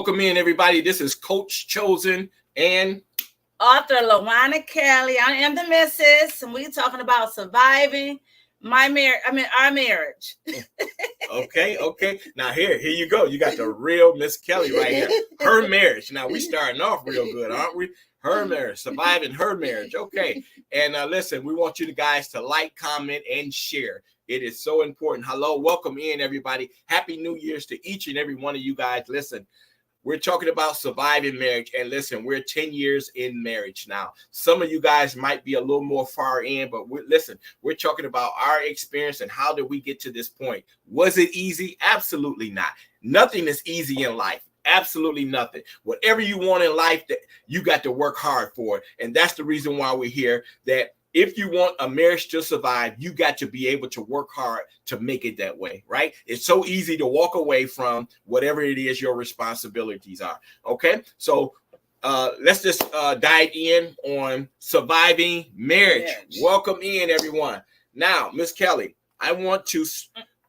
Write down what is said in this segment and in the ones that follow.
Welcome in, everybody. This is Coach Chosen and author LaWanna Kelly. I am the missus, and we're talking about surviving our marriage. Okay. Now here you go. You got the real Miss Kelly right here. Her marriage. Now we starting off real good, aren't we? Her marriage, surviving her marriage. Okay. And listen, we want you guys to like, comment, and share. It is so important. Hello, welcome in, everybody. Happy New Year's to each and every one of you guys. Listen, we're talking about surviving marriage, and listen, we're 10 years in marriage now. Some of you guys might be a little more far in, but we're talking about our experience and how did we get to this point. Was it easy? Absolutely not. Nothing is easy in life. Absolutely nothing. Whatever you want in life, that you got to work hard for it. And that's the reason why we're here, that if you want a marriage to survive, you got to be able to work hard to make it that way, right? It's so easy to walk away from whatever it is your responsibilities are, okay? So let's just dive in on surviving marriage. Welcome in, everyone. Now, Miss Kelly, I want to...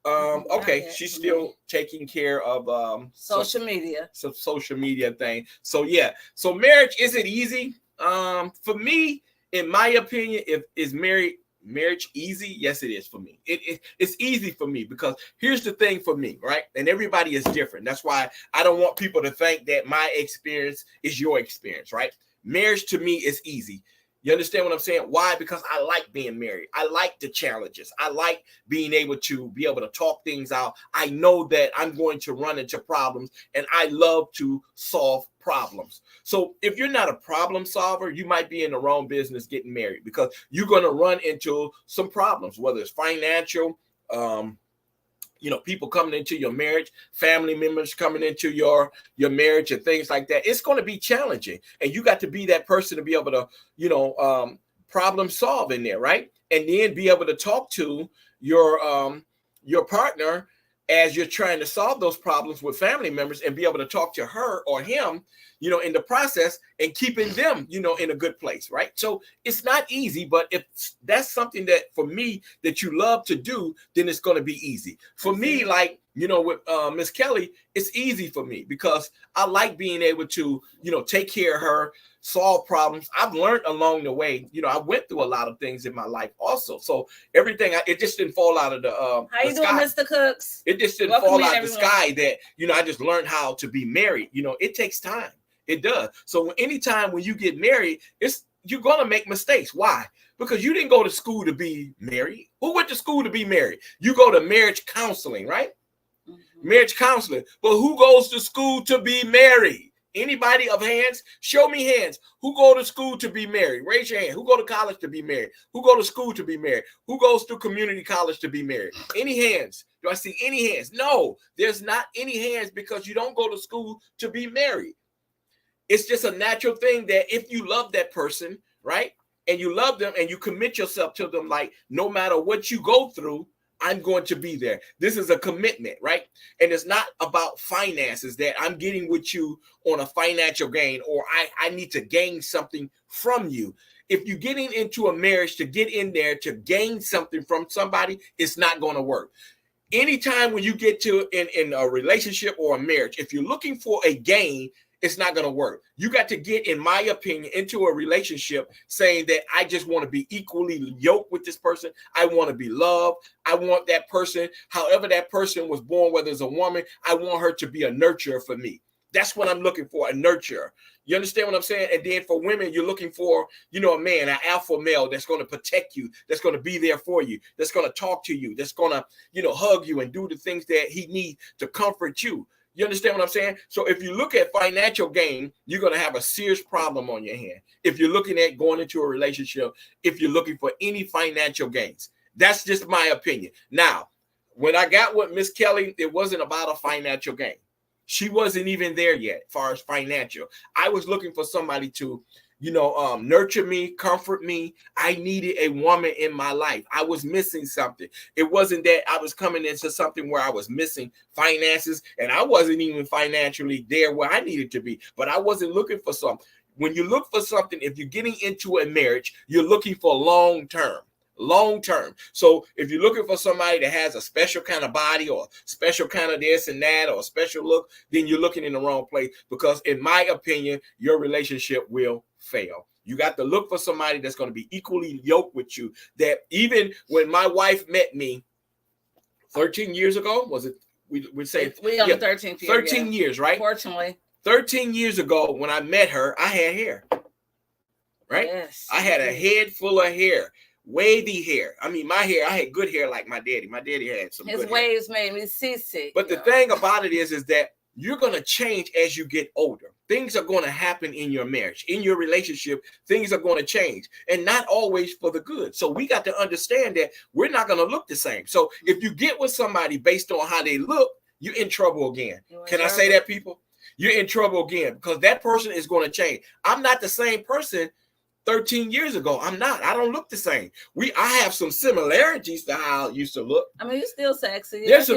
okay, she's still taking care of social media. Some social media thing. So yeah, so marriage, is it easy? For me, in my opinion, is marriage easy? Yes, it is for me. It's easy for me because here's the thing for me, right? And everybody is different. That's why I don't want people to think that my experience is your experience, right? Marriage to me is easy. You understand what I'm saying? Why? Because I like being married. I like the challenges. I like being able to talk things out. I know that I'm going to run into problems, and I love to solve problems. So if you're not a problem solver, you might be in the wrong business getting married, because you're going to run into some problems, whether it's financial, people coming into your marriage, family members coming into your marriage and things like that. It's going to be challenging. And you got to be that person to be able to, problem solve in there, right? And then be able to talk to your partner as you're trying to solve those problems with family members, and be able to talk to her or him, in the process, and keeping them, in a good place, right? So it's not easy, but if that's something that for me that you love to do, then it's going to be easy. For me, like, with Miss Kelly, it's easy for me because I like being able to, take care of her, solve problems. I've learned along the way. I went through a lot of things in my life also. So everything, it just didn't fall out of the how the you sky. doing, Mr. Cooks? It just didn't fall out of the sky that, I just learned how to be married. It takes time. It does. So anytime when you get married, you're going to make mistakes. Why? Because you didn't go to school to be married. Who went to school to be married? You go to marriage counseling, right? Mm-hmm. Marriage counseling. But who goes to school to be married? Anybody of hands? Show me hands. Who go to school to be married? Raise your hand. Who go to college to be married? Who go to school to be married? Who goes to community college to be married? Any hands? Do I see any hands? No, there's not any hands, because you don't go to school to be married. It's just a natural thing that if you love that person, right, and you love them and you commit yourself to them, like, no matter what you go through, I'm going to be there. This is a commitment, right? And it's not about finances, that I'm getting with you on a financial gain, or I need to gain something from you. If you're getting into a marriage to get in there to gain something from somebody, it's not going to work. Anytime when you get to in a relationship or a marriage, if you're looking for a gain, it's not going to work. You got to get, in my opinion, into a relationship saying that I just want to be equally yoked with this person. I want to be loved. I want that person, however that person was born, whether it's a woman, I want her to be a nurturer for me. That's what I'm looking for, a nurturer. You understand what I'm saying? And then for women, you're looking for, a man, an alpha male that's going to protect you, that's going to be there for you, that's going to talk to you, that's going to, hug you and do the things that he needs to comfort you. You understand what I'm saying? So if you look at financial gain, you're going to have a serious problem on your hand. If you're looking at going into a relationship, if you're looking for any financial gains, that's just my opinion. Now, when I got with Miss Kelly, it wasn't about a financial gain. She wasn't even there yet, as far as financial. I was looking for somebody to, nurture me, comfort me. I needed a woman in my life. I was missing something. It wasn't that I was coming into something where I was missing finances, and I wasn't even financially there where I needed to be, but I wasn't looking for something. When you look for something, if you're getting into a marriage, you're looking for long term. long term. So if you're looking for somebody that has a special kind of body or special kind of this and that or a special look, then you're looking in the wrong place, because in my opinion, your relationship will fail. You got to look for somebody that's going to be equally yoked with you. That even when my wife met me 13 years ago, was it? We'd say we on the 13th year. 13 years, right? Fortunately. 13 years ago, when I met her, I had hair. Right? Yes. I had a head full of hair, wavy hair. I mean, my hair, I had good hair like my daddy. My daddy had some His good waves hair. made me seasick. But the thing about it is that you're going to change as you get older. Things are going to happen in your marriage, in your relationship. Things are going to change, and not always for the good. So we got to understand that we're not going to look the same. So if you get with somebody based on how they look, you're in trouble again. Can I say that, people? You're in trouble again, because that person is going to change. I'm not the same person 13 years ago. I'm not. I don't look the same. I have some similarities to how I used to look. I mean, you're still sexy. There's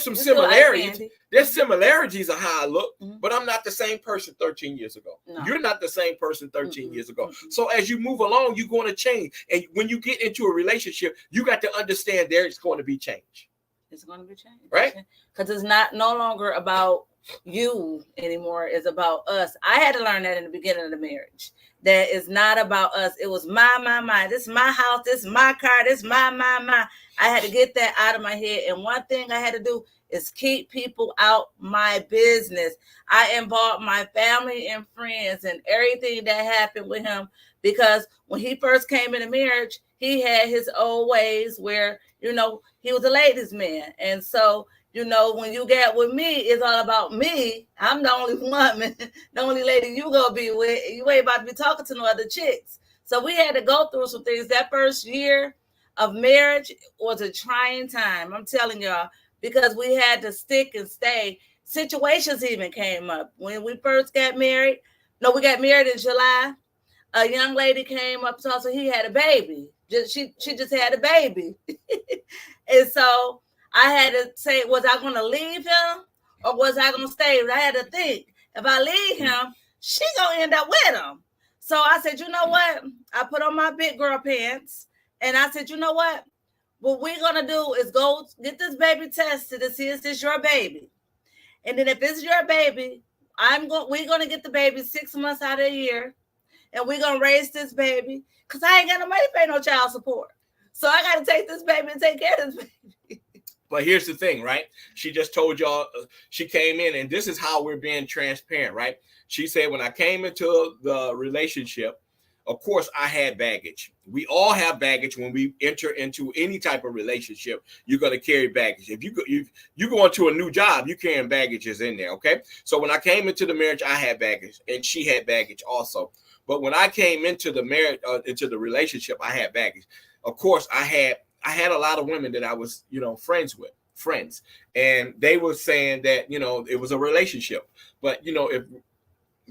some similarities. There's similarities of how I look, but I'm not the same person 13 years ago. No. You're not the same person 13 years ago. So as you move along, you're going to change. And when you get into a relationship, you got to understand there's going to be change. It's going to be change. Right? Because it's no longer about you anymore. It's about us. I had to learn that in the beginning of the marriage. That is not about us. It was my. This is my house. This is my car. This is my. I had to get that out of my head. And one thing I had to do is keep people out my business. I involved my family and friends and everything that happened with him, because when he first came into marriage, he had his old ways where, he was a ladies' man. And so, when you get with me, it's all about me. I'm the only woman, the only lady you gonna be with. You ain't about to be talking to no other chicks. So we had to go through some things. That first year of marriage was a trying time. I'm telling y'all, because we had to stick and stay. Situations even came up when we first got married. No, we got married in July. A young lady came up to us, so he had a baby. She just had a baby, and so I had to say, was I going to leave him or was I going to stay? I had to think. If I leave him, she going to end up with him. So I said, you know what? I put on my big girl pants and I said, you know what? What we're going to do is go get this baby tested to see if this your baby. And then if it's your baby, we're going to get the baby 6 months out of the year, and we're going to raise this baby, because I ain't got no money to pay no child support. So I got to take this baby and take care of this baby. But here's the thing, right? She just told y'all, she came in, and this is how we're being transparent, right? She said, when I came into the relationship, of course, I had baggage. We all have baggage when we enter into any type of relationship. You're going to carry baggage. If you go into a new job, you carrying baggages in there, okay? So when I came into the marriage, I had baggage, and she had baggage also. But when I came into the marriage, into the relationship, I had baggage. Of course, I had a lot of women that I was, friends, and they were saying that, it was a relationship, but it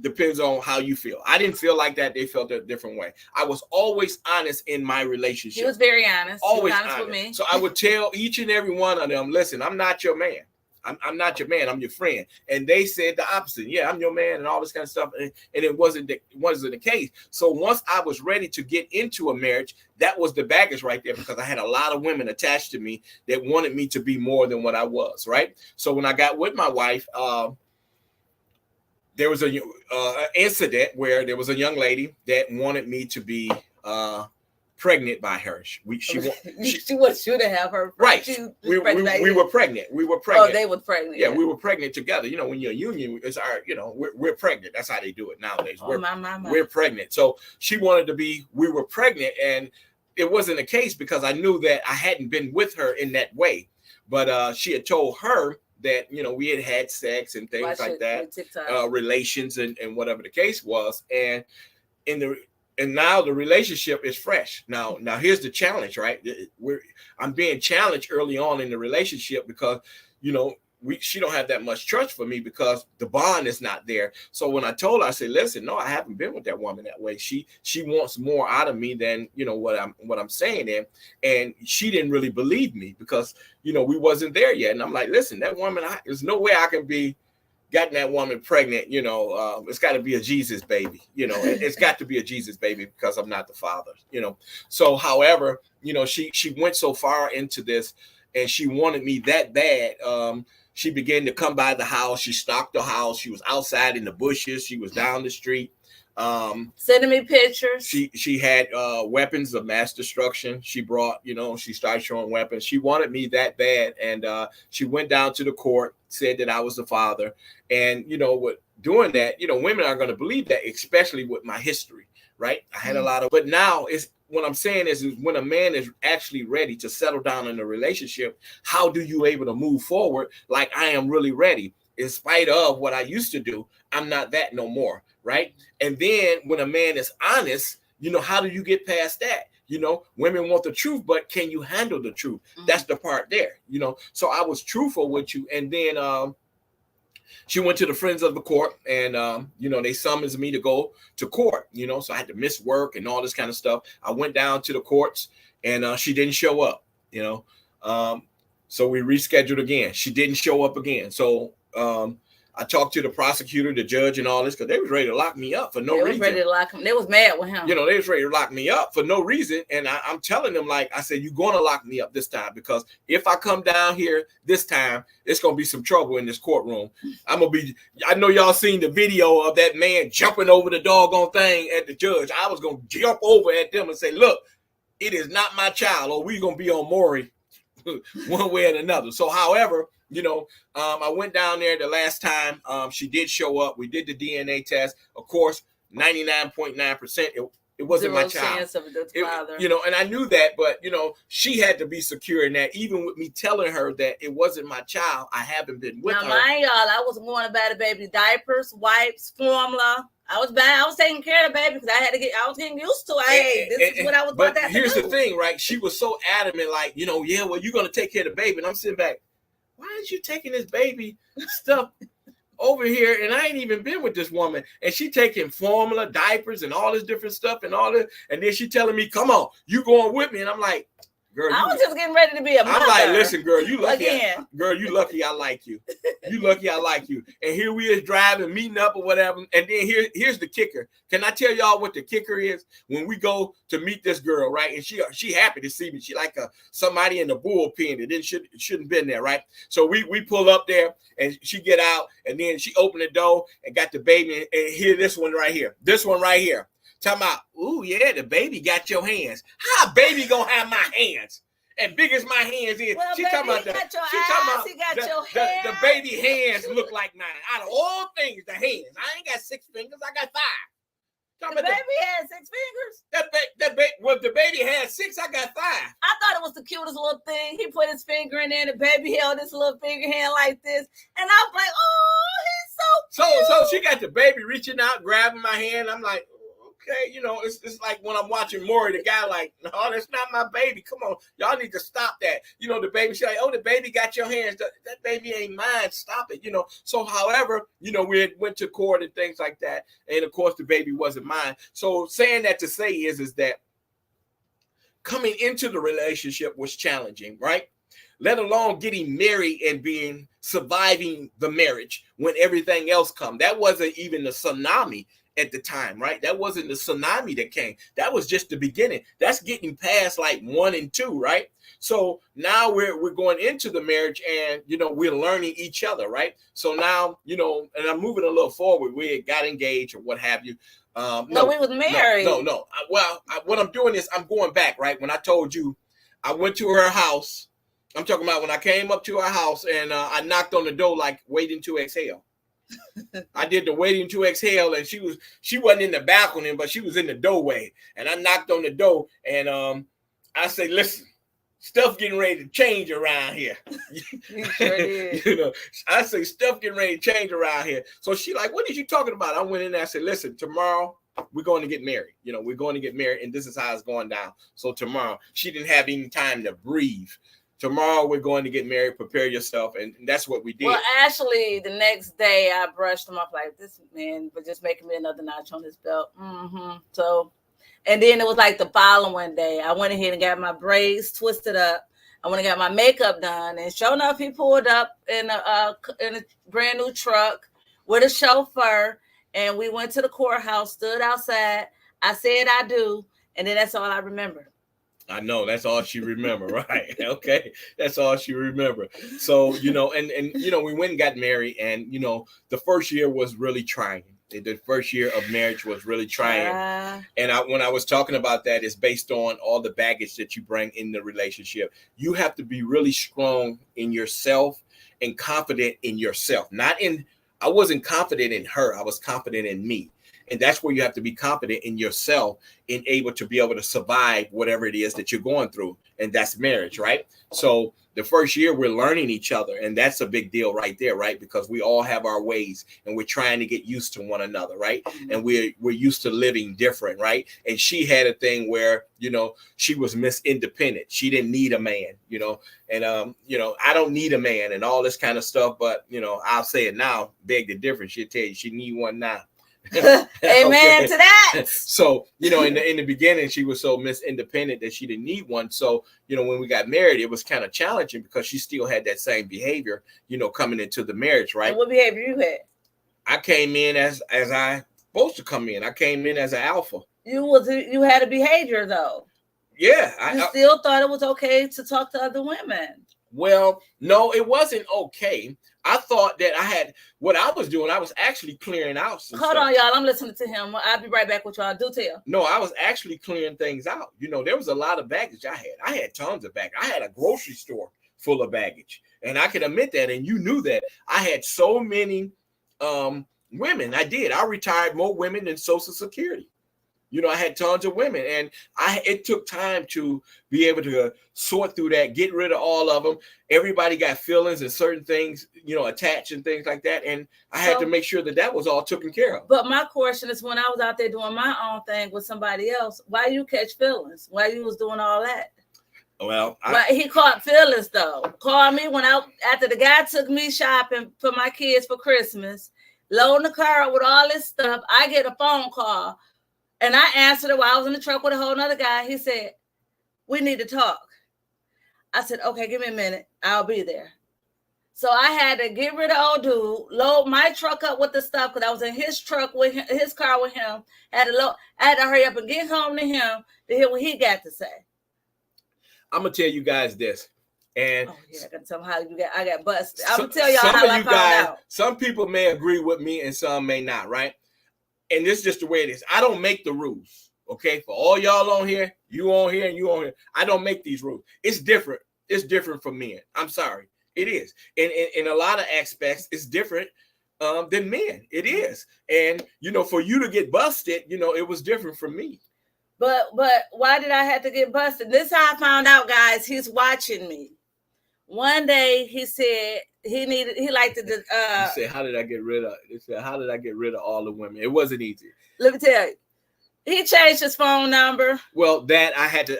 depends on how you feel. I didn't feel like that. They felt a different way. I was always honest in my relationship. He was very honest. Always honest with me. So I would tell each and every one of them, listen, I'm not your man. I'm not your man. I'm your friend. And they said the opposite. Yeah, I'm your man and all this kind of stuff. And it wasn't the case. So once I was ready to get into a marriage, that was the baggage right there, because I had a lot of women attached to me that wanted me to be more than what I was, right? So when I got with my wife, there was an incident where there was a young lady that wanted me to be pregnant by her. She should have her. Right. We were pregnant. Oh, they were pregnant. Yeah, we were pregnant together. When you're a union, it's our, we're pregnant. That's how they do it nowadays. We're pregnant. So she wanted to be, we were pregnant, and it wasn't the case because I knew that I hadn't been with her in that way. But she had told her that, we had sex and things like that, relations and whatever the case was. And now the relationship is fresh. Now here's the challenge, right? I'm being challenged early on in the relationship because, she don't have that much trust for me because the bond is not there. So when I told her, I said, listen, no, I haven't been with that woman that way. She wants more out of me than, what I'm saying. And she didn't really believe me because, we wasn't there yet. And I'm like, listen, that woman, there's no way I can be gotten that woman pregnant, it's got to be a Jesus baby. It's got to be a Jesus baby because I'm not the father. So, however, she went so far into this, and she wanted me that bad. She began to come by the house. She stalked the house. She was outside in the bushes. She was down the street. Sending me pictures. She had weapons of mass destruction. She brought, she started showing weapons. She wanted me that bad, and she went down to the court, said that I was the father, and with doing that, women are going to believe that, especially with my history, right? I had a lot of, but now it's what I'm saying is when a man is actually ready to settle down in a relationship, how do you able to move forward? Like, I am really ready. In spite of what I used to do, I'm not that no more, right? And then when a man is honest, how do you get past that? Women want the truth, but can you handle the truth? That's the part there, So I was truthful with you. And then she went to the friends of the court, and they summoned me to go to court, so I had to miss work and all this kind of stuff. I went down to the courts, and she didn't show up, so we rescheduled again. She didn't show up again. So I talked to the prosecutor, the judge, and all this, because they was ready to lock me up for no reason. They was ready to lock him. They was mad with him. They was ready to lock me up for no reason. And I'm telling them, like I said, you're going to lock me up this time, because if I come down here this time, it's going to be some trouble in this courtroom. I know y'all seen the video of that man jumping over the doggone thing at the judge. I was going to jump over at them and say, look, it is not my child, or we're going to be on Maury one way or another. So, however, I went down there the last time. She did show up. We did the DNA test. Of course, 99.9%. It wasn't my child. Chance of the father. And I knew that, but she had to be secure in that. Even with me telling her that it wasn't my child, I haven't been with her. Now, mind y'all, I was going to buy the baby diapers, wipes, formula. I was taking care of the baby because I was getting used to it. This is what I was about to have to do. Here's the thing, right? She was so adamant, like, yeah, well, you're going to take care of the baby. And I'm sitting back, why aren't you taking this baby stuff over here? And I ain't even been with this woman. And she taking formula, diapers, and all this different stuff and all this. And then she telling me, come on, you going with me. And I'm like, girl, I was just getting ready to be a mother. I'm like, listen, girl, you lucky. Again. You lucky I like you. You lucky I like you. And here we is driving, meeting up or whatever. And then here's the kicker. Can I tell y'all what the kicker is? When we go to meet this girl, right? And she happy to see me. She like somebody in the bullpen that shouldn't been there, right? So we pull up there, and she get out, and then she opened the door and got the baby. And here, this one right here. This one right here. Talking about, ooh, yeah, the baby got your hands. How a baby gonna have my hands? And big as my hands is, well, she talking about the baby hands look like mine. Out of all things, the hands. I ain't got 6 fingers. I got 5. The baby had 6 fingers. Well, the baby had 6. I got 5. I thought it was the cutest little thing. He put his finger in there. The baby held his little finger hand like this, and I was like, "Oh, he's so cute." So she got the baby reaching out, grabbing my hand. I'm like, okay, it's like when I'm watching Maury, the guy like, no, that's not my baby. Come on, y'all need to stop that. The baby, she's like, oh, the baby got your hands. That baby ain't mine. Stop it. So however, we went to court and things like that. And of course, the baby wasn't mine. So saying that to say is that coming into the relationship was challenging, right? Let alone getting married and surviving the marriage when everything else come. That wasn't even the tsunami at the time, right? That wasn't the tsunami that came. That was just the beginning. That's getting past like 1 and 2, right? So now we're going into the marriage, and we're learning each other, right? So now and I'm moving a little forward. We got engaged or what have you. No, we was married. No. What I'm doing is I'm going back, right? When I told you I went to her house, I'm talking about when I came up to her house and I knocked on the door like waiting to exhale. I did the waiting to exhale, and she wasn't in the balcony, but she was in the doorway. And I knocked on the door, and I say, listen, stuff getting ready to change around here. You sure did. I say stuff getting ready to change around here. So she like, what are you talking about? I went in there, I said, listen, tomorrow we're going to get married. We're going to get married, and this is how it's going down. So tomorrow, she didn't have any time to breathe. Tomorrow we're going to get married. Prepare yourself, and that's what we did. Well, actually, the next day I brushed him off like, this man was just making me another notch on his belt. So, and then it was like the following day, I went ahead and got my braids twisted up. I went and got my makeup done, and sure enough, he pulled up in a brand new truck. with a chauffeur, and we went to the courthouse, stood outside. I said I do, and then that's all I remember. I know that's all she remember, right? Okay, that's all she remember. So and we went and got married, and the first year was really trying. The first year of marriage was really trying, and when I was talking about that, it's based on all the baggage that you bring in the relationship. You have to be really strong in yourself and confident in yourself. I wasn't confident in her. I was confident in me. And that's where you have to be confident in yourself and able to be able to survive whatever it is that you're going through. And that's marriage, right? So the first year we're learning each other. And that's a big deal right there, right? Because we all have our ways and we're trying to get used to one another, right? And we're used to living different, right? And she had a thing where, she was Miss Independent. She didn't need a man, and I don't need a man and all this kind of stuff. But, I'll say it now, beg the difference. She'll tell you she need one now. Amen okay. to that. So, in the beginning, she was so Miss Independent that she didn't need one. So, when we got married, it was kind of challenging because she still had that same behavior, coming into the marriage, right? And what behavior you had? I came in as I supposed to come in. I came in as an alpha. You had a behavior though. Yeah. You still thought it was okay to talk to other women. Well, no, it wasn't okay. I thought that I had what I was doing. I was actually clearing out some Hold stuff. on, y'all. I'm listening to him. I'll be right back with y'all. Do tell. No, I was actually clearing things out. There was a lot of baggage I had. I had tons of baggage. I had a grocery store full of baggage. And I can admit that. And you knew that. I had so many women. I did. I retired more women than Social Security. I had tons of women, and it took time to be able to sort through that, get rid of all of them. Everybody got feelings and certain things, attached and things like that. And I had to make sure that was all taken care of. But my question is, when I was out there doing my own thing with somebody else, why you catch feelings? Why you was doing all that? Well, he caught feelings though. Called me after the guy took me shopping for my kids for Christmas, loading the car up with all this stuff. I get a phone call. And I answered it while I was in the truck with a whole nother guy. He said, "We need to talk." I said, "Okay, give me a minute. I'll be there." So I had to get rid of old dude, load my truck up with the stuff because I was in his truck with him, his car with him. I had to hurry up and get home to him to hear what he got to say. I'm gonna tell you guys this, and I gotta tell them how I got busted. I'm gonna tell y'all how I found out. Some people may agree with me and some may not, right? And this is just the way it is. I don't make the rules, okay? For all y'all on here, you on here and you on here. I don't make these rules. It's different. It's different for men. I'm sorry. It is. And in a lot of aspects, it's different than men. It is. And, for you to get busted, it was different for me. But why did I have to get busted? This is how I found out, guys. He's watching me. One day he said, he liked to he said, how did I get rid of all the women? It wasn't easy. Let me tell you. He changed his phone number. Well, that I had to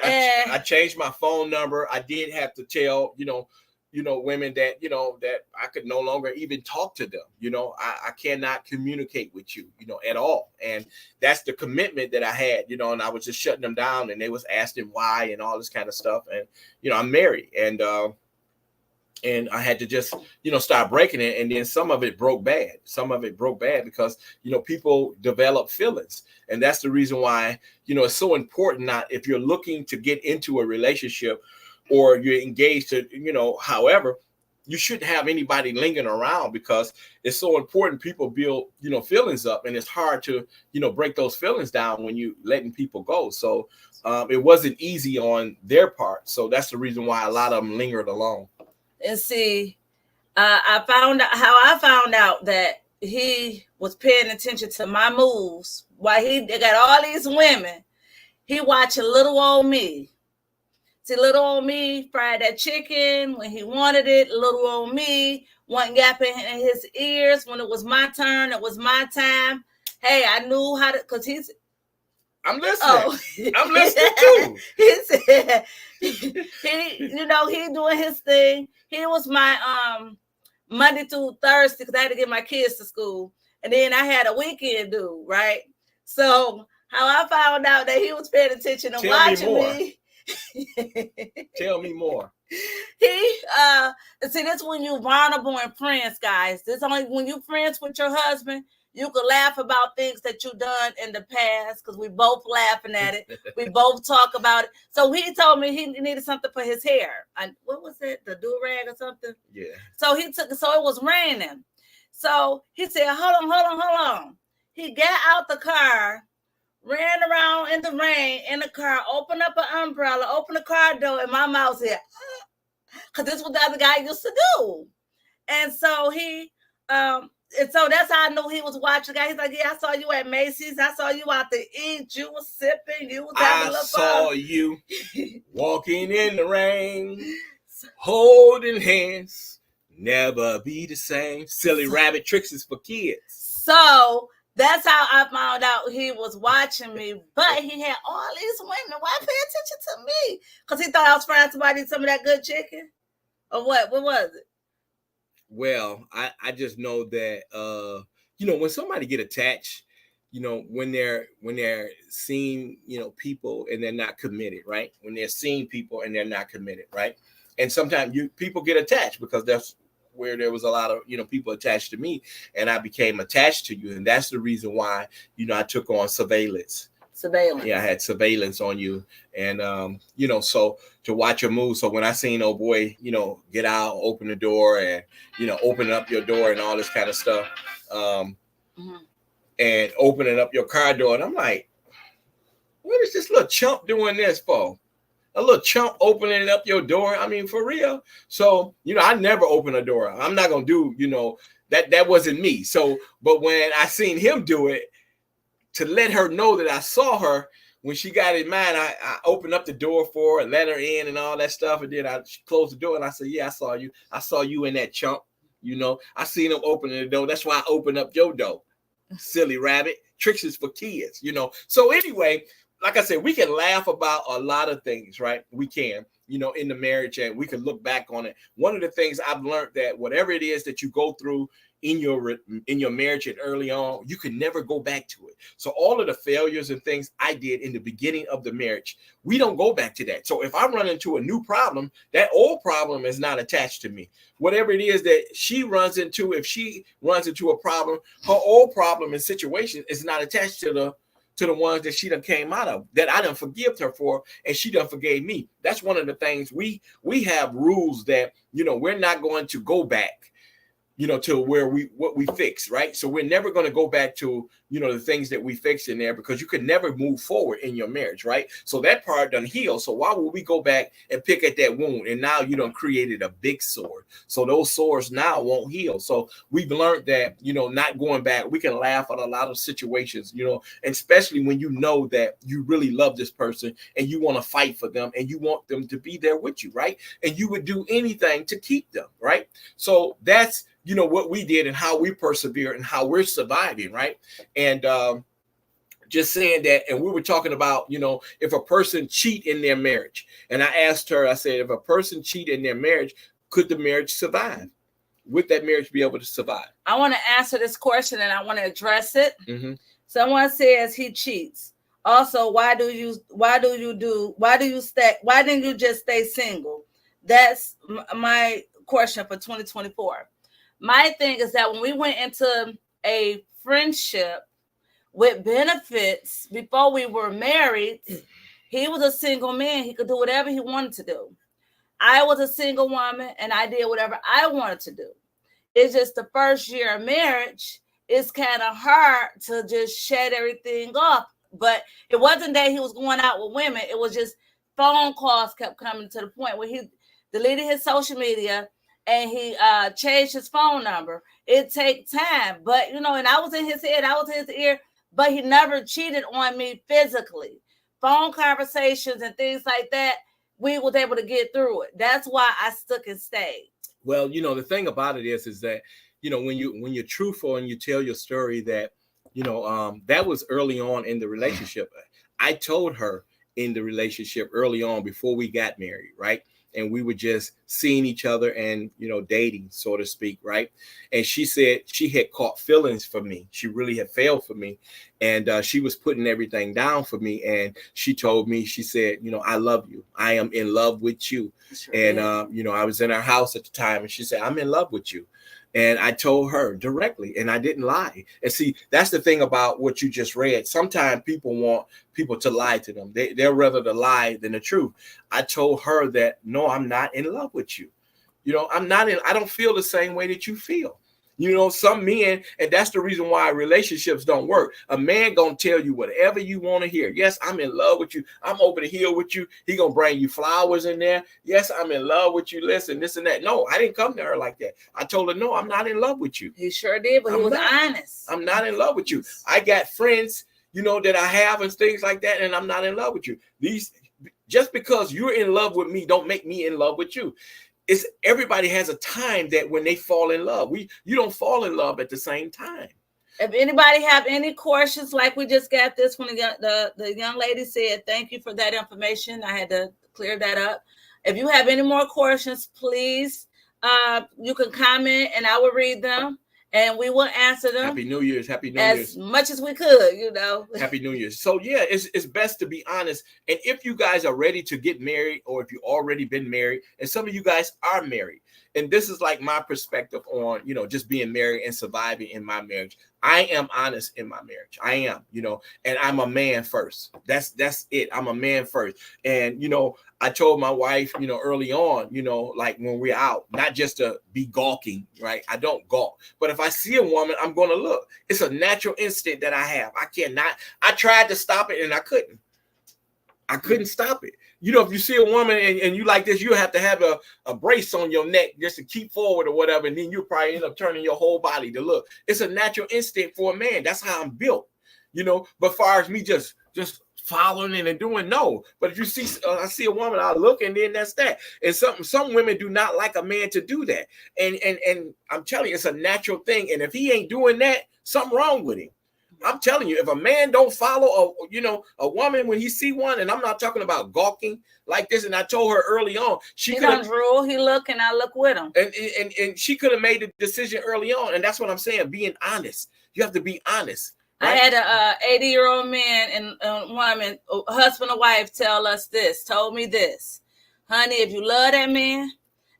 I changed my phone number. I did have to tell, women that, that I could no longer even talk to them. I cannot communicate with you, at all. And that's the commitment that I had, and I was just shutting them down and they was asking why and all this kind of stuff. And, I'm married and I had to just, start breaking it. And then some of it broke bad. Some of it broke bad because, people develop feelings. And that's the reason why, it's so important not if you're looking to get into a relationship or you're engaged to, however, you shouldn't have anybody lingering around because it's so important. People build, feelings up and it's hard to, break those feelings down when you letting people go. So it wasn't easy on their part. So that's the reason why a lot of them lingered along. And see, I found out that he was paying attention to my moves while he got all these women. He watching little old me. See, little old me fried that chicken when he wanted it. Little old me wasn't yapping in his ears when it was my turn. It was my time. Hey, I knew how to, because he's. I'm listening. I'm listening too. He said, he doing his thing. He was my Monday through Thursday because I had to get my kids to school. And then I had a weekend dude, right? So how I found out that he was paying attention and watching me. Tell me more. He see, this when you vulnerable and friends, guys. This only when you friends with your husband, you can laugh about things that you done in the past because we both laughing at it. We both talk about it. So he told me he needed something for his hair. What was it? The do-rag or something? Yeah. So he took it. So it was raining. So he said, hold on. He got out the car, ran around in the rain in the car, opened up an umbrella, opened the car door, and my mouth said, because this is what the other guy used to do. And so and so that's how I knew he was watching. He's like, yeah, I saw you at Macy's. I saw you out to eat. You was sipping. You was having a little fun. I saw you walking in the rain, holding hands, never be the same. Silly rabbit tricks is for kids. So that's how I found out he was watching me. But he had all these women. Why pay attention to me? Because he thought I was frying somebody some of that good chicken? Or what? What was it? Well, I just know that when somebody get attached, when they're seeing people and they're not committed, right? When they're seeing people and they're not committed, right? And sometimes people get attached because that's where there was a lot of people attached to me, and I became attached to you, and that's the reason why I took on surveillance. Yeah, I had surveillance on you, and so to watch your move. So when I seen old boy, get out, open the door, and open up your door and all this kind of stuff, and opening up your car door, and I'm like, what is this little chump doing this for? A little chump opening up your door. I mean, for real. So I never open a door. I'm not gonna do that wasn't me. So, but when I seen him do it, to let her know that I saw her when she got in mine, I opened up the door for her and let her in and all that stuff. And then I closed the door and I said, yeah, I saw you. I saw you in that chump. I seen him opening the door. That's why I opened up your door. Silly rabbit. Tricks is for kids, So anyway, like I said, we can laugh about a lot of things, right? We can, in the marriage, and we can look back on it. One of the things I've learned that whatever it is that you go through in your marriage and early on, you can never go back to it. So all of the failures and things I did in the beginning of the marriage, we don't go back to that. So if I run into a new problem, that old problem is not attached to me. Whatever it is that she runs into, if she runs into a problem, her old problem and situation is not attached to the ones that she done came out of, that I done forgive her for, and she done forgave me. That's one of the things we have rules that, we're not going to go back, to where what we fix, right? So we're never going to go back to, the things that we fixed in there, because you can never move forward in your marriage, right? So that part done healed. So why would we go back and pick at that wound? And now you done created a big sore. So those sores now won't heal. So we've learned that, not going back, we can laugh at a lot of situations, and especially when you know that you really love this person and you want to fight for them and you want them to be there with you, right? And you would do anything to keep them, right? So that's, what we did and how we persevere and how we're surviving, right? And just saying that, and we were talking about, if a person cheat in their marriage, and I asked her, I said, if a person cheat in their marriage, could the marriage survive? Would that marriage be able to survive? I want to answer this question and I want to address it. Mm-hmm. Someone says he cheats. Also, why didn't you just stay single? That's my question for 2024. My thing is that when we went into a friendship with benefits before we were married, he was a single man. He could do whatever he wanted to do. I was a single woman and I did whatever I wanted to do. It's just the first year of marriage, it's kind of hard to just shed everything off. But it wasn't that he was going out with women. It was just phone calls kept coming to the point where he deleted his social media and he changed his phone number. It takes time. But, and I was in his head, I was in his ear, but he never cheated on me physically. Phone conversations and things like that, we was able to get through it. That's why I stuck and stayed. Well, the thing about it is that, when you're truthful and you tell your story that, that was early on in the relationship. I told her in the relationship early on before we got married, right? And we were just seeing each other and, dating, so to speak, right? And she said she had caught feelings for me. She really had failed for me. And she was putting everything down for me. And she told me, she said, I love you. I am in love with you. Sure. And, I was in her house at the time, and she said, I'm in love with you. And I told her directly, and I didn't lie. And see, that's the thing about what you just read. Sometimes people want people to lie to them. They're rather the lie than the truth. I told her that, no, I'm not in love with you. I don't feel the same way that you feel. Some men, and that's the reason why relationships don't work. A man gonna tell you whatever you want to hear. Yes, I'm in love with you. I'm over the hill with you. He gonna bring you flowers in there. Yes, I'm in love with you. Listen, this and that. No, I didn't come to her like that. I told her, no, I'm not in love with you. He sure did, but he was honest. I'm not in love with you. I got friends, that I have and things like that, and I'm not in love with you. Just because you're in love with me, don't make me in love with you. Everybody has a time that when they fall in love, you don't fall in love at the same time. If anybody have any questions, like we just got this when the young lady said, thank you for that information. I had to clear that up. If you have any more questions, please, you can comment and I will read them and we will answer them. Happy New Year's. Happy New Year's. As much as we could, Happy New Year's. So yeah, it's best to be honest. And if you guys are ready to get married, or if you've already been married, and some of you guys are married, and this is like my perspective on, just being married and surviving in my marriage. I am honest in my marriage. I am, and I'm a man first. That's it. I'm a man first. And, I told my wife, early on, like when we're out, not just to be gawking, right? I don't gawk, but if I see a woman, I'm going to look. It's a natural instinct that I have. I tried to stop it and I couldn't. I couldn't stop it. If you see a woman and you like this, you have to have a brace on your neck just to keep forward or whatever. And then you probably end up turning your whole body to look. It's a natural instinct for a man. That's how I'm built, but far as me just following and doing, no. But if you see, I see a woman, I look, and then that's that. And some women do not like a man to do that. And I'm telling you, it's a natural thing. And if he ain't doing that, something wrong with him. I'm telling you, if a man don't follow a woman when he see one, and I'm not talking about gawking like this, and I told her early on, he don't drool, he look, and I look with him. And she could have made the decision early on. And that's what I'm saying, being honest. You have to be honest. Right? I had a 80-year-old man and a woman, a husband and wife, told me this, honey, if you love that man,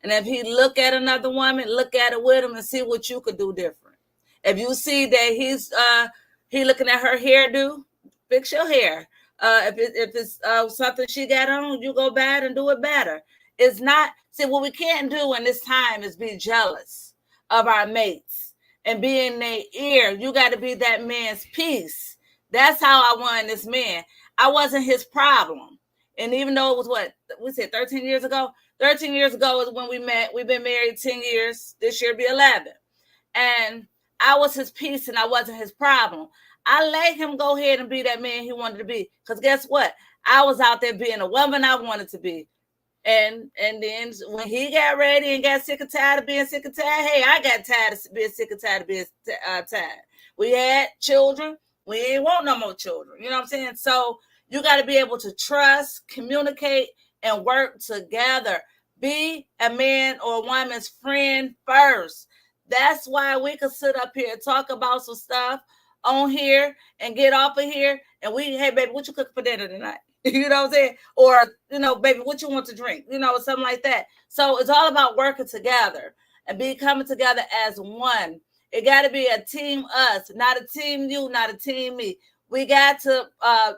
and if he look at another woman, look at it with him and see what you could do different. If you see that he looking at her hairdo, fix your hair. If it's something she got on, you go bad and do it better. It's not, see, what we can't do in this time is be jealous of our mates and be in their ear. You got to be that man's peace. That's how I won this man. I wasn't his problem. And even though it was 13 years ago? 13 years ago is when we met. We've been married 10 years. This year be 11. And I was his peace and I wasn't his problem. I let him go ahead and be that man he wanted to be. Because guess what? I was out there being a woman I wanted to be. And then when he got ready and got sick and tired of being sick and tired, hey, I got tired of being sick and tired of being tired. We had children. We ain't want no more children. You know what I'm saying? So you got to be able to trust, communicate, and work together. Be a man or a woman's friend first. That's why we can sit up here and talk about some stuff on here and get off of here. And hey, baby, what you cooking for dinner tonight? You know what I'm saying? Or, baby, what you want to drink? Something like that. So it's all about working together and coming together as one. It got to be a team us, not a team you, not a team me. We got to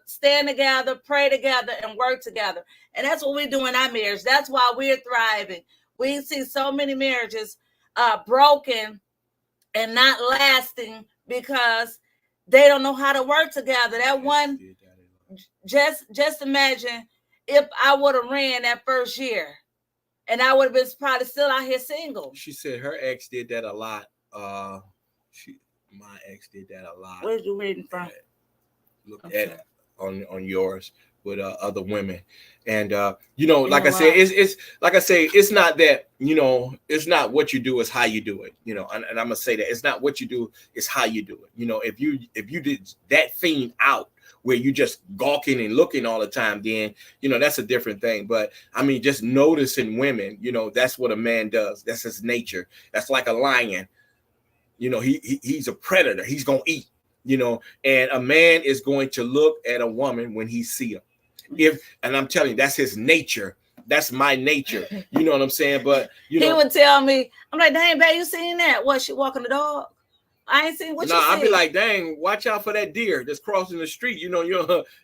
stand together, pray together, and work together. And that's what we do in our marriage. That's why we're thriving. We see so many marriages broken and not lasting because they don't know how to work together. That one, just imagine if I would have ran that first year and I would have been probably still out here single. She said her ex did that a lot. My ex did that a lot. Where's you reading from? Look at it on yours with other women. And like I said, it's like I say, it's not that, it's not what you do, it's how you do it. And I'm gonna say that it's not what you do, it's how you do it. If you did that thing out where you just gawking and looking all the time, then that's a different thing. But I mean, just noticing women, that's what a man does. That's his nature. That's like a lion. He's a predator. He's gonna eat. you know, and a man is going to look at a woman when he see her. And I'm telling you, that's his nature. That's my nature. You know what I'm saying? But he would tell me, I'm like, dang, babe, you seen that? What, she walking the dog? I ain't seen what you see. I'd be like, dang, watch out for that deer that's crossing the street. You don't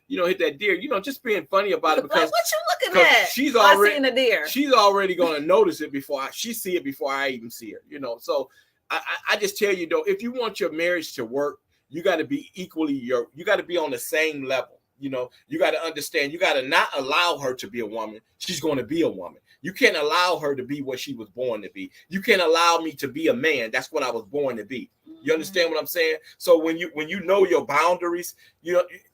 hit that deer. Just being funny about it, because like, what you looking at? She's already seen a deer. She's already gonna notice it before she see it before I even see her. So I just tell you though, if you want your marriage to work, you got to be you got to be on the same level. You got to understand. You got to not allow her to be a woman. She's going to be a woman. You can't allow her to be what she was born to be. You can't allow me to be a man. That's what I was born to be. You understand what I'm saying? So when you know your boundaries,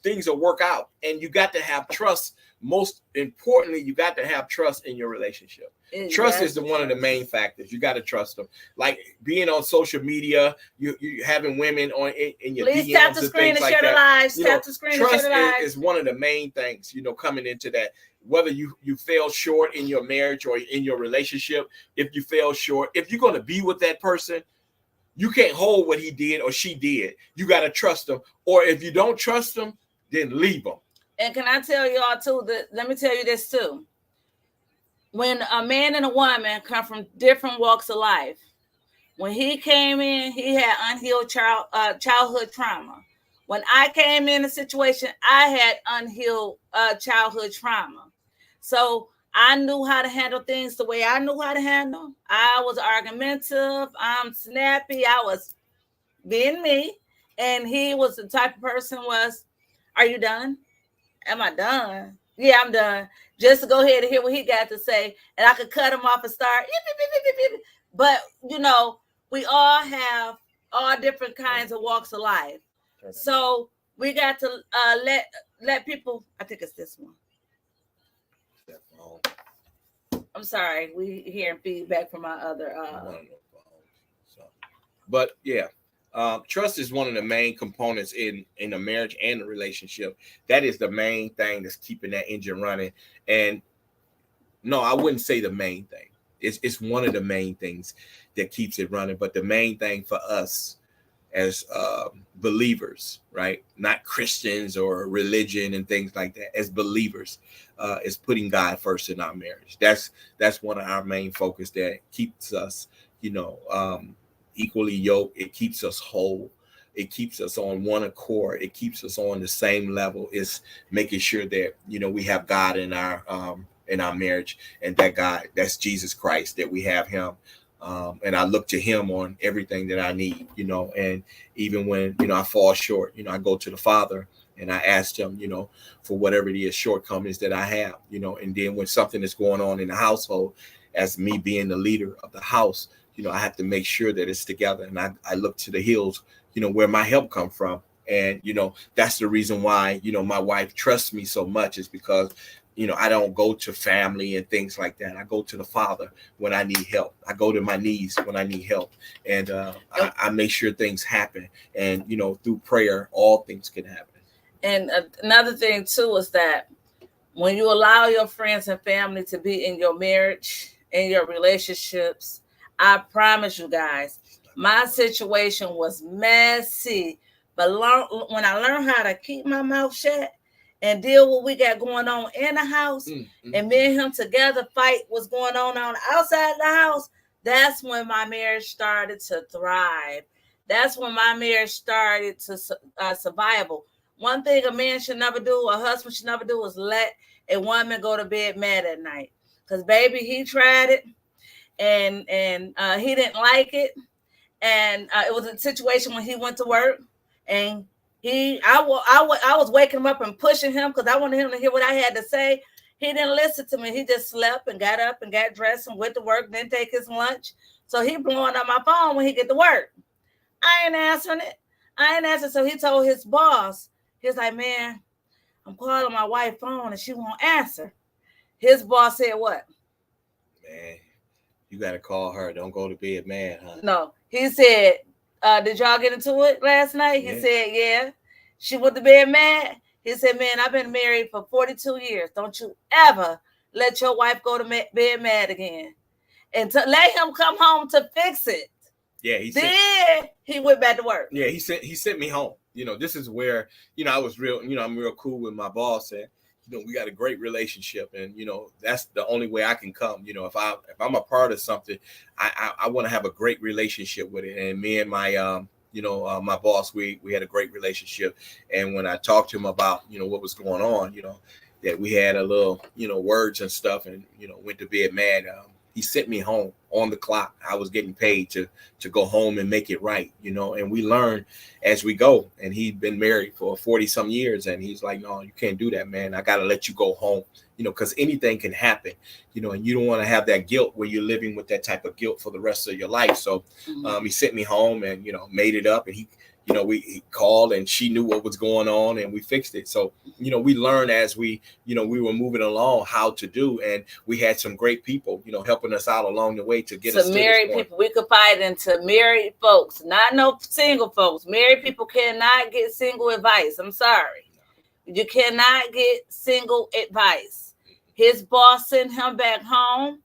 things will work out. And you got to have trust. Most importantly, you got to have trust in your relationship. Trust is one of the main factors. You got to trust them. Like being on social media, you having women on in your Please DMs tap the screen and share the lives. Tap the screen and share the lives. Trust is one of the main things, coming into that. Whether you fell short in your marriage or in your relationship, if you fell short, if you're going to be with that person, you can't hold what he did or she did. You got to trust them. Or if you don't trust them, then leave them. And can I tell y'all too, let me tell you this too. When a man and a woman come from different walks of life, when he came in, he had unhealed childhood trauma. When I came in a situation, I had unhealed childhood trauma. So I knew how to handle things the way I knew how to handle. I was argumentative. I'm snappy. I was being me. And he was the type of person was, are you done? Am I done? Yeah, I'm done. Just to go ahead and hear what he got to say. And I could cut him off and start. But, we all have all different kinds of walks of life. So we got to let people, I think it's this one. I'm sorry, we hearing feedback from my other. But yeah, trust is one of the main components in a marriage and a relationship. That is the main thing that's keeping that engine running. And no, I wouldn't say the main thing. It's one of the main things that keeps it running. But the main thing for us as believers, right? Not Christians or religion and things like that. As believers, is putting God first in our marriage. That's one of our main focus that keeps us, equally yoked. It keeps us whole. It keeps us on one accord. It keeps us on the same level. It's making sure that we have God in our marriage, and that God, that's Jesus Christ, that we have Him. And I look to Him on everything that I need, and even when, I fall short, I go to the Father and I ask Him, for whatever it is, shortcomings that I have, and then when something is going on in the household, as me being the leader of the house, I have to make sure that it's together. And I look to the hills, where my help come from. And, that's the reason why, my wife trusts me so much, is because I don't go to family and things like that. I go to the Father when I need help. I go to my knees when I need help. And I make sure things happen. And, through prayer, all things can happen. And another thing, too, is that when you allow your friends and family to be in your marriage, in your relationships, I promise you guys, my situation was messy. But when I learned how to keep my mouth shut, and deal with what we got going on in the house, and me and him together fight what's going on outside the house, that's when my marriage started to thrive. That's when my marriage started to survival. One thing a man should never do, a husband should never do, is let a woman go to bed mad at night. Because, baby, he tried it, and he didn't like it. And it was a situation when he went to work, and I was waking him up and pushing him because I wanted him to hear what I had to say. He didn't listen to me. He just slept and got up and got dressed and went to work, didn't take his lunch. So he blowing up my phone when he get to work. I ain't answering it. So he told his boss, he's like, man, I'm calling my wife's phone and she won't answer. His boss said what? Man, you got to call her. Don't go to bed mad, huh? No, he said, did y'all get into it last night? He said, yeah. She went to bed mad. He said, man, I've been married for 42 years. Don't you ever let your wife go to bed mad again. And to let him come home to fix it. Yeah, he went back to work. Yeah, he sent me home. this is where, I was real, I'm real cool with my boss, and we got a great relationship, and that's the only way I can come. If I'm a part of something, I want to have a great relationship with it. And me and my my boss, we had a great relationship. And when I talked to him about what was going on, that we had a little words and stuff, and went to bed mad. He sent me home on the clock. I was getting paid to go home and make it right, and we learn as we go. And he'd been married for 40 some years. And he's like, no, you can't do that, man. I got to let you go home, because anything can happen, and you don't want to have that guilt where you're living with that type of guilt for the rest of your life. So he sent me home and, made it up. And he called, and she knew what was going on, and we fixed it. So, we learned as we were moving along how to do, and we had some great people, helping us out along the way to get us to married people. We could fight into married folks, not no single folks. Married people cannot get single advice. I'm sorry. You cannot get single advice. His boss sent him back home.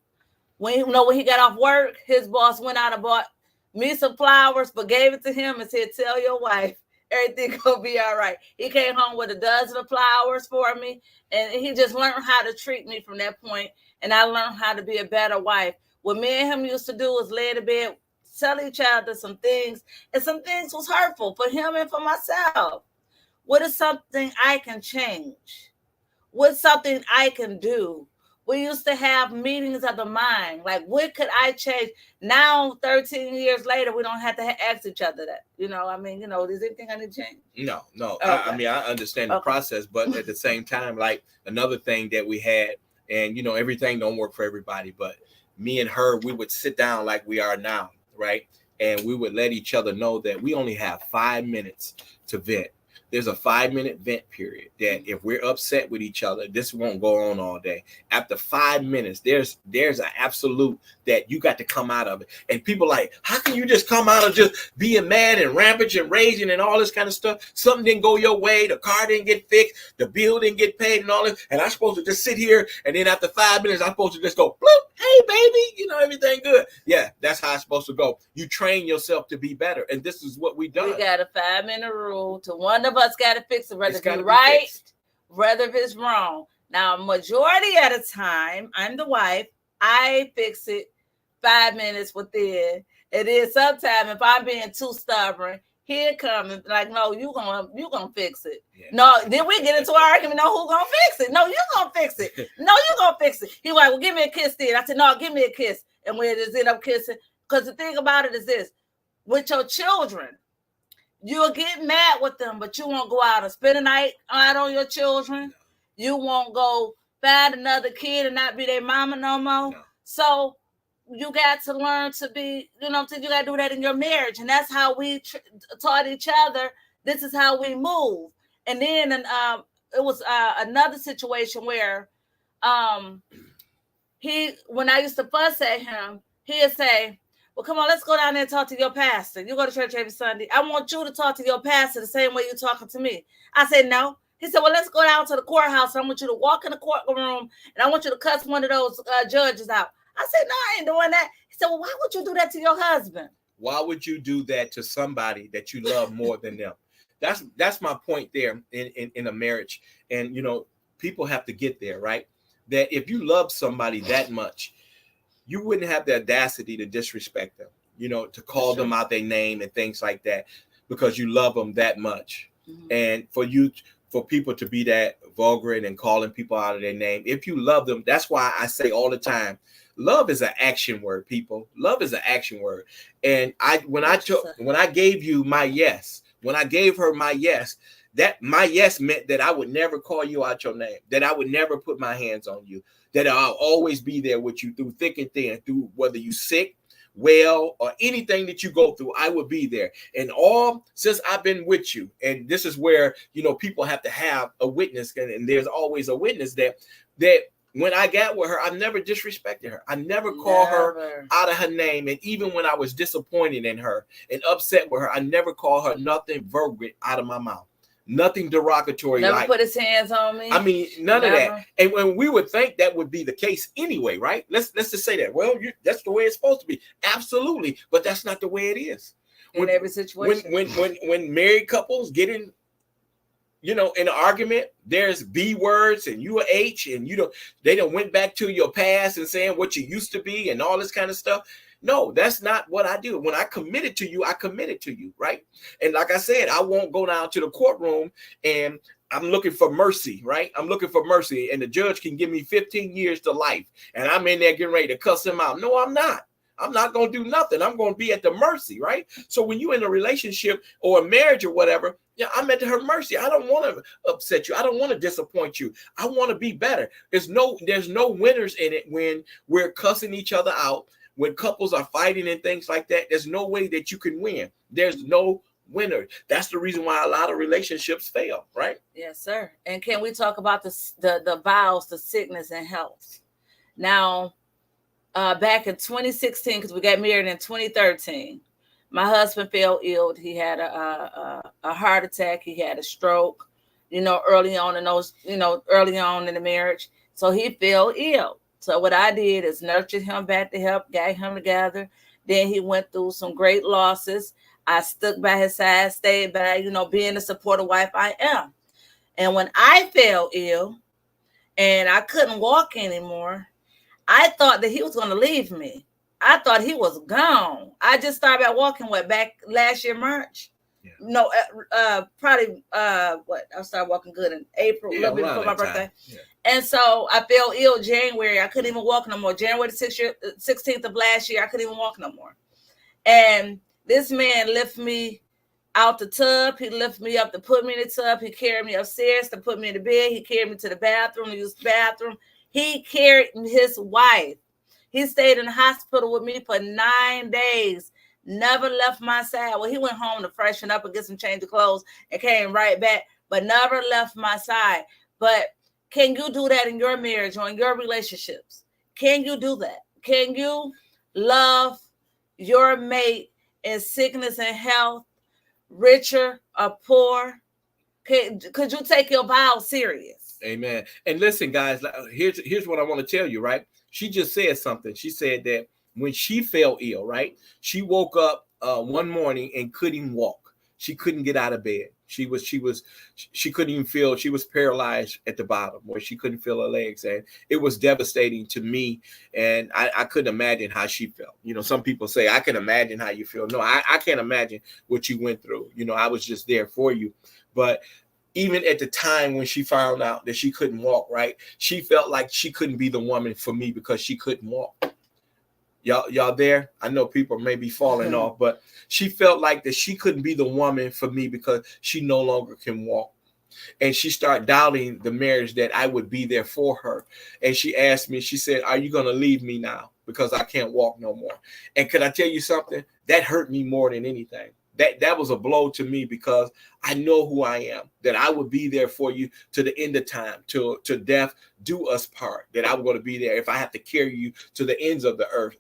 When he got off work, his boss went out and bought me some flowers, but gave it to him and said, tell your wife everything gonna be all right. He came home with a dozen of flowers for me, and he just learned how to treat me from that point. And I learned how to be a better wife. What me and him used to do was lay in bed, tell each other some things, and some things was hurtful for him and for myself. What is something I can change? What's something I can do? We used to have meetings of the mind. Like, what could I change? Now, 13 years later, we don't have to ask each other that. Is anything I need to change? No. Okay. I understand the process, but at the same time, like another thing that we had, and, everything don't work for everybody, but me and her, we would sit down like we are now, right? And we would let each other know that we only have 5 minutes to vent. There's a 5-minute vent period that if we're upset with each other, this won't go on all day. After 5 minutes, there's an absolute that you got to come out of it. And people like, how can you just come out of just being mad and rampant and raging and all this kind of stuff? Something didn't go your way. The car didn't get fixed. The bill didn't get paid and all this. And I'm supposed to just sit here. And then after 5 minutes, I'm supposed to just go, bloop, hey, baby, everything good. Yeah, that's how it's supposed to go. You train yourself to be better. And this is what we done. We got a 5-minute rule. To one of us got to fix it, whether it's right, whether it's wrong. Now, majority of the time, I'm the wife. I fix it 5 minutes within. And then sometimes if I'm being too stubborn, he'll come and like, no, you gonna fix it. Yeah. No, then we get into an argument. No, who gonna fix it? No, you gonna fix it. No, you gonna fix it. He like, well, give me a kiss then. I said, no, give me a kiss. And we just end up kissing. Because the thing about it is this, with your children, you'll get mad with them, but you won't go out and spend a night out on your children. You won't go find another kid and not be their mama no more. No. So you got to learn to be, you got to do that in your marriage. And that's how we taught each other. This is how we move. And then it was another situation where when I used to fuss at him, he'd say, well, come on, let's go down there and talk to your pastor. You go to church every Sunday. I want you to talk to your pastor the same way you're talking to me. I said, no. He said, well, let's go down to the courthouse. And I want you to walk in the courtroom, and I want you to cuss one of those judges out. I said, no, I ain't doing that. He said, well, why would you do that to your husband? Why would you do that to somebody that you love more than them? That's my point there in a marriage. And, people have to get there, right? That if you love somebody that much, you wouldn't have the audacity to disrespect them, to call them out their name and things like that, because you love them that much. Mm-hmm. And for people to be that vulgar and calling people out of their name, if you love them, that's why I say all the time, love is an action word, people. Love is an action word. And when I gave you my yes, when I gave her my yes, that my yes meant that I would never call you out your name, that I would never put my hands on you, that I'll always be there with you through thick and thin, through whether you sick, well, or anything that you go through, I will be there. And all since I've been with you, and this is where, people have to have a witness, and there's always a witness that when I got with her, I never disrespected her. I never called her out of her name. And even when I was disappointed in her and upset with her, I never called her nothing vulgar out of my mouth. Nothing derogatory. Never put his hands on me. I mean, none of that. And when we would think that would be the case anyway, right? Let's just say that. Well, that's the way it's supposed to be. Absolutely. But that's not the way it is. in every situation. When married couples get in, in an argument, there's B words and you are H, and they don't went back to your past and saying what you used to be and all this kind of stuff. No, that's not what I do. When I committed to you, I committed to you, right? And like I said, I won't go down to the courtroom and I'm looking for mercy, right? I'm looking for mercy, and the judge can give me 15 years to life, and I'm in there getting ready to cuss him out. No, I'm not. I'm not going to do nothing. I'm going to be at the mercy, right? So when you're in a relationship or a marriage or whatever, I'm at her mercy. I don't want to upset you. I don't want to disappoint you. I want to be better. There's no winners in it when we're cussing each other out, when couples are fighting and things like that. There's no way that you can win. There's no winner. That's the reason why a lot of relationships fail, right? Yes, sir. And can we talk about the vows to sickness and health? Now, back in 2016, because we got married in 2013, my husband fell ill. He had a heart attack. He had a stroke, early on in the marriage. So he fell ill. So what I did is nurtured him back to help, got him together. Then he went through some great losses. I stuck by his side, stayed by, being the supportive wife I am. And when I fell ill and I couldn't walk anymore, I thought that he was going to leave me. I thought he was gone. I just started walking back last year, March. Yeah. No, probably I started walking good in April, a little bit before my birthday. Yeah. And so I fell ill January. I couldn't even walk no more. January the 16th of last year, I couldn't even walk no more. And this man lifted me out the tub. He lifted me up to put me in the tub. He carried me upstairs to put me in the bed. He carried me to the bathroom to use the bathroom. He carried his wife. He stayed in the hospital with me for 9 days. Never left my side. Well, he went home to freshen up and get some change of clothes and came right back, but never left my side. But can you do that in your marriage or in your relationships? Can you do that? Can you love your mate in sickness and health, richer or poor? Could you take your vows serious? Amen. And listen, guys, here's what I want to tell you, right? She just said something. She said that when she fell ill, right? She woke up one morning and couldn't walk. She couldn't get out of bed. She couldn't even feel. She was paralyzed at the bottom where she couldn't feel her legs, and it was devastating to me. And I couldn't imagine how she felt. Some people say I can imagine how you feel. No, I can't imagine what you went through. I was just there for you, but even at the time when she found out that she couldn't walk, right? She felt like she couldn't be the woman for me because she couldn't walk. Y'all there? I know people may be falling off, but she felt like that she couldn't be the woman for me because she no longer can walk. And she started doubting the marriage that I would be there for her. And she asked me, she said, "Are you going to leave me now because I can't walk no more?" And can I tell you something? That hurt me more than anything. That was a blow to me because I know who I am, that I would be there for you to the end of time, to death do us part, that I'm going to be there if I have to carry you to the ends of the earth.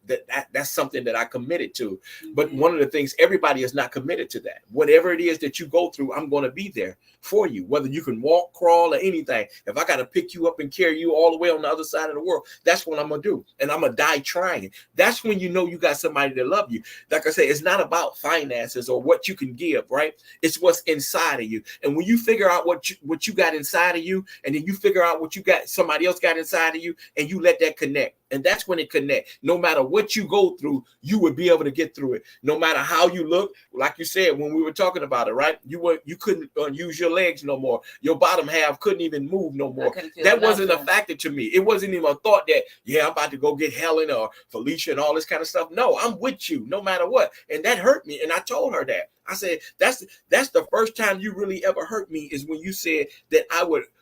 That's something that I committed to. Mm-hmm. But one of the things, everybody is not committed to that. Whatever it is that you go through, I'm going to be there for you, whether you can walk, crawl, or anything. If I got to pick you up and carry you all the way on the other side of the world, that's what I'm going to do. And I'm going to die trying. That's when you know you got somebody that love you. Like I say, it's not about finances or what you can give, right? It's what's inside of you. And when you figure out what you got inside of you, and then you figure out what you got, somebody else got inside of you, and you let that connect. And that's when it connects. No matter what you go through, you would be able to get through it. No matter how you look, like you said when we were talking about it, right? You couldn't use your legs no more. Your bottom half couldn't even move no more. That wasn't a factor to me. It wasn't even a thought that, I'm about to go get Helen or Felicia and all this kind of stuff. No, I'm with you no matter what. And that hurt me. And I told her that. I said, that's the first time you really ever hurt me is when you said that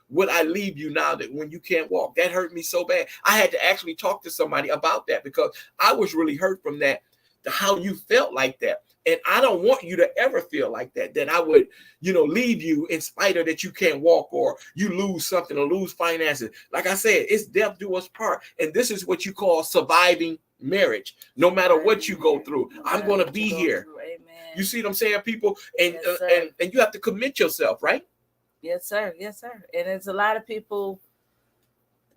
would I leave you now that when you can't walk? That hurt me so bad. I had to actually talk to somebody about that because I was really hurt from that, how you felt like that. And I don't want you to ever feel like that I would, leave you in spite of that you can't walk or you lose something or lose finances. Like I said, it's death do us part. And this is what you call surviving marriage. No matter what you go through, I'm going to be here. You see what I'm saying, people? And, yes, and you have to commit yourself, right? Yes, sir. Yes, sir. And there's a lot of people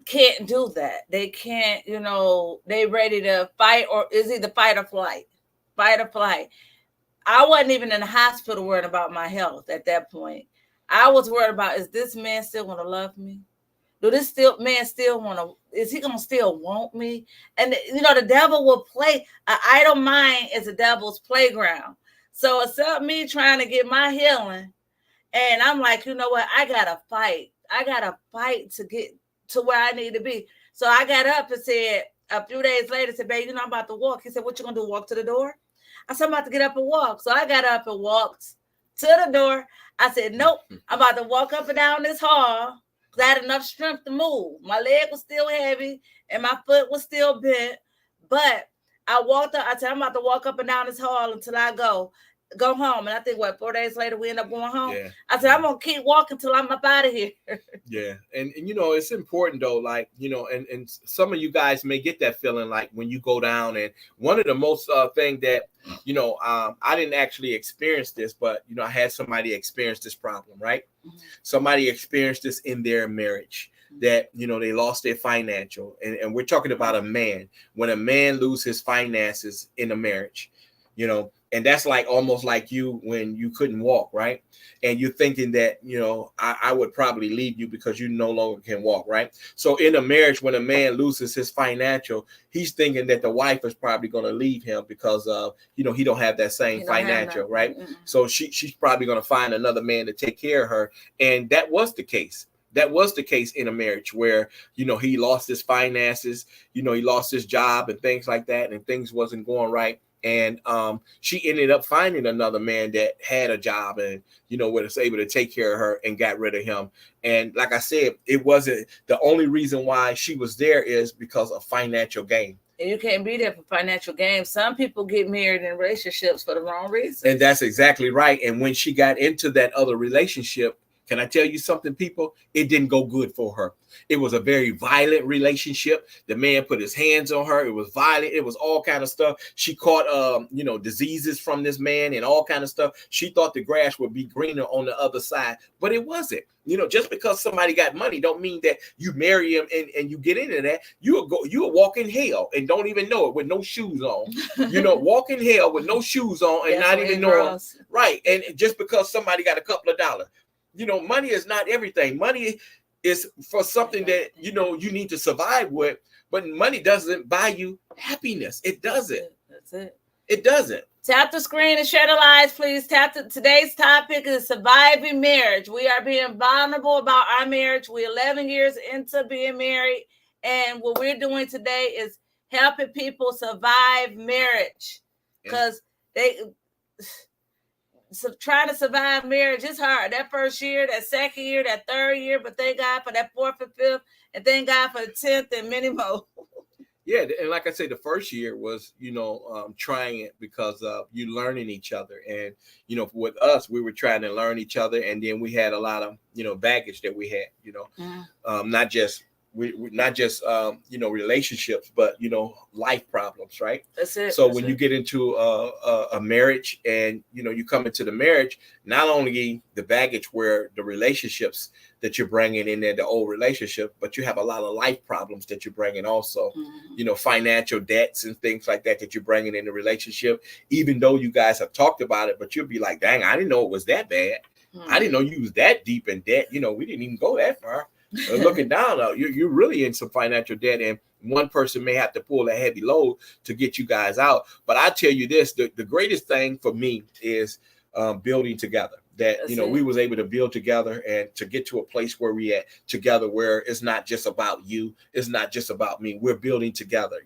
can't do that. They can't, they ready to fight, or is either fight or flight. Fight or flight. I wasn't even in the hospital worried about my health at that point. I was worried about, is this man still going to love me? Do this man still want to, is he going to still want me? And, the devil will play. An idle mind is a devil's playground. So instead of me trying to get my healing, and I'm like, you know what? I got to fight. I got to fight to get to where I need to be. So I got up and said, a few days later, said, babe, I'm about to walk. He said, what you going to do, walk to the door? I said, I'm about to get up and walk. So I got up and walked to the door. I said, nope, I'm about to walk up and down this hall because I had enough strength to move. My leg was still heavy and my foot was still bent. But I walked up. I said, I'm about to walk up and down this hall until I go home. And I think, 4 days later, we end up going home. Yeah. I said, I'm going to keep walking till I'm up out of here. Yeah. And it's important, though, like, and some of you guys may get that feeling like when you go down. And one of the most thing that, I didn't actually experience this, but, I had somebody experience this problem, right? Mm-hmm. Somebody experienced this in their marriage. That they lost their financial, and we're talking about a man. When a man loses his finances in a marriage, and that's like almost like you when you couldn't walk, right? And you're thinking that I would probably leave you because you no longer can walk, right? So in a marriage, when a man loses his financial, he's thinking that the wife is probably going to leave him because of he don't have that same financial, right? Mm-hmm. So she's probably going to find another man to take care of her, and that was the case. That was the case in a marriage where, he lost his finances, he lost his job and things like that, and things wasn't going right. And she ended up finding another man that had a job and, was able to take care of her and got rid of him. And like I said, it wasn't the only reason why she was there is because of financial gain. And you can't be there for financial gain. Some people get married in relationships for the wrong reasons. And that's exactly right. And when she got into that other relationship, can I tell you something, people? It didn't go good for her. It was a very violent relationship. The man put his hands on her. It was violent. It was all kind of stuff. She caught, diseases from this man and all kind of stuff. She thought the grass would be greener on the other side, but it wasn't. Just because somebody got money don't mean that you marry him and you get into that. You'll walk in hell and don't even know it with no shoes on. Walk in hell with no shoes on and not even know. Right. And just because somebody got a couple of dollars. Money is not everything. Money is for something that, you need to survive with, but money doesn't buy you happiness. It doesn't. That's it. It doesn't. Tap the screen and share the lives, please. Today's topic is surviving marriage. We are being vulnerable about our marriage. We're 11 years into being married. And what we're doing today is helping people survive marriage because So trying to survive marriage is hard. That first year, that second year, that third year, but thank God for that fourth and fifth, and thank God for the 10th and many more. Yeah, and like I said, the first year was, trying it because of you learning each other. And, with us, we were trying to learn each other. And then we had a lot of, baggage that we had, not just relationships, but life problems, right? That's it. So when you get into a marriage and you come into the marriage, not only the baggage where the relationships that you're bringing in there, the old relationship, but you have a lot of life problems that you're bringing also. Mm-hmm. Financial debts and things like that you're bringing in the relationship. Even though you guys have talked about it, but you'll be like, dang, I didn't know it was that bad. Mm-hmm. I didn't know you was that deep in debt. We didn't even go that far. Looking down, you're really in some financial debt, and one person may have to pull a heavy load to get you guys out. But I tell you this, the greatest thing for me is building together. That we was able to build together and to get to a place where we at together, where it's not just about you, it's not just about me. We're building together.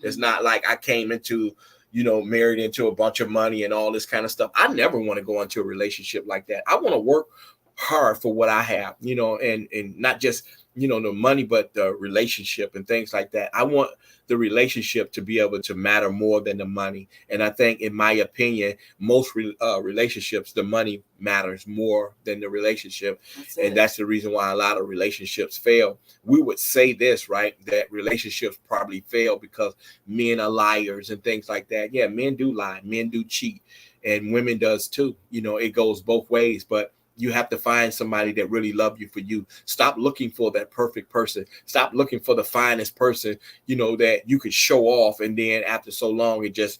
It's not like I came into married into a bunch of money and all this kind of stuff. I never want to go into a relationship like that. I want to work hard for what I have, and not just, the money, but the relationship and things like that. I want the relationship to be able to matter more than the money. And I think, in my opinion, most relationships, the money matters more than the relationship. That's the reason why a lot of relationships fail. We would say this, right? That relationships probably fail because men are liars and things like that. Yeah, men do lie, men do cheat, and women does too. It goes both ways. But You have to find somebody that really love you for you. Stop looking for that perfect person. Stop looking for the finest person, that you could show off. And then after so long, it just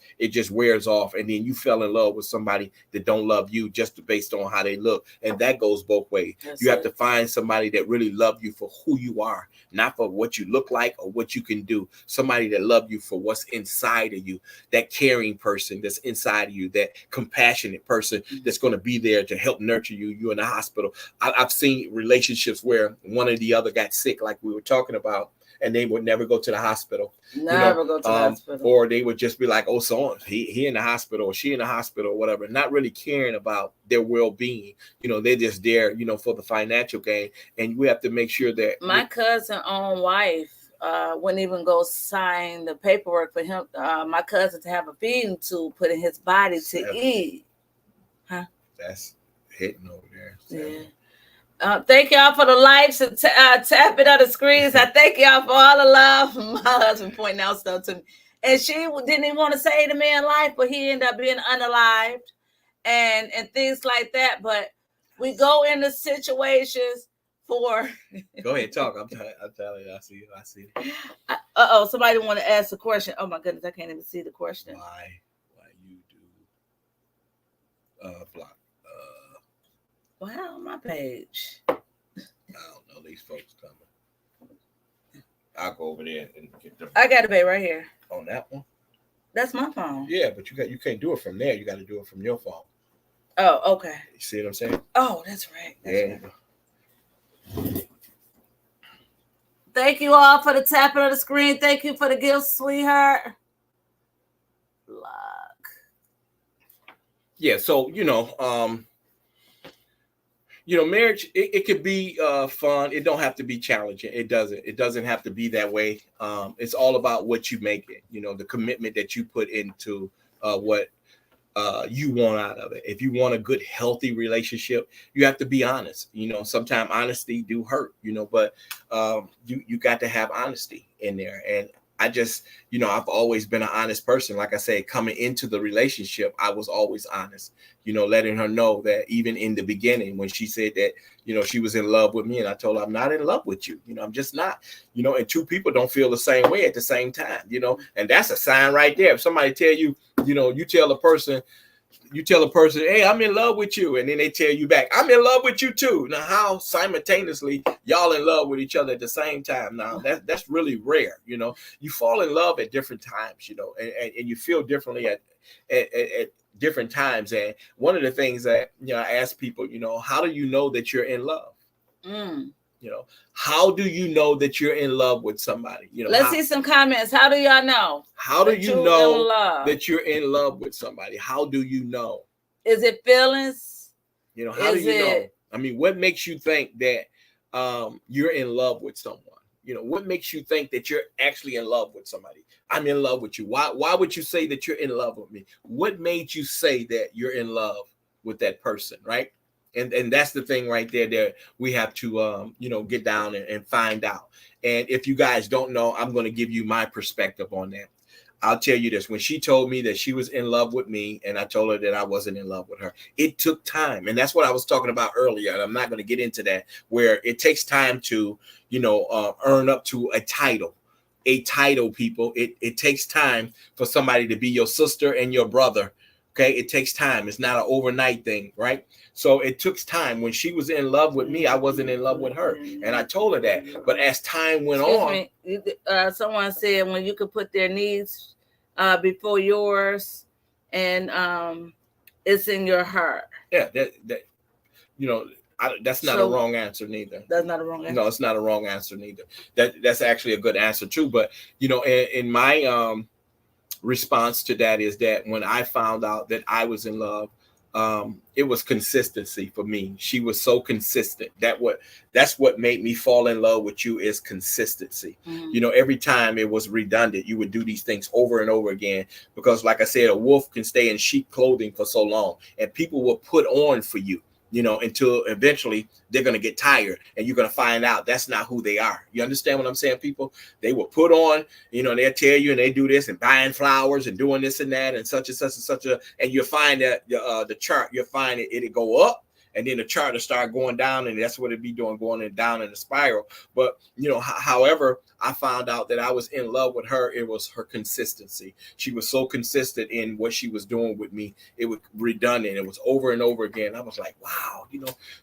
wears off. And then you fell in love with somebody that don't love you just based on how they look. And that goes both ways. You have to find somebody that really love you for who you are, not for what you look like or what you can do. Somebody that love you for what's inside of you, that caring person that's inside of you, that compassionate person that's going to be there to help nurture you. You in the hospital. I've seen relationships where one or the other got sick, like we were talking about, and they would never go to the hospittal. Never go to the hospital. Or they would just be like, oh, so he in the hospital, or she in the hospital, or whatever, not really caring about their well-being. They're just there, for the financial gain. And we have to make sure that my cousin's own wife wouldn't even go sign the paperwork for him, my cousin, to have a feeding tube put in his body to eat. Huh? That's hitting over there. Yeah. Thank y'all for the likes and tapping on the screens. I thank y'all for all the love. My husband pointing out stuff to me. And she didn't even want to say the man life, but he ended up being unalived and things like that. But we go into situations for... Go ahead, talk. I'm telling you, I see it. Somebody want to ask a question. Oh my goodness, I can't even see the question. Why you do block? Wow, my page. I don't know. These folks coming. I'll go over there and get them. I got a pay right here. On that one? That's my phone. Yeah, but you can't do it from there. You got to do it from your phone. Oh, okay. You see what I'm saying? Oh, that's right. That's right. Thank you all for the tapping of the screen. Thank you for the gifts, sweetheart. Block. Yeah, so marriage, it could be fun. It don't have to be challenging. It doesn't have to be that way. It's all about what you make it, the commitment that you put into what you want out of it. If you want a good, healthy relationship, you have to be honest. Sometimes honesty do hurt, but you got to have honesty in there. And I just, I've always been an honest person. Like I said, coming into the relationship, I was always honest, letting her know that even in the beginning, when she said that, she was in love with me, and I told her, I'm not in love with you. I'm just not, and two people don't feel the same way at the same time, and that's a sign right there. If somebody tell you, you tell a person, hey, I'm in love with you. And then they tell you back, I'm in love with you too. Now, how simultaneously y'all in love with each other at the same time? Now, that's really rare. You fall in love at different times, and you feel differently at different times. And one of the things that, I ask people, how do you know that you're in love? How do you know that you're in love with somebody? Let's see some comments. How do y'all know? How do you know that you're in love with somebody? How do you know? Is it feelings? How do you know? I mean, what makes you think that you're in love with someone? What makes you think that you're actually in love with somebody? I'm in love with you. Why would you say that you're in love with me? What made you say that you're in love with that person, right? And that's the thing right there that we have to, get down and find out. And if you guys don't know, I'm going to give you my perspective on that. I'll tell you this. When she told me that she was in love with me and I told her that I wasn't in love with her, it took time. And that's what I was talking about earlier. And I'm not going to get into that, where it takes time to, earn up to a title, people. It takes time for somebody to be your sister and your brother. Okay. It takes time. It's not an overnight thing. Right. So it took time. When she was in love with me, I wasn't in love with her. And I told her that. But as time went on. Someone said when you could put their needs before yours, and it's in your heart. Yeah. That's not a wrong answer neither. That's not a wrong answer. No, it's not a wrong answer neither. That's actually a good answer too. But, in my response to that is that when I found out that I was in love, it was consistency for me. She was so consistent. That's what made me fall in love with you, is consistency. Mm-hmm. Every time it was redundant, you would do these things over and over again, because like I said, a wolf can stay in sheep clothing for so long, and people will put on for you, until eventually they're going to get tired, and you're going to find out that's not who they are. You understand what I'm saying, people? They will put on, they'll tell you, and they do this and buying flowers and doing this and that and such and such and such and you'll find that the chart, you'll find it'll go up and then the chart will start going down, and that's what it'd be doing, going down in the spiral. But however, I found out that I was in love with her. It was her consistency. She was so consistent in what she was doing with me. It was redundant. It was over and over again. I was like, wow,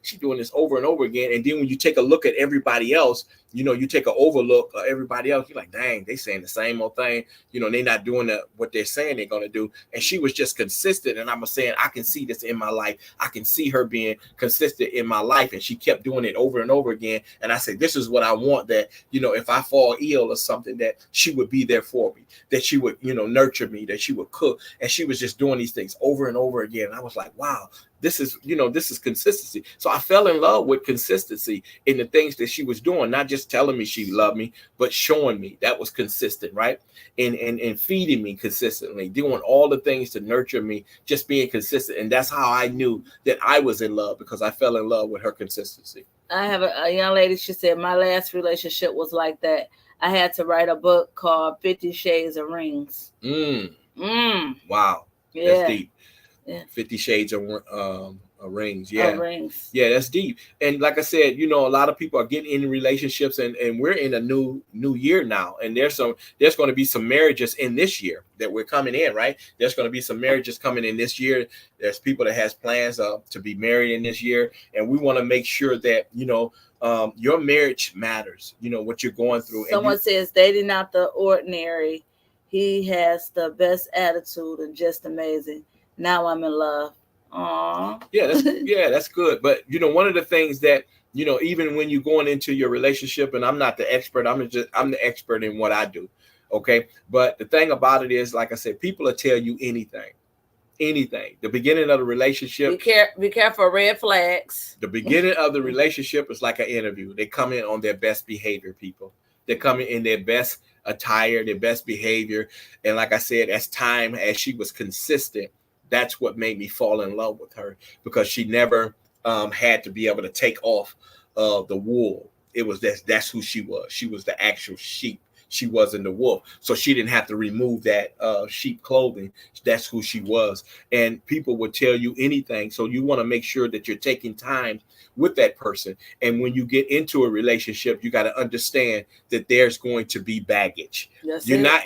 she's doing this over and over again. And then when you take a look at everybody else, you take an overlook of everybody else, you're like, dang, they saying the same old thing. They're not doing what they're saying they're going to do. And she was just consistent. And I was saying, I can see this in my life. I can see her being consistent in my life. And she kept doing it over and over again. And I said, this is what I want, that, if I fall ill or something, that she would be there for me, that she would, nurture me, that she would cook. And she was just doing these things over and over again. And I was like, wow, this is consistency. So I fell in love with consistency in the things that she was doing, not just telling me she loved me, but showing me that was consistent, right? And feeding me consistently, doing all the things to nurture me, just being consistent. And that's how I knew that I was in love, because I fell in love with her consistency. I have a young lady, she said, my last relationship was like that. I had to write a book called 50 Shades of Rings. Wow. Yeah. That's deep. Yeah. 50 Shades of Rings. Yeah. Rings. Yeah, that's deep. And like I said, a lot of people are getting in relationships, and we're in a new year now. And there's going to be some marriages in this year that we're coming in, right? There's going to be some marriages coming in this year. There's people that has plans to be married in this year. And we want to make sure that, your marriage matters, what you're going through. Someone says, dating out the ordinary. He has the best attitude and just amazing. Now I'm in love. Aww. Yeah, that's good. But one of the things that even when you're going into your relationship, and I'm not the expert, I'm the expert in what I do. Okay. But the thing about it is, like I said, people will tell you anything. The beginning of the relationship. Be careful, red flags. The beginning of the relationship is like an interview. They come in on their best behavior, people. They come in their best attire, their best behavior. And like I said, as she was consistent, that's what made me fall in love with her, because she never had to be able to take off the wool. It was that's who she was. She was the actual sheep. She wasn't the wolf. So she didn't have to remove that sheep clothing. That's who she was. And people would tell you anything. So you want to make sure that you're taking time with that person. And when you get into a relationship, you got to understand that there's going to be baggage.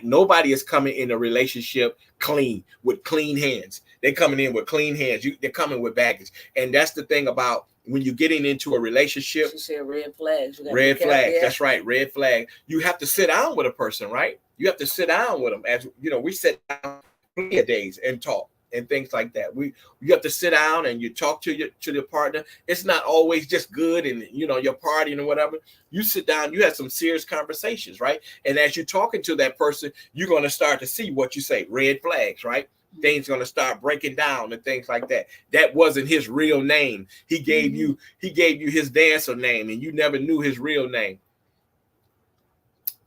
Nobody is coming in a relationship clean, with clean hands. They're coming in with clean hands. They're coming with baggage. And that's the thing about when you're getting into a relationship. She said red flags. Red flags. Yeah. That's right. Red flag. You have to sit down with a person, right? You have to sit down with them. As we sit down plenty of days and talk and things like that. You have to sit down and you talk to your partner. It's not always just good and you're partying or whatever. You sit down, you have some serious conversations, right? And as you're talking to that person, you're going to start to see what you say, red flags, right? Things going to start breaking down and things like that. That wasn't his real name. He gave you his dancer name, and you never knew his real name.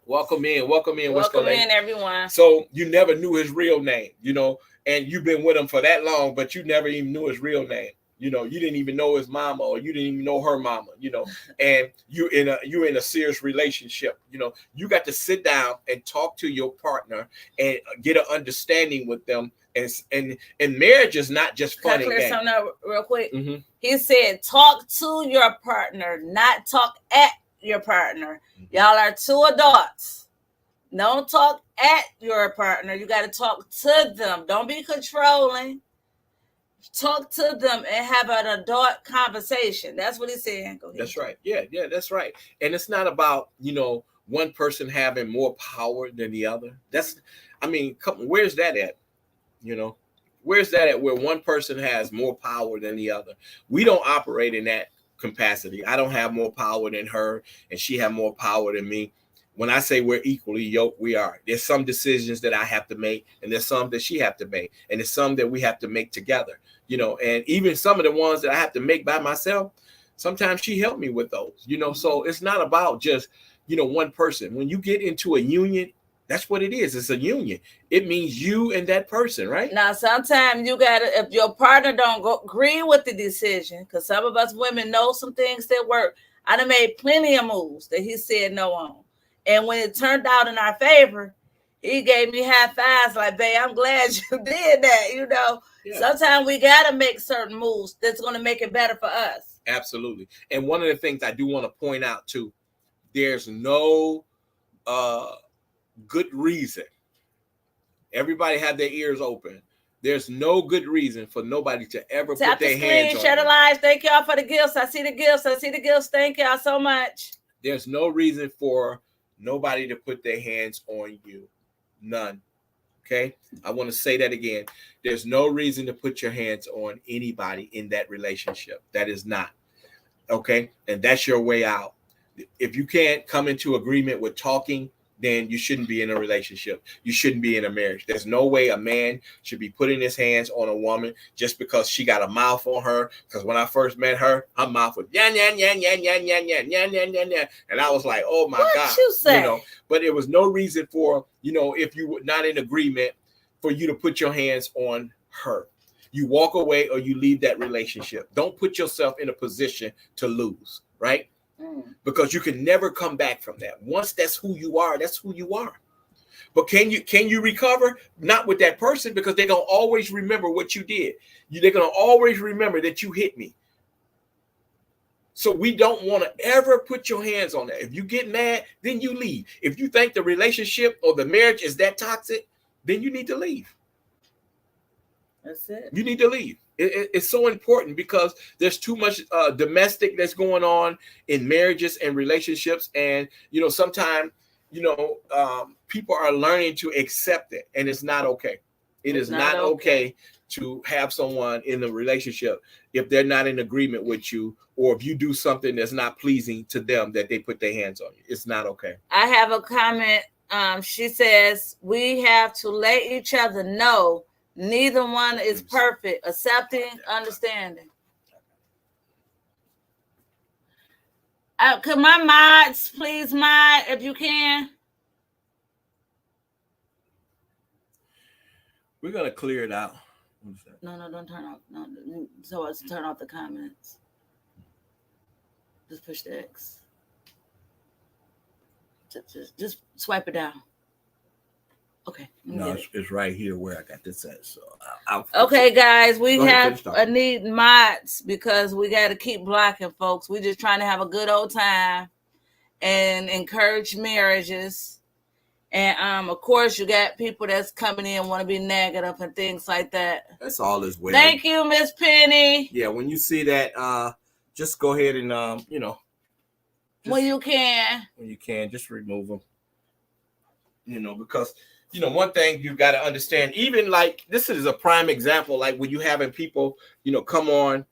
Welcome in. Welcome in, everyone. So you never knew his real name, and you've been with him for that long, but you never even knew his real name. You didn't even know his mama, or you didn't even know her mama, and you're in a serious relationship. You got to sit down and talk to your partner and get an understanding with them. And marriage is not just fun. Can I clear something up real quick? Mm-hmm. He said, talk to your partner, not talk at your partner. Mm-hmm. Y'all are two adults. Don't talk at your partner. You got to talk to them. Don't be controlling. Talk to them and have an adult conversation. That's what he's saying. Go ahead. That's right. Yeah, that's right. And it's not about, one person having more power than the other. Where's that at? Where's that at, where one person has more power than the other? We don't operate in that capacity. I don't have more power than her, and she have more power than me. When I say we're equally yoked, we are. There's some decisions that I have to make, and there's some that she have to make, and there's some that we have to make together. And even some of the ones that I have to make by myself, sometimes she helped me with those. So it's not about just one person. When you get into a union, that's what it is. It's a union. It means you and that person, right? Now, sometimes you got to, if your partner don't agree with the decision, because some of us women know some things that work. I done made plenty of moves that he said no on. And when it turned out in our favor, He gave me high fives like, babe, I'm glad you did that. Yeah. Sometimes we got to make certain moves that's going to make it better for us. Absolutely. And one of the things I do want to point out too, there's no good reason. Everybody have their ears open. There's no good reason for nobody to ever Tap put their the screen, hands on share the you. live. Thank y'all for the gifts. I see the gifts. Thank y'all so much. There's no reason for nobody to put their hands on you. None. Okay? I want to say that again. There's no reason to put your hands on anybody in that relationship. That is not. Okay? And that's your way out. If you can't come into agreement with talking, then you shouldn't be in a relationship. You shouldn't be in a marriage. There's no way a man should be putting his hands on a woman just because she got a mouth on her. Because when I first met her, her mouth was yan yan yan yan yan yan yan yan yan yan yan, and I was like, oh my God, you say? But it was no reason for if you were not in agreement for you to put your hands on her. You walk away or you leave that relationship. Don't put yourself in a position to lose, right? Because you can never come back from that. Once that's who you are, that's who you are. But can you recover? Not with that person, because they're going to always remember what you did. They're going to always remember that you hit me. So we don't want to ever put your hands on that. If you get mad, then you leave. If you think the relationship or the marriage is that toxic, then you need to leave. That's it. You need to leave. It's so important because there's too much domestic that's going on in marriages and relationships. And, sometimes, people are learning to accept it, and it's not okay. It's not okay to have someone in a relationship if they're not in agreement with you, or if you do something that's not pleasing to them, that they put their hands on you. It's not okay. I have a comment. She says, we have to let each other know neither one is perfect. Accepting, understanding. Could my mods please mod if you can? We're gonna clear it out. No, don't turn off. No, so let's turn off the comments. Just push the X. Just swipe it down. Okay. No, it's right here where I got this at. So okay, guys, we have a need mods because we got to keep blocking, folks. We're just trying to have a good old time and encourage marriages. And of course, you got people that's coming in want to be negative and things like that. That's all as well. Thank you, Miss Penny. Yeah, when you see that, just go ahead and when you can, just remove them. Because. One thing you got to understand, even like this is a prime example, like when you having people, come on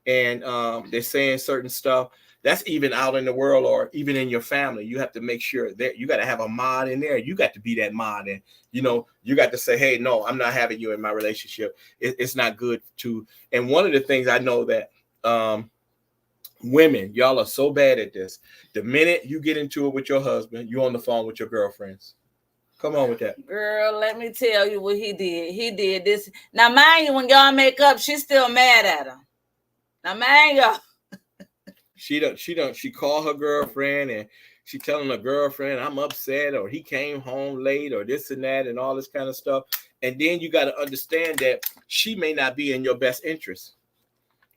and they're saying certain stuff that's even out in the world or even in your family. You have to make sure that you got to have a mod in there. You got to be that mod. And, you got to say, hey, no, I'm not having you in my relationship. It's not good to. And one of the things I know that women, y'all are so bad at this. The minute you get into it with your husband, you're on the phone with your girlfriends. Come on with that. Girl, let me tell you what he did. He did this. Now, mind you, when y'all make up, she's still mad at him. Now, mind y'all. She called her girlfriend and she telling her girlfriend, I'm upset, or he came home late, or this and that, and all this kind of stuff. And then you got to understand that she may not be in your best interest.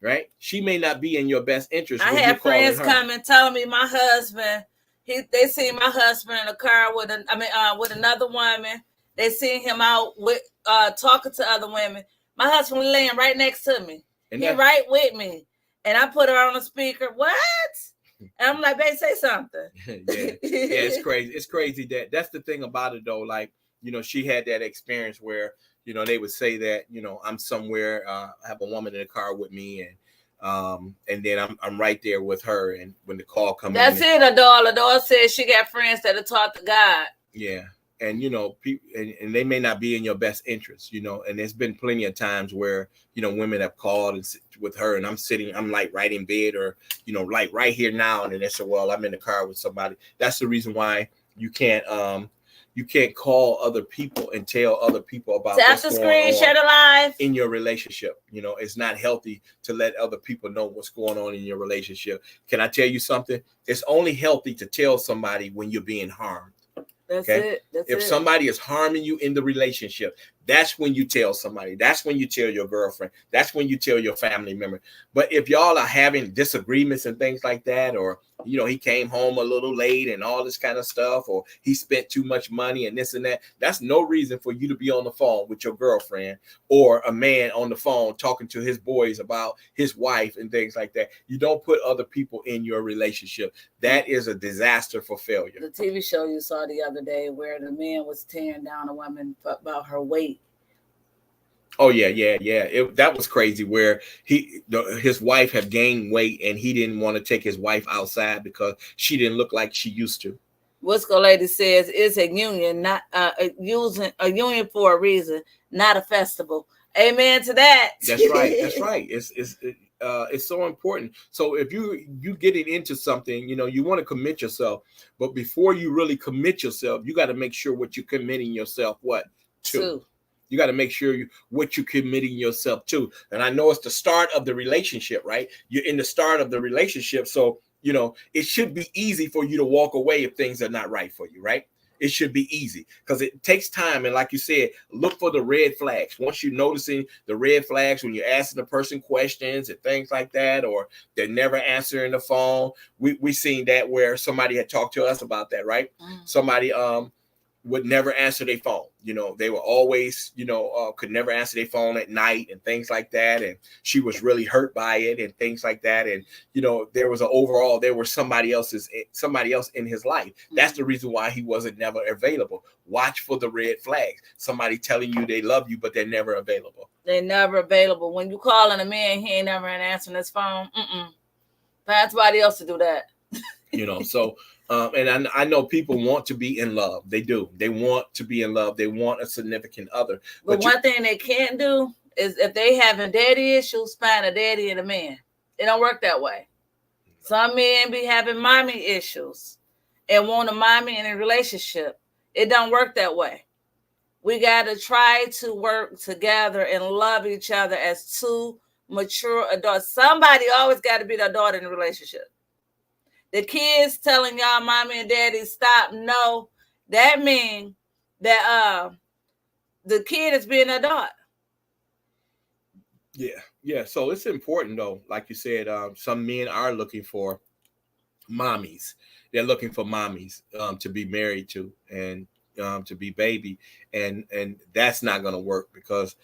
Right? She may not be in your best interest. I had friends coming telling me my husband, they seen my husband in a car with another woman. They seen him out with talking to other women. My husband laying right next to me. He right with me. And I put her on the speaker. What? And I'm like, babe, say something. Yeah, it's crazy. It's crazy that's the thing about it though. Like, she had that experience where, they would say that, I'm somewhere, I have a woman in the car with me, and then I'm right there with her. And when the call comes, that's it. Adore says she got friends that are taught to God. Yeah. And, people, and they may not be in your best interest, and there's been plenty of times where, women have called and with her, and I'm like right in bed, or, like right here now. And then they say, well, I'm in the car with somebody. That's the reason why you can't call other people and tell other people about what's going on in your relationship. It's not healthy to let other people know what's going on in your relationship. Can I tell you something? It's only healthy to tell somebody when you're being harmed. That's okay? it. That's If it. somebody is harming you in the relationship, that's when you tell somebody. That's when you tell your girlfriend. That's when you tell your family member. But if y'all are having disagreements and things like that, or he came home a little late and all this kind of stuff, or he spent too much money and this and that, that's no reason for you to be on the phone with your girlfriend or a man on the phone talking to his boys about his wife and things like that. You don't put other people in your relationship. That is a disaster for failure. The TV show you saw the other day where the man was tearing down a woman about her weight. Oh yeah. That was crazy. Where his wife had gained weight and he didn't want to take his wife outside because she didn't look like she used to. Wisco lady says it's a union, not using a union for a reason, not a festival. Amen to that. That's right. That's right. It's so important. So if you getting into something, you want to commit yourself, but before you really commit yourself, you got to make sure what you're committing yourself to. You got to make sure what you're committing yourself to. And I know it's the start of the relationship, right? You're in the start of the relationship. So, it should be easy for you to walk away if things are not right for you, right? It should be easy because it takes time. And like you said, look for the red flags. Once you're noticing the red flags when you're asking the person questions and things like that, or they're never answering the phone. We seen that where somebody had talked to us about that, right? Somebody would never answer their phone. They were always, could never answer their phone at night and things like that. And she was really hurt by it and things like that. And, there was somebody else in his life. That's the reason why he wasn't never available. Watch for the red flags. Somebody telling you they love you, but they're never available. They're never available. When you calling a man, he ain't never answering his phone. Find somebody else to do that. So and I know people want to be in love. They do. They want to be in love. They want a significant other. But one thing they can't do is if they having daddy issues, find a daddy and a man. It don't work that way. Some men be having mommy issues and want a mommy in a relationship. It don't work that way. We got to try to work together and love each other as two mature adults. Somebody always got to be the adult in the relationship. The kids telling y'all mommy and daddy stop. No, that means that the kid is being an adult. Yeah. So it's important though. Like you said, some men are looking for mommies. They're looking for mommies to be married to and to be baby, and that's not going to work because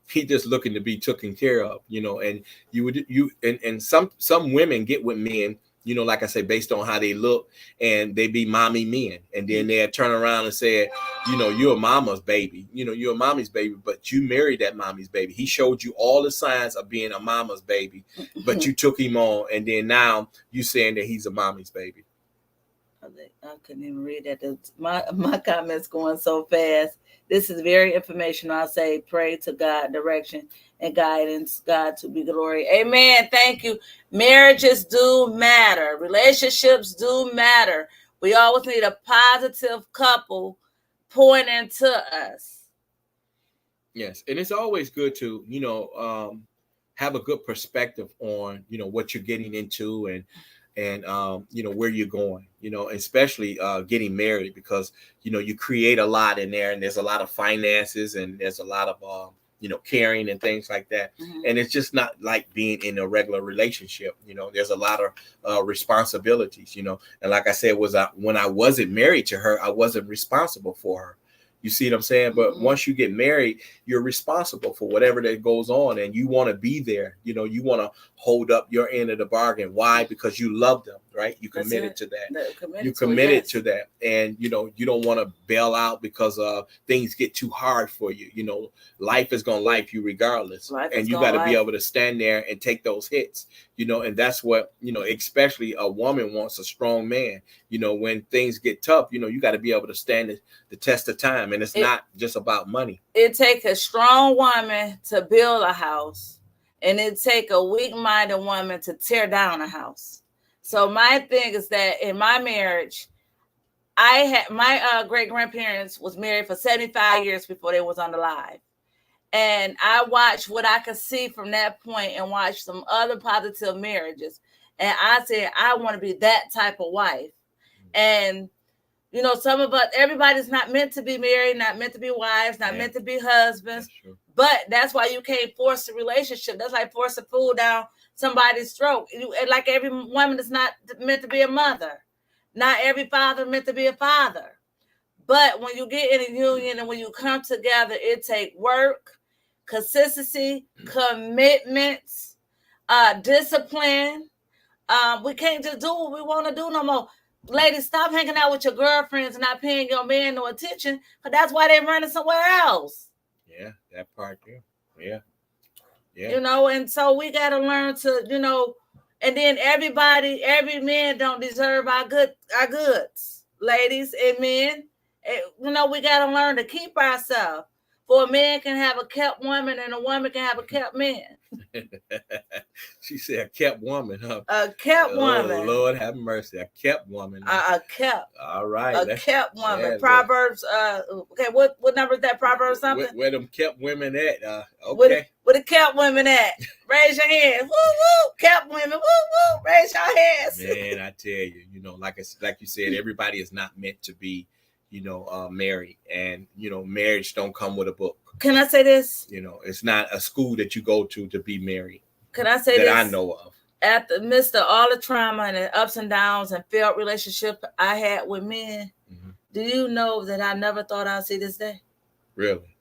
he's just looking to be taken care of. And some women get with men. Like I say, based on how they look, and they be mommy men, and then they turn around and say, you're a mama's baby, you're a mommy's baby, but you married that mommy's baby. He showed you all the signs of being a mama's baby, but you took him on, and then now you saying that he's a mommy's baby. I couldn't even read that. My comments going so fast. This is very informational. I say pray to God, direction and guidance, God to be glory. Amen. Thank you. Marriages do matter. Relationships do matter. We always need a positive couple pointing to us. Yes. And it's always good to, have a good perspective on, what you're getting into and where you're going, especially getting married, because you create a lot in there, and there's a lot of finances, and there's a lot of caring and things like that. And it's just not like being in a regular relationship. There's a lot of responsibilities, and like I said, when I wasn't married to her, I wasn't responsible for her. You see what I'm saying? But once you get married, you're responsible for whatever that goes on, and you want to be there. You want to hold up your end of the bargain. Why? Because you love them, right? You committed to that. You committed to that, and you don't want to bail out because things get too hard for you. Life is gonna life you regardless, and you got to be able to stand there and take those hits. And that's what especially a woman wants, a strong man. When things get tough, you got to be able to stand the test of time, and it's not just about money. It takes a strong woman to build a house, and it takes a weak-minded woman to tear down a house. So my thing is that in my marriage, I had my great-grandparents was married for 75 years before they was on the live. And I watched what I could see from that point and watched some other positive marriages. And I said, I want to be that type of wife. And, You know, some of us, everybody's not meant to be married, not meant to be wives, not meant to be husbands. But that's why you can't force a relationship. That's like forcing food down somebody's throat. Like every woman is not meant to be a mother. Not every father meant to be a father. But when you get in a union and when you come together, it takes work, consistency, commitments, discipline. We can't just do what we want to do no more. Ladies, stop hanging out with your girlfriends and not paying your man no attention, because that's why they're running somewhere else. Yeah, that part too. Yeah. You know, and so we got to learn to, you know, and then every man don't deserve our goods, ladies and men. You know, we got to learn to keep ourselves. For a man can have a kept woman and a woman can have a kept man. She said a kept woman, huh? A kept woman. Oh, Lord have mercy. A kept woman. A kept. All right. A kept woman. Yeah, Proverbs. Okay, what number is that? Proverbs something? Where them kept women at? Okay. Where the kept women at? Raise your hands. Woo woo. Kept women. Woo woo. Raise your hands. Man, I tell you, you know, like you said, everybody is not meant to be, you know, married, and you know, marriage don't come with a book. Can I say this? You know, it's not a school that you go to be married. Can I say this? That I know of. At the midst of all the trauma and the ups and downs and failed relationship I had with men, do you know that I never thought I'd see this day? Really?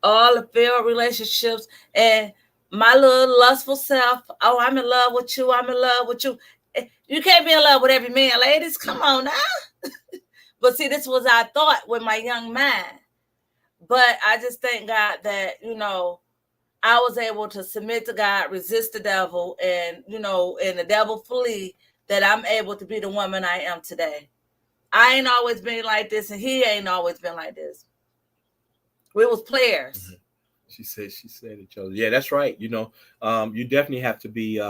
All the failed relationships and my little lustful self. Oh, I'm in love with you. I'm in love with you. You can't be in love with every man, ladies. Come on now. But see, this was I thought with my young mind. But I just thank God that, you know, I was able to submit to God, resist the devil, and, you know, and the devil flee, that I'm able to be the woman I am today. I ain't always been like this, and he ain't always been like this. We was players. She said it, Joe. Yeah, that's right. You know, you definitely have to be,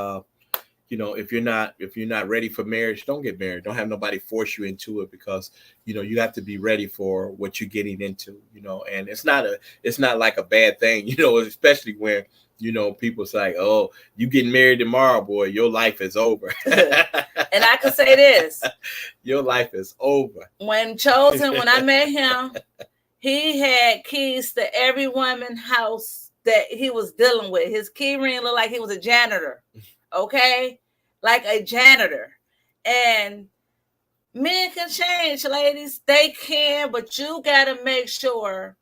you know, if you're not ready for marriage, don't get married. Don't have nobody force you into it, because, you know, you have to be ready for what you're getting into, you know, and it's not like a bad thing, you know, especially when, you know, people say, oh, you getting married tomorrow, boy, your life is over. And I can say this. Your life is over. When I met him, he had keys to every woman's house that he was dealing with. His key ring looked like he was a janitor. Okay? Like a janitor. And men can change, ladies. They can, but you got to make sure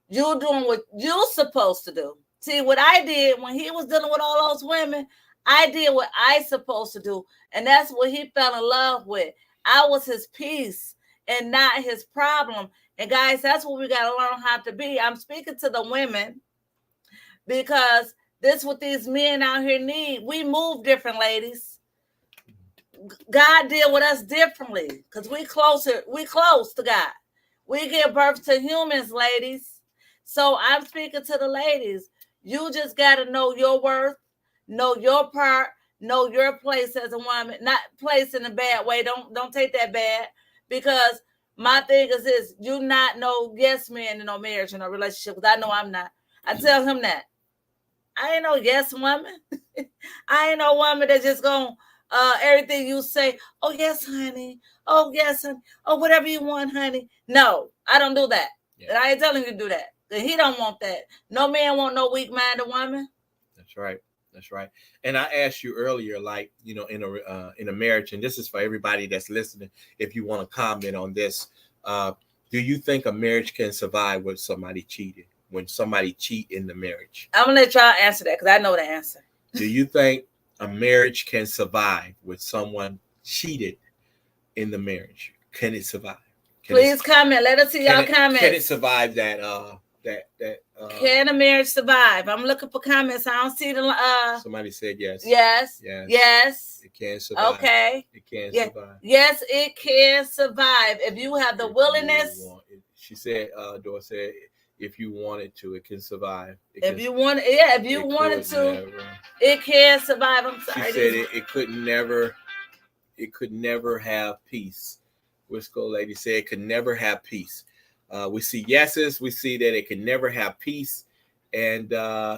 you're doing what you're supposed to do. See, what I did when he was dealing with all those women, I did what I supposed to do. And that's what he fell in love with. I was his peace and not his problem. And guys, that's what we got to learn how to be. I'm speaking to the women, because this is what these men out here need. We move different, ladies. God deal with us differently, because we close to God. We give birth to humans, ladies. So I'm speaking to the ladies. You just got to know your worth, know your part, know your place as a woman. Not place in a bad way. Don't take that bad, because my thing is this: you not no yes man in no marriage and no relationship. Because I know I'm not. I tell him that. I ain't no yes woman. I ain't no woman that's just going everything you say. Oh yes, honey. Oh yes, honey. Oh, whatever you want, honey. No, I don't do that. Yeah. I ain't telling you to do that. He don't want that. No man want no weak-minded woman. That's right. That's right. And I asked you earlier, like, you know, in a marriage, and this is for everybody that's listening, if you want to comment on this, do you think a marriage can survive with somebody cheating? When somebody cheat in the marriage? I'm gonna let y'all answer that, because I know the answer. Do you think a marriage can survive with someone cheated in the marriage? Can it survive? Please comment. Let us see y'all comments. Can it survive that? Can a marriage survive? I'm looking for comments. I don't see the. Somebody said yes. Yes. Yes. Yes. It can survive. Okay. It can survive. Yes, it can survive if you have the willingness. She said, Dora said, if you wanted to, it can survive. If you wanted to, it can survive. I'm sorry. She said it could never have peace. Wisco lady said it could never have peace. We see yeses. We see that it can never have peace, and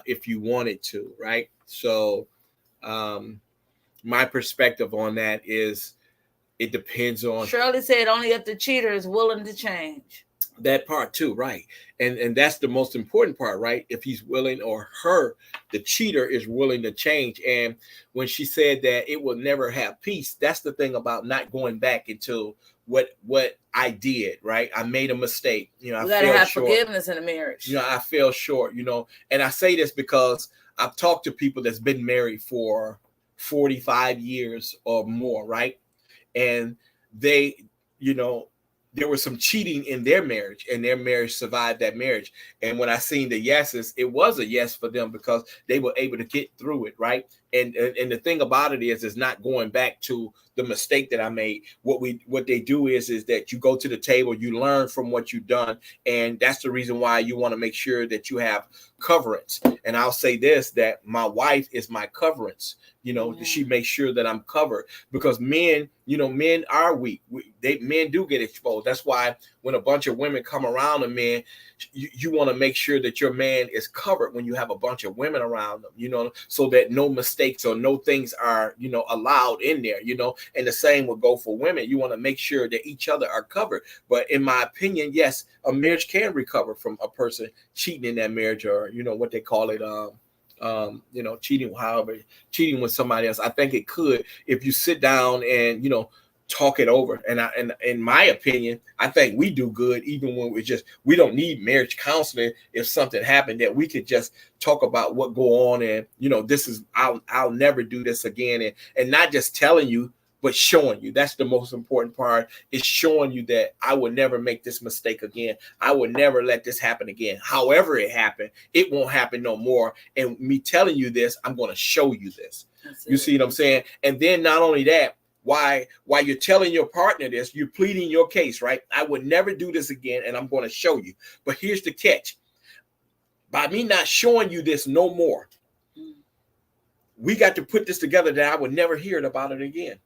if you wanted to, right? So, my perspective on that is, It depends on. Shirley said only if the cheater is willing to change. That part too, right? And that's the most important part, right? If he's willing, or her, the cheater, is willing to change. And when she said that it will never have peace, that's the thing about not going back into what I did, right? I made a mistake. You know, You I gotta fell have short. forgiveness in a marriage. You know, I fell short, you know. And I say this because I've talked to people that's been married for 45 years or more, right? And they, you know, there was some cheating in their marriage, and their marriage survived that marriage. And when I seen the yeses, it was a yes for them because they were able to get through it, right? And the thing about it is not going back to the mistake that I made. What they do is that you go to the table, you learn from what you've done, and that's the reason why you want to make sure that you have coverance. And I'll say this, that my wife is my coverance. You know, she makes sure that I'm covered, because men, you know, men are weak. Men do get exposed. That's why when a bunch of women come around a man, you want to make sure that your man is covered when you have a bunch of women around them, you know, so that no mistakes or no things are, you know, allowed in there, you know. And the same would go for women. You want to make sure that each other are covered. But in my opinion, yes, a marriage can recover from a person cheating in that marriage, or, you know, what they call it, you know, cheating with somebody else. I think it could, if you sit down and, you know, talk it over. And in my opinion, I think we do good even when we don't need marriage counseling. If something happened, that we could just talk about what go on, and, you know, this is, I'll never do this again, and not just telling you, but showing you. That's the most important part, is showing you that I would never make this mistake again. I would never let this happen again. However it happened, it won't happen no more. And me telling you this, I'm going to show you this. You see what I'm saying? And then not only that, why you're telling your partner this, you're pleading your case, right? I would never do this again, and I'm going to show you. But here's the catch. By me not showing you this no more, we got to put this together that I would never hear about it again.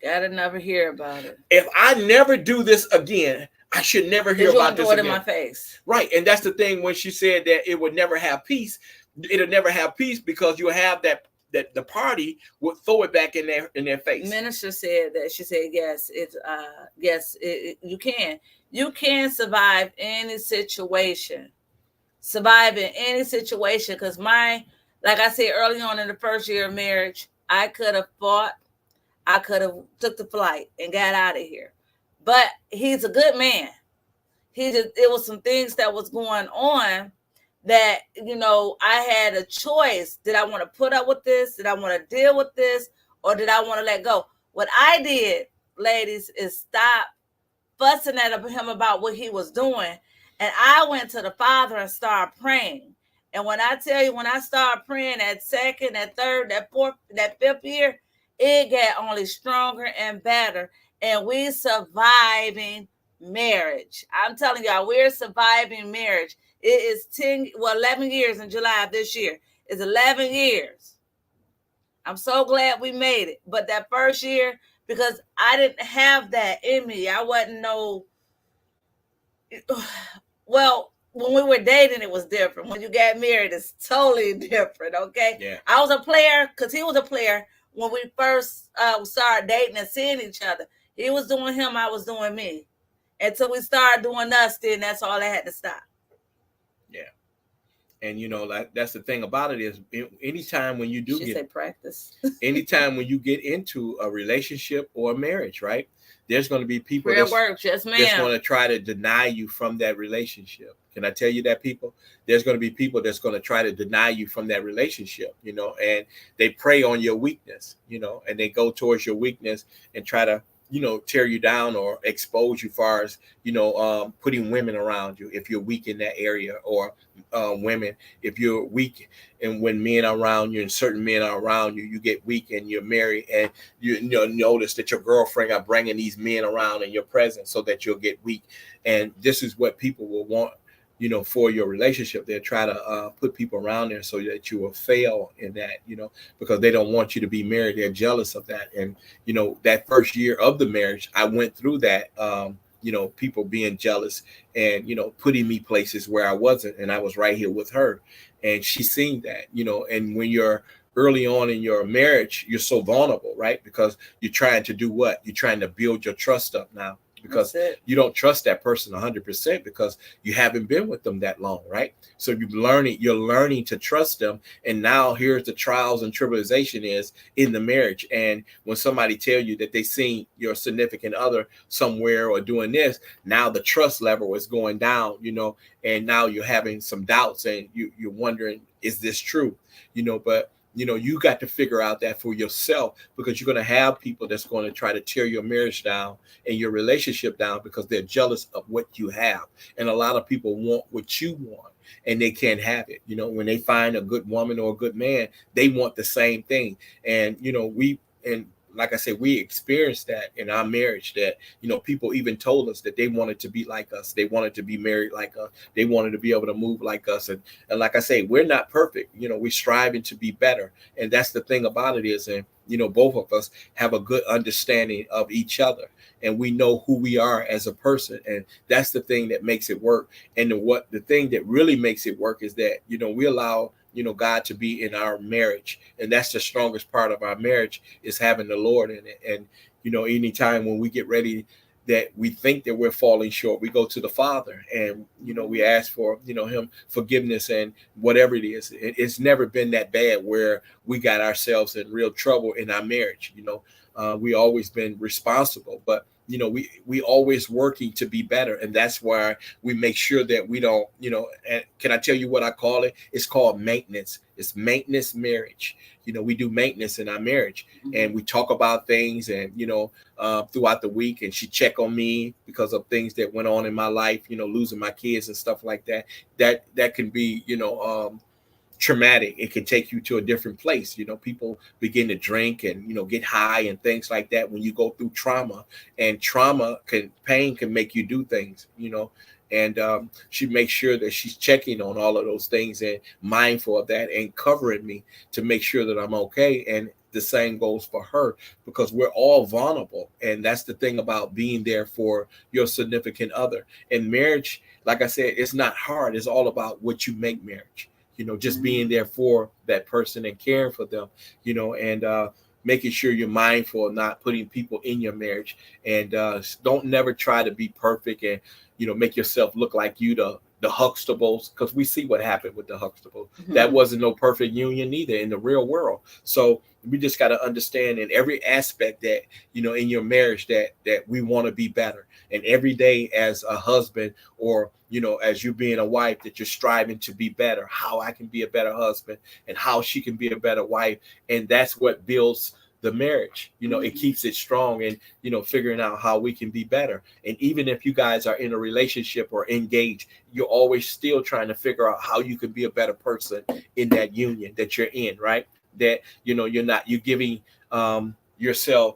Gotta never hear about it. If I never do this again, I should never hear about this again. In my face. Right. And that's the thing, when she said that it would never have peace, it'll never have peace because you have that the party would throw it back in their face. Minister said that. She said, yes, you can survive any situation. Survive in any situation. Because like I said early on in the first year of marriage, I could have fought. I could have took the flight and got out of here. But he's a good man. It was some things that was going on that, you know, I had a choice. Did I want to put up with this? Did I want to deal with this? Or did I want to let go? What I did, ladies, is stop fussing at him about what he was doing. And I went to the Father and started praying. And when I tell you, when I started praying that second, that third, that fourth, that fifth year, it got only stronger and better. And we surviving marriage. I'm telling y'all, we're surviving marriage. It is 11 years in July of this year. It's 11 years. I'm so glad we made it. But that first year, because I didn't have that in me. I wasn't well, when we were dating, it was different. When you got married, it's totally different, okay? Yeah. I was a player because he was a player when we first started dating and seeing each other. He was doing him, I was doing me. Until we started doing us, then that's all I had to stop. Yeah. And, you know, like, that's the thing about it is, anytime when you do practice. Anytime when you get into a relationship or a marriage, right? There's going to be people that's going to try to deny you from that relationship. Can I tell you that, people? There's going to be people that's going to try to deny you from that relationship, you know, and they prey on your weakness, you know, and they go towards your weakness and try to, you know, tear you down or expose you, far as, you know, putting women around you if you're weak in that area, or women if you're weak. And when men are around you and certain men are around you, you get weak and you're married, and you notice that your girlfriend are bringing these men around in your presence so that you'll get weak. And this is what people will want, you know, for your relationship. They'll try to put people around there so that you will fail in that, you know, because they don't want you to be married. They're jealous of that. And, you know, that first year of the marriage, I went through that, you know, people being jealous and, you know, putting me places where I wasn't, and I was right here with her. And she seen that, you know, and when you're early on in your marriage, you're so vulnerable, right? Because you're trying to do what? You're trying to build your trust up now, because you don't trust that person 100% because you haven't been with them that long, right? So you're learning to trust them. And now here's the trials and tribulation is in the marriage. And when somebody tell you that they seen your significant other somewhere or doing this, now the trust level is going down, and now you're having some doubts and you're wondering, is this true? But you got to figure out that for yourself, because you're going to have people that's going to try to tear your marriage down and your relationship down because they're jealous of what you have. And a lot of people want what you want and they can't have it. When they find a good woman or a good man, they want the same thing. And, like I said, we experienced that in our marriage, that, people even told us that they wanted to be like us. They wanted to be married like us. They wanted to be able to move like us. And like I say, we're not perfect. We're striving to be better. And that's the thing about it is, and, both of us have a good understanding of each other and we know who we are as a person. And that's the thing that makes it work. And the thing that really makes it work is that, we allow God to be in our marriage. And that's the strongest part of our marriage, is having the Lord in it. And, anytime when we get ready that we think that we're falling short, we go to the Father and, we ask for, him forgiveness and whatever it is. It's never been that bad where we got ourselves in real trouble in our marriage. We always been responsible, but we always working to be better. And that's why we make sure that we don't, and can I tell you what I call it? It's called maintenance. It's maintenance marriage. We do maintenance in our marriage, and we talk about things and, throughout the week, and she check on me because of things that went on in my life, losing my kids and stuff like that. That can be, traumatic. It can take you to a different place. People begin to drink and, get high and things like that when you go through trauma. And pain can make you do things, and she makes sure that she's checking on all of those things and mindful of that and covering me to make sure that I'm okay. And the same goes for her, because we're all vulnerable. And that's the thing about being there for your significant other. And marriage, like I said, it's not hard. It's all about what you make marriage. Just being there for that person and caring for them, and making sure you're mindful of not putting people in your marriage. And don't never try to be perfect and, make yourself look like you the Huxtables, because we see what happened with the Huxtables. That wasn't no perfect union either in the real world. So we just got to understand in every aspect that, in your marriage that we want to be better. And every day as a husband or, as you being a wife, that you're striving to be better, how I can be a better husband and how she can be a better wife. And that's what builds the marriage. It keeps it strong and, figuring out how we can be better. And even if you guys are in a relationship or engaged, you're always still trying to figure out how you can be a better person in that union that you're in, right? That, you're giving yourself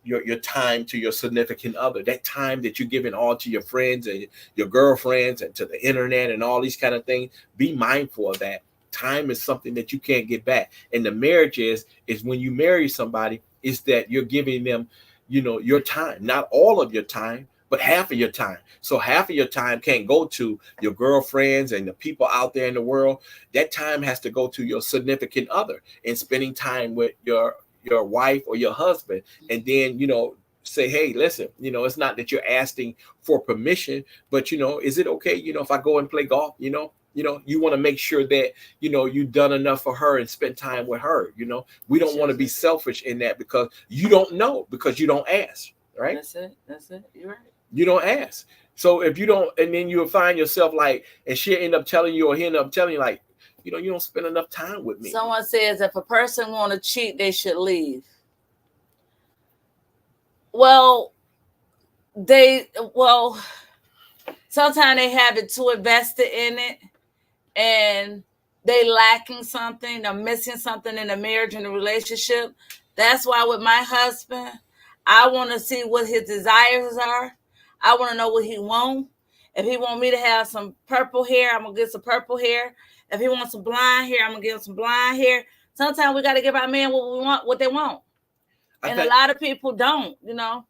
your time to your significant other, that time that you're giving all to your friends and your girlfriends and to the internet and all these kind of things. Be mindful of that. Time is something that you can't get back. And the marriage is when you marry somebody, is that you're giving them, your time, not all of your time, but half of your time. So half of your time can't go to your girlfriends and the people out there in the world. That time has to go to your significant other and spending time with your wife or your husband. And then, say, hey, listen, it's not that you're asking for permission, but, is it okay, if I go and play golf, you want to make sure that, you've done enough for her and spend time with her. We don't want to be selfish in that, because you don't know, because you don't ask, right? That's it. You're right. You don't ask. So if you don't, and then you'll find yourself like, and she'll end up telling you, or he end up telling you like, you don't spend enough time with me. Someone says if a person want to cheat, they should leave. Well, sometimes they have it too invested in it, and they lacking something, they're missing something in the marriage and the relationship. That's why with my husband, I want to see what his desires are. I want to know what he wants. If he want me to have some purple hair, I'm gonna get some purple hair. If he wants some blonde hair, I'm gonna give him some blonde hair. Sometimes we got to give our men what we want, what they want. And a lot of people don't,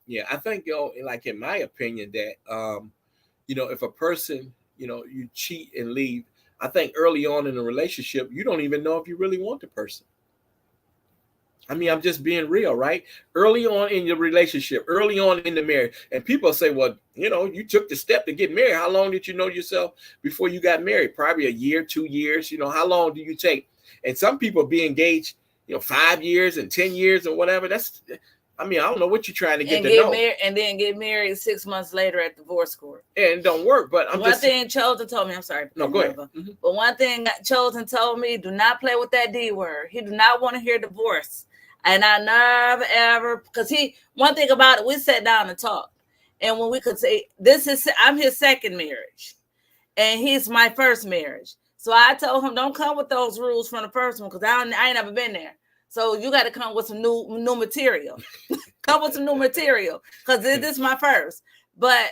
Yeah, I think, like in my opinion, that if a person, you cheat and leave, I think early on in a relationship, you don't even know if you really want the person. I mean, I'm just being real, right? Early on in your relationship, early on in the marriage, and people say, well, you took the step to get married. How long did you know yourself before you got married? Probably a year, 2 years. How long do you take? And some people be engaged, 5 years and 10 years or whatever. I don't know what you're trying to get to know. And then get married 6 months later at divorce court. And it don't work. But one thing Chosen told me, I'm sorry. No, go ahead. Mm-hmm. But one thing Chosen told me, do not play with that D word. He do not want to hear divorce. And I never, ever, because one thing about it, we sat down and talked. And when we could say, I'm his second marriage. And he's my first marriage. So I told him, don't come with those rules from the first one, because I ain't never been there. So you got to come with some new material. Come with some new material, because this is my first. But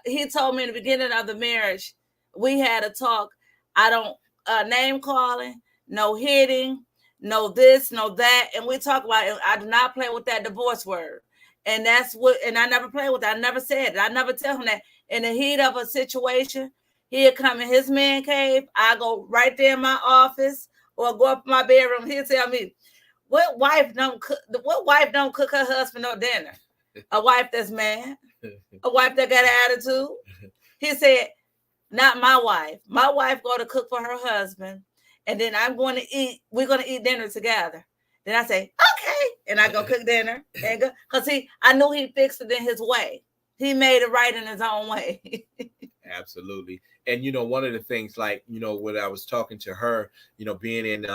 he told me in the beginning of the marriage, we had a talk. I don't name calling, no hitting, no this, no that. And we talk about it. I do not play with that divorce word. And and I never play with it. I never said it. I never tell him that. In the heat of a situation, he'll come in his man cave. I go right there in my office or go up in my bedroom. He'll tell me, what wife don't cook her husband no dinner? A wife that's mad, a wife that got an attitude. He said, not my wife. My wife go to cook for her husband, and then we're going to eat dinner together. Then I say, okay. And I go cook dinner. Because I knew he fixed it in his way. He made it right in his own way. Absolutely. And, one of the things, like, when I was talking to her, being in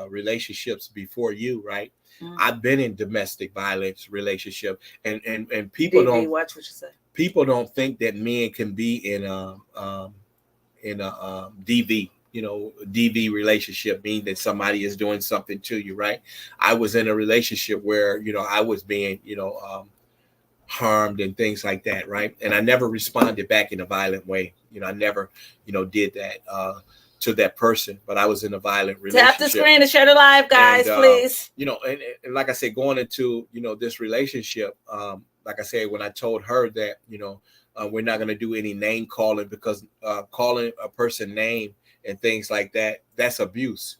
relationships before you, right? Mm-hmm. I've been in domestic violence relationship, and people don't watch what you say. People don't think that men can be in a DV. DV relationship, mean that somebody is doing something to you, right? I was in a relationship where, I was being, harmed and things like that, right? And I never responded back in a violent way. I never, did that to that person, but I was in a violent relationship. Tap the screen to share the live, guys, please. And like I said, going into, this relationship, like I said, when I told her that, we're not going to do any name calling, because calling a person name and things like that, that's abuse.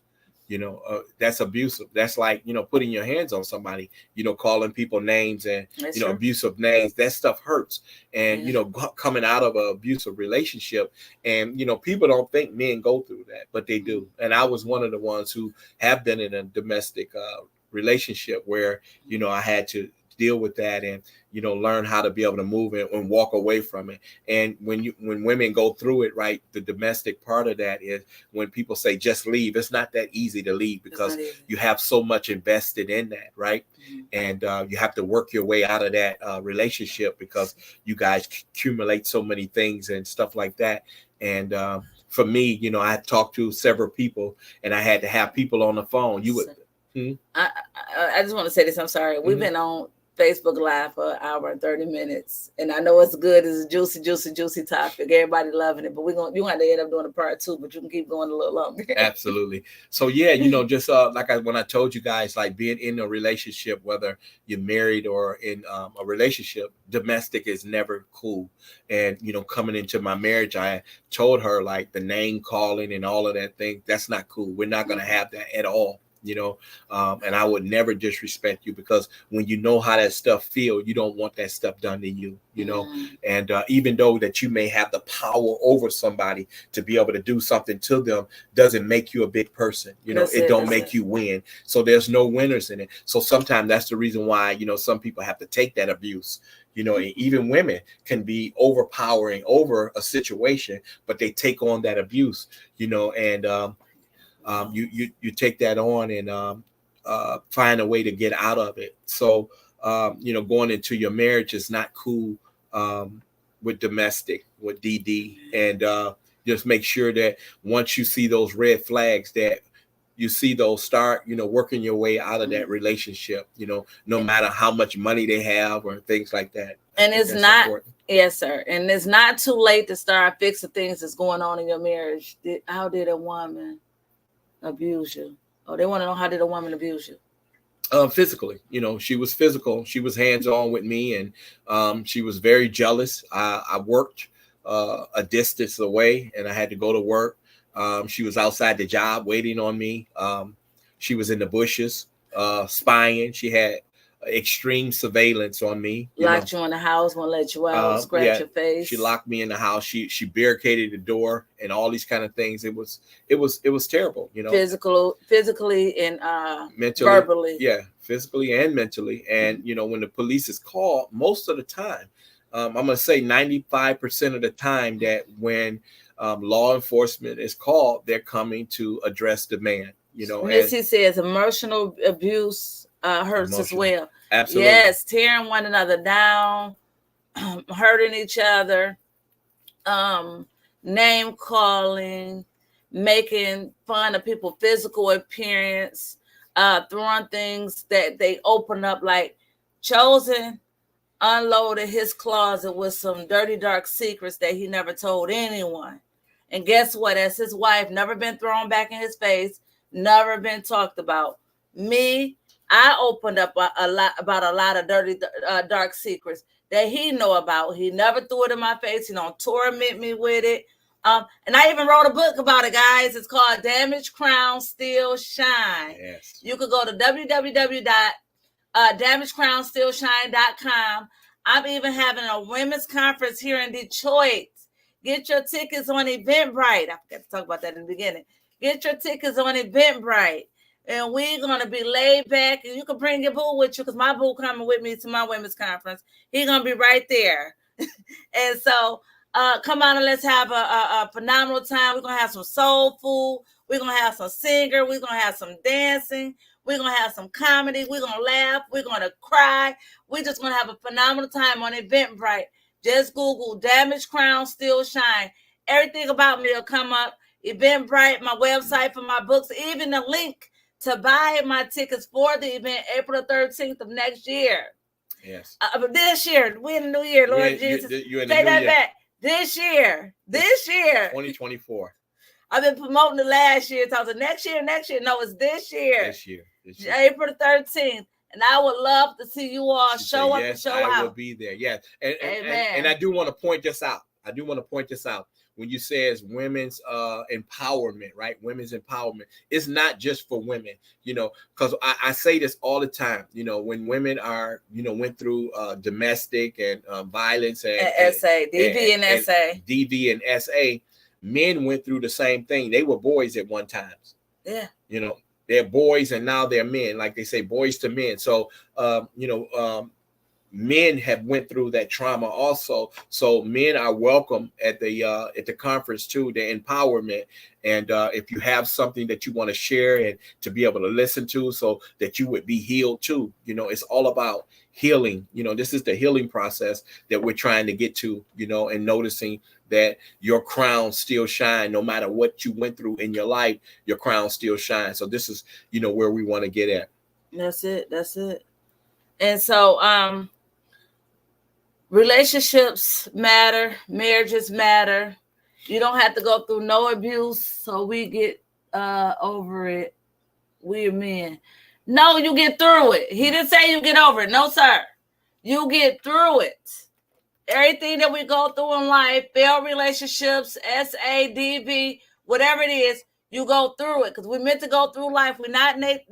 That's abusive. That's like, putting your hands on somebody, calling people names and, that's abusive names. That stuff hurts. And, coming out of an abusive relationship, and, people don't think men go through that, but they do. And I was one of the ones who have been in a domestic relationship where, I had to deal with that and, learn how to be able to move and walk away from it. And when women go through it, right, the domestic part of that is when people say just leave, it's not that easy to leave, because you have so much invested in that, right? Mm-hmm. And you have to work your way out of that relationship, because you guys accumulate so many things and stuff like that. And for me, I talked to several people, and I had to have people on the phone. I just want to say this. I'm sorry. Mm-hmm. We've been on Facebook Live for an hour and 30 minutes. And I know it's good. It's a juicy topic. Everybody loving it. But you have to end up doing a part 2, but you can keep going a little longer. Absolutely. So, yeah, just when I told you guys, like being in a relationship, whether you're married or in a relationship, domestic is never cool. And, coming into my marriage, I told her, like, the name calling and all of that thing, that's not cool. We're not going to have that at all. And I would never disrespect you, because when you know how that stuff feel, you don't want that stuff done to you, and even though that you may have the power over somebody to be able to do something to them, doesn't make you a big person. It don't make you win. So there's no winners in it. So sometimes that's the reason why, some people have to take that abuse. And even women can be overpowering over a situation, but they take on that abuse, and you take that on and find a way to get out of it. So, going into your marriage is not cool with domestic, with DD. And just make sure that once you see those red flags, that you see those, start, working your way out of that relationship, no matter how much money they have or things like that. And it's not important. Yes, sir. And it's not too late to start fixing things that's going on in your marriage. How did a woman abuse you? Oh, they want to know, how did a woman abuse you? Physically. She was physical. She was hands-on with me, and she was very jealous. I worked a distance away, and I had to go to work. She was outside the job waiting on me. She was in the bushes, spying. She had extreme surveillance on me. Locked you in the house, won't let you out, scratch your face. She locked me in the house. She barricaded the door and all these kind of things. It was terrible, physically and mentally, verbally. Yeah, physically and mentally. And when the police is called, most of the time, I'm gonna say 95% of the time that when law enforcement is called, they're coming to address the man. Missy says emotional abuse hurts as well. Absolutely. Yes, tearing one another down, hurting each other, name calling, making fun of people's physical appearance, throwing things that they open up. Like Chosen unloaded his closet with some dirty, dark secrets that he never told anyone. And guess what? As his wife, never been thrown back in his face, never been talked about. Me, I opened up a lot of dirty, dark secrets that he know about. He never threw it in my face. He don't torment me with it. And I even wrote a book about it, guys. It's called Damaged Crown Still Shine. Yes. You could go to www.damagedcrownstillshine.com. I'm even having a women's conference here in Detroit. Get your tickets on Eventbrite. I forgot to talk about that in the beginning. Get your tickets on Eventbrite. And we're going to be laid back. And you can bring your boo with you because my boo coming with me to my women's conference. He's going to be right there. And so come on and let's have a phenomenal time. We're going to have some soul food. We're going to have some singer. We're going to have some dancing. We're going to have some comedy. We're going to laugh. We're going to cry. We're just going to have a phenomenal time on Eventbrite. Just Google Damaged Crown Still Shine. Everything about me will come up. Eventbrite, my website for my books, even the link to buy my tickets for the event April 13th of next year. Yes. But this year, we're in the new year, Lord Jesus. Take that back. This year. 2024. I've been promoting the last year. So next year. No, it's this year. This year. April 13th. And I would love to see you all show up and show out. I will be there. Yes. And I do want to point this out. When you say it's women's empowerment, right? Women's empowerment. It's not just for women, because I say this all the time, when women are, went through domestic and violence and DV and SA, men went through the same thing. They were boys at one time. Yeah. They're boys and now they're men, like they say, boys to men. So, men have went through that trauma also. So men are welcome at the conference too, the empowerment. And if you have something that you want to share and to be able to listen to so that you would be healed too, it's all about healing. This is the healing process that we're trying to get to, and noticing that your crown still shine. No matter what you went through in your life, your crown still shines. So this is, where we want to get at. That's it. And so, relationships matter, marriages matter. You don't have to go through no abuse so we get over it. We're men. No, you get through it. He didn't say you get over it. No, sir. You get through it. Everything that we go through in life, failed relationships, SADV, whatever it is, you go through it because we're meant to go through life. We're not meant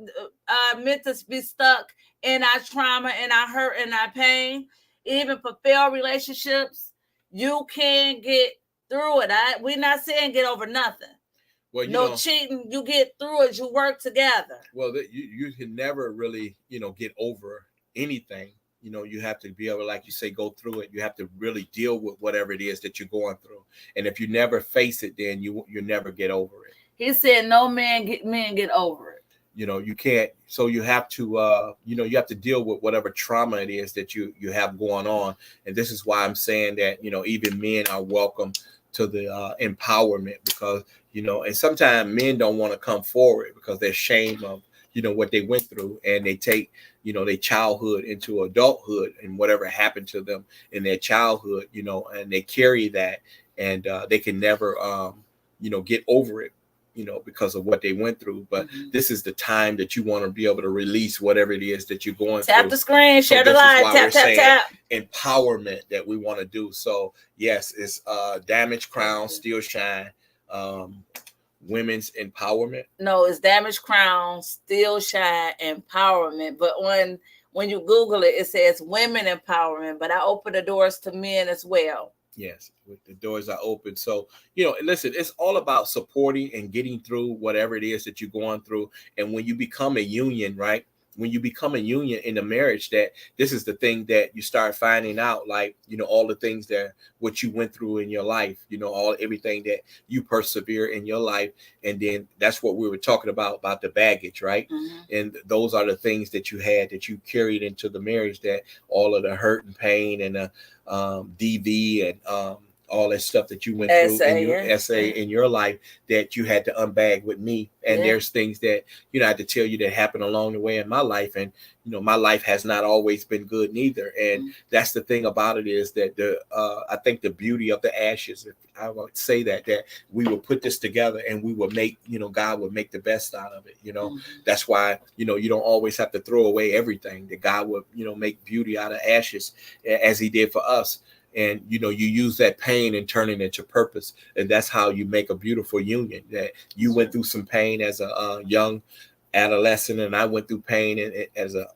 to be stuck in our trauma and our hurt and our pain. Even for failed relationships, you can get through it. We're not saying get over nothing. Well, no cheating. You get through it. You work together. Well, you can never really, get over anything. You have to be able, like you say, go through it. You have to really deal with whatever it is that you're going through. And if you never face it, then you never get over it. He said, "No men get over it." You can't. So you have to, you have to deal with whatever trauma it is that you have going on. And this is why I'm saying that, even men are welcome to the empowerment because, and sometimes men don't want to come forward because they're ashamed of, what they went through, and they take, their childhood into adulthood and whatever happened to them in their childhood, and they carry that and they can never, get over it. Because of what they went through. But this is the time that you want to be able to release whatever it is that you're going through. Tap the screen, share the live, tap. Empowerment that we want to do. So yes, it's Damaged Crown Still Shine. women's empowerment? No, it's damaged crown, still shine, empowerment. But when you Google it, it says women empowerment. But I open the doors to men as well. Yes, with the doors are open. So, listen, it's all about supporting and getting through whatever it is that you're going through. And when you become a union, right? When you become a union in a marriage, that this is the thing that you start finding out, like, all the things that what you went through in your life, everything that you persevere in your life. And then that's what we were talking about the baggage, right? Mm-hmm. And those are the things that you had that you carried into the marriage, that all of the hurt and pain and the DV and all that stuff that you went through in your essay in your life, that you had to unbag with me. And there's things that I had to tell you that happened along the way in my life. And my life has not always been good neither. And that's the thing about it, is that I think the beauty of the ashes, if I would say that we will put this together and we will make, God will make the best out of it. That's why, you don't always have to throw away everything. That God will, make beauty out of ashes, as he did for us. And you use that pain and turn it into purpose. And that's how you make a beautiful union. That you went through some pain as a young adolescent, and I went through pain as a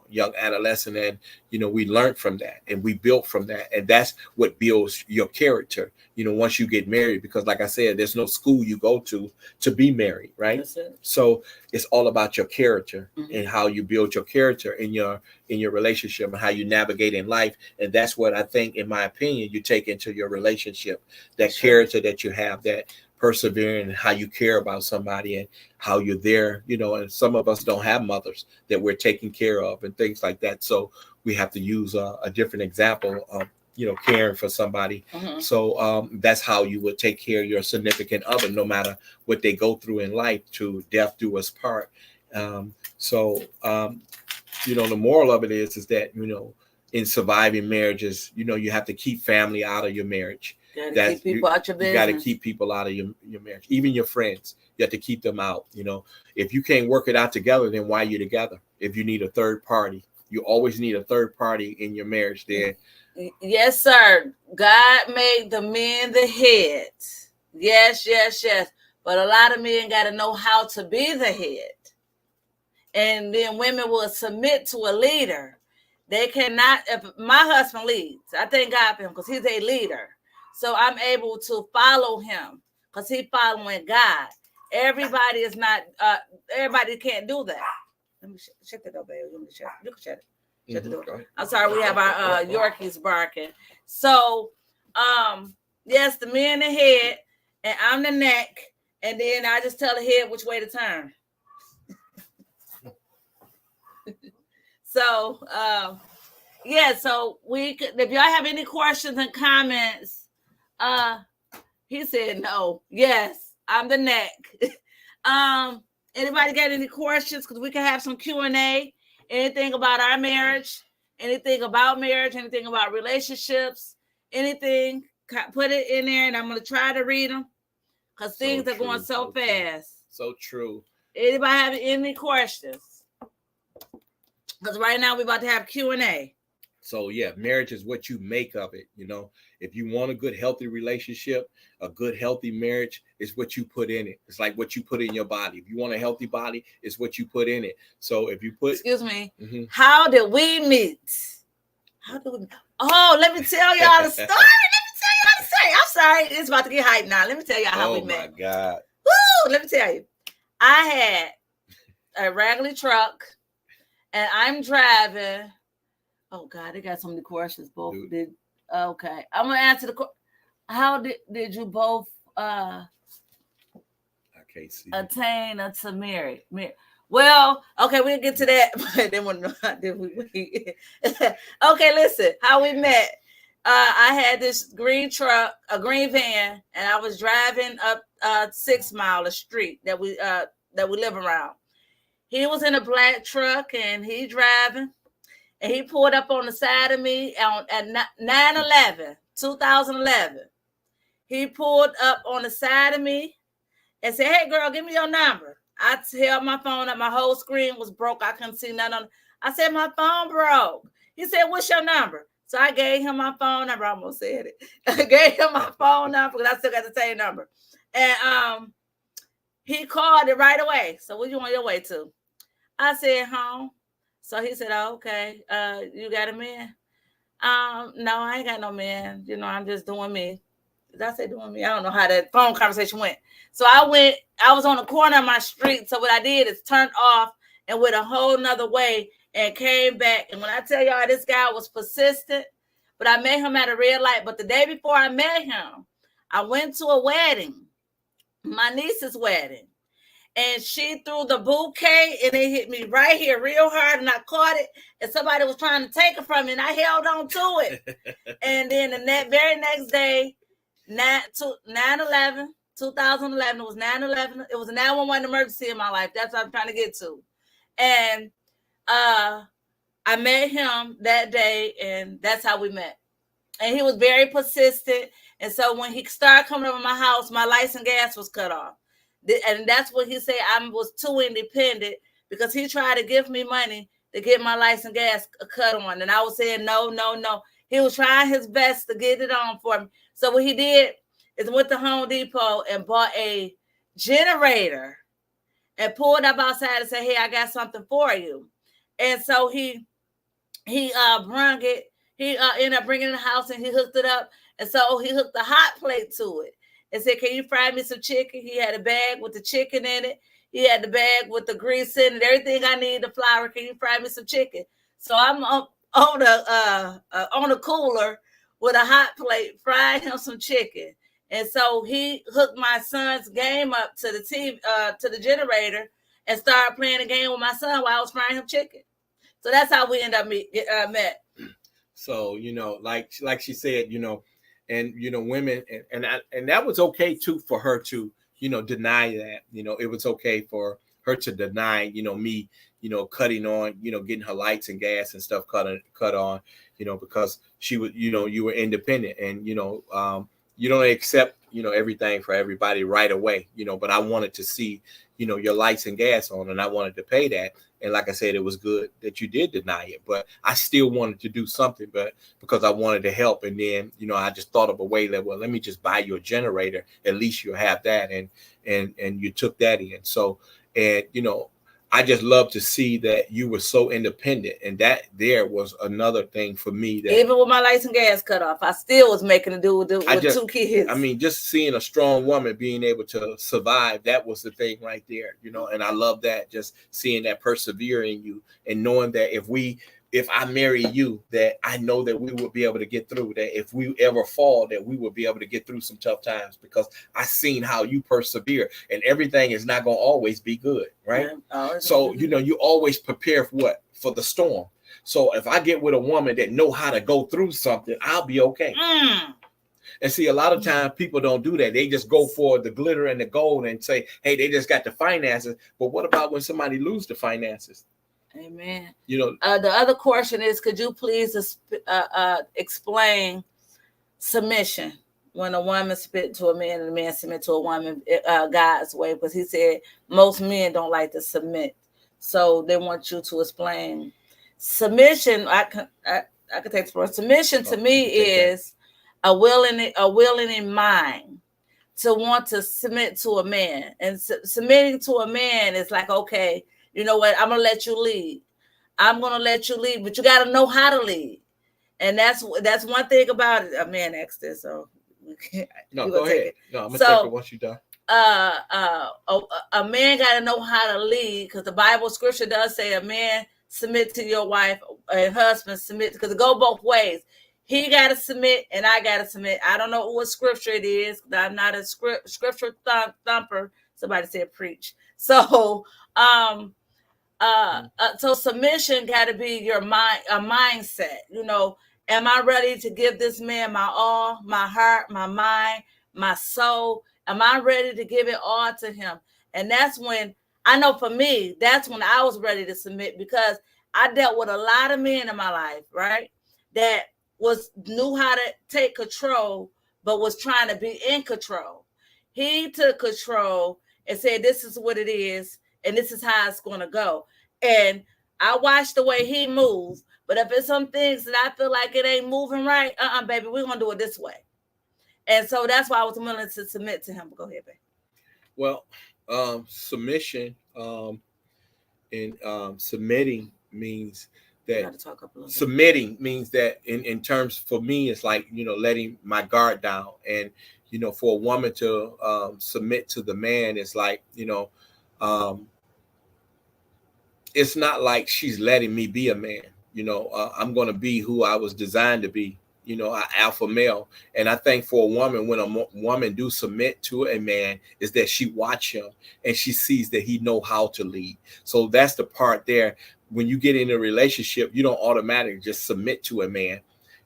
young adolescent, and we learned from that and we built from that. And that's what builds your character, once you get married. Because like I said, there's no school you go to be married, right? So it's all about your character and how you build your character in your relationship and how you navigate in life. And that's what I think, in my opinion, you take into your relationship, that character that you have, that persevering, and how you care about somebody and how you're there, and some of us don't have mothers that we're taking care of and things like that. So we have to use a different example of, caring for somebody. So that's how you would take care of your significant other, no matter what they go through in life, to death do us part. The moral of it is that, in surviving marriages, you have to keep family out of your marriage. Keep people out your business. You got to keep people out of your marriage, even your friends. You have to keep them out. If you can't work it out together, then why are you together? If you need a third party, you always need a third party in your marriage. There. Yes, sir. God made the men the head. Yes. But a lot of men got to know how to be the head. And then women will submit to a leader. They cannot. If my husband leads, I thank God for him, because he's a leader. So I'm able to follow him because he's following God. Everybody is not, everybody can't do that. Let me shut the door, baby. You can shut it. Shut the door. I'm sorry, we have our Yorkies barking. So, yes, the men the head, and I'm the neck, and then I just tell the head which way to turn. So, so we could, if y'all have any questions and comments, he said no. Yes, I'm the neck. Anybody got any questions? Because we can have some Q&A. Anything about our marriage, anything about marriage, anything about relationships, anything, put it in there, and I'm going to try to read them, because things are going so fast. So true. Anybody have any questions? Because right now we're about to have Q&A. So yeah, marriage is what you make of it. If you want a good, healthy relationship, a good, healthy marriage is what you put in it. It's like what you put in your body. If you want a healthy body, it's what you put in it. So if you put, excuse me, how did we meet? Oh, let me tell y'all the story. I'm sorry. It's about to get hyped now. Let me tell y'all how we met. Oh my God. Woo! Let me tell you. I had a raggedy truck, and I'm driving. Oh God, they got so many questions. Both did. Okay, I'm gonna answer the question. How did you both attain to marry? Well, okay, we'll get to that. But then we okay, listen. How we met? I had this green truck, a green van, and I was driving up 6 Mile, a street that we live around. He was in a black truck, and he driving. And he pulled up on the side of me at 9/11, 2011. He pulled up on the side of me and said, "Hey, girl, give me your number." I held my phone up. My whole screen was broke. I couldn't see nothing. I said, "My phone broke." He said, "What's your number?" So I gave him my phone number. I almost said it. I gave him my phone number because I still got the same number. And he called it right away. So where you on your way to? I said home. So he said, oh, okay. You got a man? No, I ain't got no man. You know, I'm just doing me. Did I say doing me? I don't know how that phone conversation went. So I was on the corner of my street. So what I did is turned off and went a whole nother way and came back. And when I tell y'all this guy was persistent, but I met him at a red light. But the day before I met him, I went to a wedding, my niece's wedding. And she threw the bouquet and it hit me right here real hard and I caught it and somebody was trying to take it from me and I held on to it. And then the very next day, 9/11, 2011, it was 9/11. It was a 911 emergency in my life. That's what I'm trying to get to. And I met him that day and that's how we met. And he was very persistent. And so when he started coming over my house, my lights and gas was cut off. And that's what he said. I was too independent because he tried to give me money to get my lights and gas cut on. And I was saying, no, no, no. He was trying his best to get it on for me. So what he did is went to Home Depot and bought a generator and pulled up outside and said, hey, I got something for you. And so he brung it. He ended up bringing it in the house and he hooked it up. And so he hooked the hot plate to it. And said, can you fry me some chicken? He had a bag with the chicken in it. He had the bag with the grease in it. Everything I need, the flour. Can you fry me some chicken? So I'm on the cooler with a hot plate, frying him some chicken. And so he hooked my son's game up to the TV, to the generator, and started playing the game with my son while I was frying him chicken. So that's how we ended up met. So like she said, and women and that was okay too for her to deny that. It was okay for her to deny me cutting on getting her lights and gas and stuff cut on because she was you were independent and you don't accept everything for everybody right away but I wanted to see your lights and gas on and I wanted to pay that. And like I said, it was good that you did deny it, but I still wanted to do something, but because I wanted to help. And then, I just thought of a way that, well, let me just buy you a generator. At least you'll have that. And you took that in. So, and, I just love to see that you were so independent. And that there was another thing for me. That even with my lights and gas cut off, I still was making a do with 2 kids. I mean, just seeing a strong woman being able to survive, that was the thing right there, and I love that, just seeing that persevere in you and knowing that if I marry you, that I know that we will be able to get through that. If we ever fall, that we will be able to get through some tough times because I seen how you persevere and everything is not going to always be good. Right. So, you always prepare for what? For the storm. So if I get with a woman that know how to go through something, I'll be okay. And see, a lot of times people don't do that. They just go for the glitter and the gold and say, hey, they just got the finances. But what about when somebody lose the finances? Amen. The other question is, could you please explain submission when a woman submit to a man and a man submit to a woman God's way? Because he said most men don't like to submit, so they want you to explain submission. I can take for submission to me is a willing in mind to want to submit to a man, and submitting to a man is like, okay, you know what? I'm going to let you lead. I'm going to let you lead, but you got to know how to lead. And that's one thing about it. A man asked this, so no, go ahead. No, I'm going to take it once you're done. A man got to know how to lead because the Bible scripture does say a man submit to your wife and husband submit, because it go both ways. He got to submit and I got to submit. I don't know what scripture it is. I'm not a scripture thumper. Somebody said preach. So, so submission got to be your mind, a mindset. Am I ready to give this man my all, my heart, my mind, my soul? Am I ready to give it all to him? And that's when I know for me, that's when I was ready to submit, because I dealt with a lot of men in my life, right? That knew how to take control, but was trying to be in control. He took control and said, this is what it is. And this is how it's going to go. And I watched the way he moved. But if it's some things that I feel like it ain't moving right, baby, we're going to do it this way. And so that's why I was willing to submit to him. Go ahead, baby. Well, Submission and submitting means that submitting means that in terms for me it's like, you know, letting my guard down. And you know, for a woman to submit to the man, it's like, you know, um, it's not like she's letting me be a man. You know, I'm going to be who I was designed to be. You know, an alpha male. And I think for a woman, when a woman do submit to a man, is that she watch him and she sees that he know how to lead. So that's the part there. When you get in a relationship, you don't automatically just submit to a man.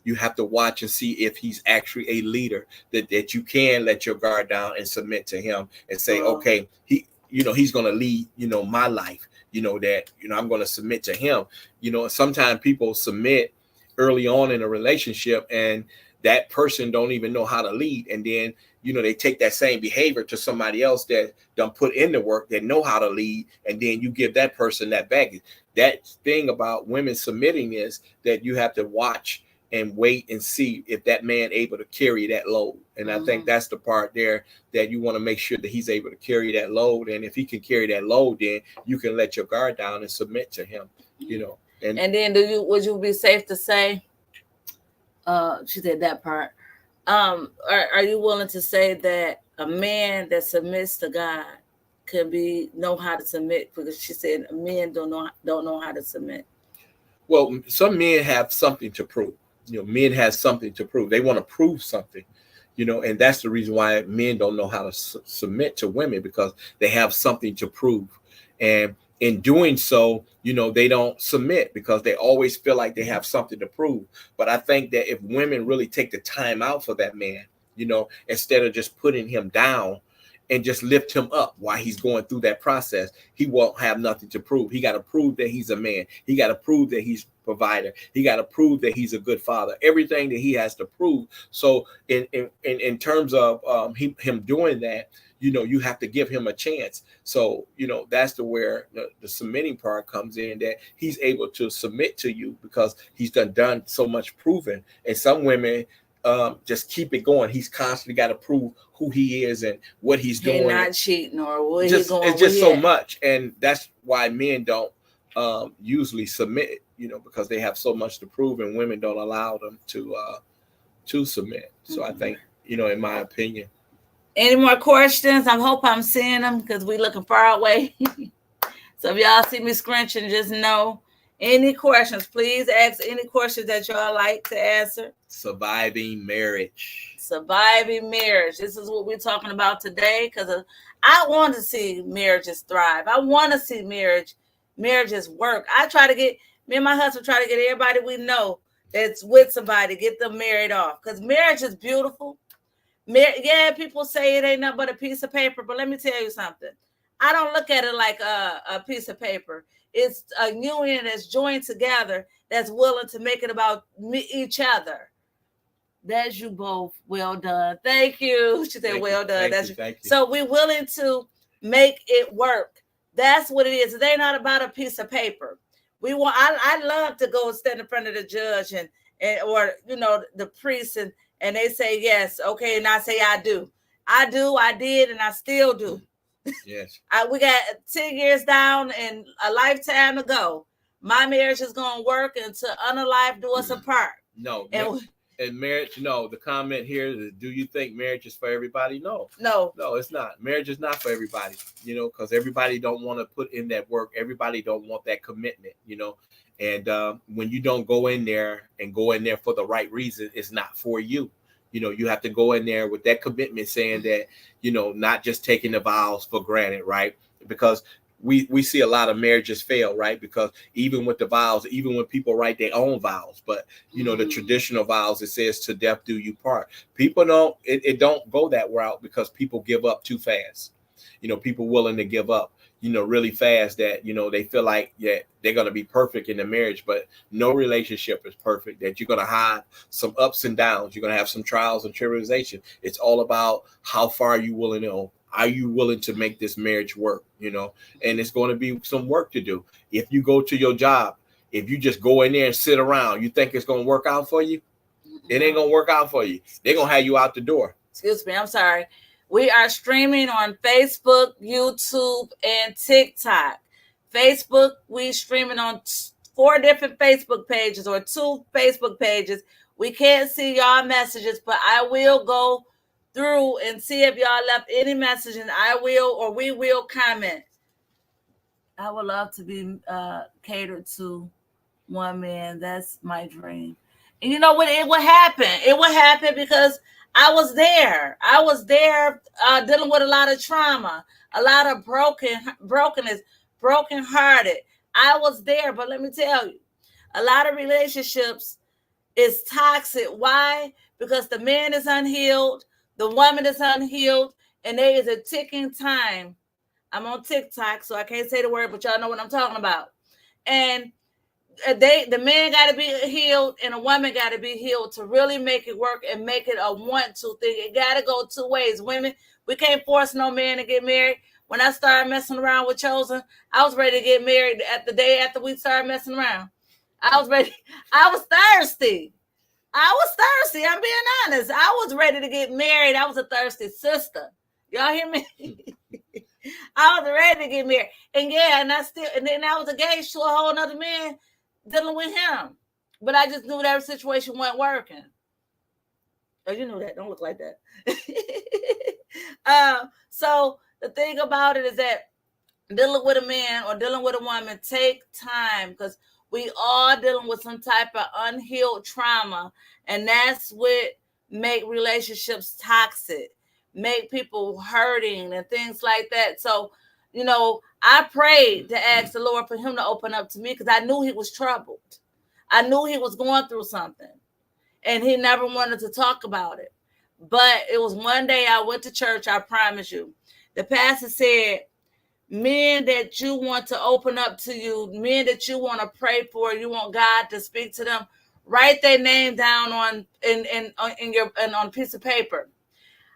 You have to watch and see if he's actually a leader, that you can let your guard down and submit to him and say, okay, you know, he's going to lead, you know, my life, you know, that, you know, I'm going to submit to him. You know, sometimes people submit early on in a relationship and that person don't even know how to lead. And then, you know, they take that same behavior to somebody else that don't put in the work, that know how to lead. And then you give that person that baggage. That thing about women submitting is that you have to watch and wait and see if that man able to carry that load. And I think that's the part there that you want to make sure that he's able to carry that load. And if he can carry that load, then you can let your guard down and submit to him, you know. And then would you be safe to say, she said that part, are you willing to say that a man that submits to God can know how to submit? Because she said men don't know how to submit. Well, some men have something to prove. You know, men have something to prove. They want to prove something, you know, and that's the reason why men don't know how to submit to women, because they have something to prove. And in doing so, you know, they don't submit because they always feel like they have something to prove. But I think that if women really take the time out for that man, you know, instead of just putting him down and just lift him up while he's going through that process, he won't have nothing to prove. He got to prove that he's a man. He got to prove that he's a provider. He got to prove that he's a good father. Everything that he has to prove. So in terms of him doing that, you know, you have to give him a chance. So, you know, that's where the submitting part comes in, that he's able to submit to you because he's done so much proving. And some women just keep it going. He's constantly got to prove who he is and what he's doing. He's not cheating or what he's going. It's just so much. And that's why men don't usually submit, you know, because they have so much to prove, and women don't allow them to submit. So I think, you know, in my opinion. Any more questions? I hope I'm seeing them because we're looking far away. So if y'all see me scrunching, just know. Any questions, please ask any questions that y'all like to answer. Surviving marriage. Surviving marriage. This is what we're talking about today, because I want to see marriages thrive. I want to see marriages work. Me and my husband try to get everybody we know that's with somebody, get them married off, because marriage is beautiful. Yeah, people say it ain't nothing but a piece of paper, but let me tell you something. I don't look at it like a piece of paper. It's a union that's joined together, that's willing to make it about each other. That's you both. Well done. Thank you. She said, well done. Thank you. So we're willing to make it work. That's what it is. It ain't not about a piece of paper. I love to go stand in front of the judge and or, you know, the priest, and they say yes, okay, and I say I do, I did, and I still do. Yes. We got 10 years down and a lifetime to go. My marriage is going to work until unalive do us apart. No. And marriage, no. The comment here is, do you think marriage is for everybody? No, it's not. Marriage is not for everybody, you know, because everybody don't want to put in that work. Everybody don't want that commitment, you know. And when you don't go in there for the right reason, it's not for you. You know, you have to go in there with that commitment, saying that, you know, not just taking the vows for granted, right? Because we see a lot of marriages fail, right? Because even with the vows, even when people write their own vows, but, you know, the traditional vows, it says to death do you part. People don't, it don't go that route because people give up too fast. You know, people willing to give up, you know, really fast, that, you know, they feel like, yeah, they're going to be perfect in the marriage, but no relationship is perfect, that you're going to have some ups and downs. You're going to have some trials and tribulation. It's all about how far you willing to, are you willing to make this marriage work, you know, and it's going to be some work to do. If you go to your job, if you just go in there and sit around, you think it's going to work out for you? It ain't going to work out for you. They're going to have you out the door. Excuse me. I'm sorry. We are streaming on Facebook, YouTube, and TikTok. Facebook, we streaming on 4 different Facebook pages or 2 Facebook pages. We can't see y'all messages, but I will go through and see if y'all left any message, and I will or we will comment. I would love to be catered to one man. That's my dream. And you know what? It would happen. It would happen because I was there. I was there dealing with a lot of trauma, a lot of brokenness, brokenhearted. I was there, but let me tell you, a lot of relationships is toxic. Why? Because the man is unhealed, the woman is unhealed, and there is a ticking time. I'm on TikTok, so I can't say the word, but y'all know what I'm talking about. And the man got to be healed and a woman got to be healed to really make it work and make it a want-to thing. It got to go 2 ways. Women, we can't force no man to get married. When I started messing around with Chosen, I was ready to get married at the day after we started messing around. I was ready. I was thirsty. I'm being honest. I was ready to get married. I was a thirsty sister. Y'all hear me? I was ready to get married. And yeah, and then I was engaged to a whole nother man dealing with him. But I just knew that situation wasn't working. Oh, you knew that. Don't look like that. So the thing about it is that dealing with a man or dealing with a woman take time, because we all dealing with some type of unhealed trauma, and that's what make relationships toxic, make people hurting and things like that. So, you know, I prayed to ask the Lord for him to open up to me because I knew he was troubled. I knew he was going through something, and he never wanted to talk about it. But it was one day I went to church, I promise you. The pastor said, men that you want to open up to you, men that you want to pray for, you want God to speak to them, write their name down on a piece of paper.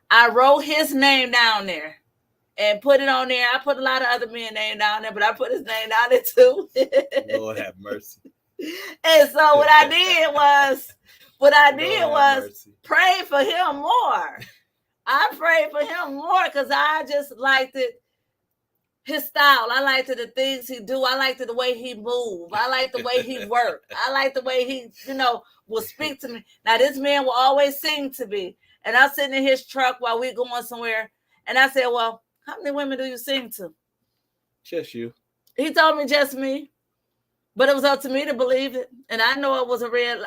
I wrote his name down there and put it on there. I put a lot of other men's name down there, but I put his name down there too. Lord have mercy. And so what I did was pray for him more. I prayed for him more because I just liked it. His style. I liked the things he do. I liked the way he moved. I liked the way he worked. I liked the way he, will speak to me. Now, this man will always sing to me. And I'm sitting in his truck while we going somewhere. And I said, well, how many women do you sing to? Just you. He told me just me. But it was up to me to believe it. And I know it was a white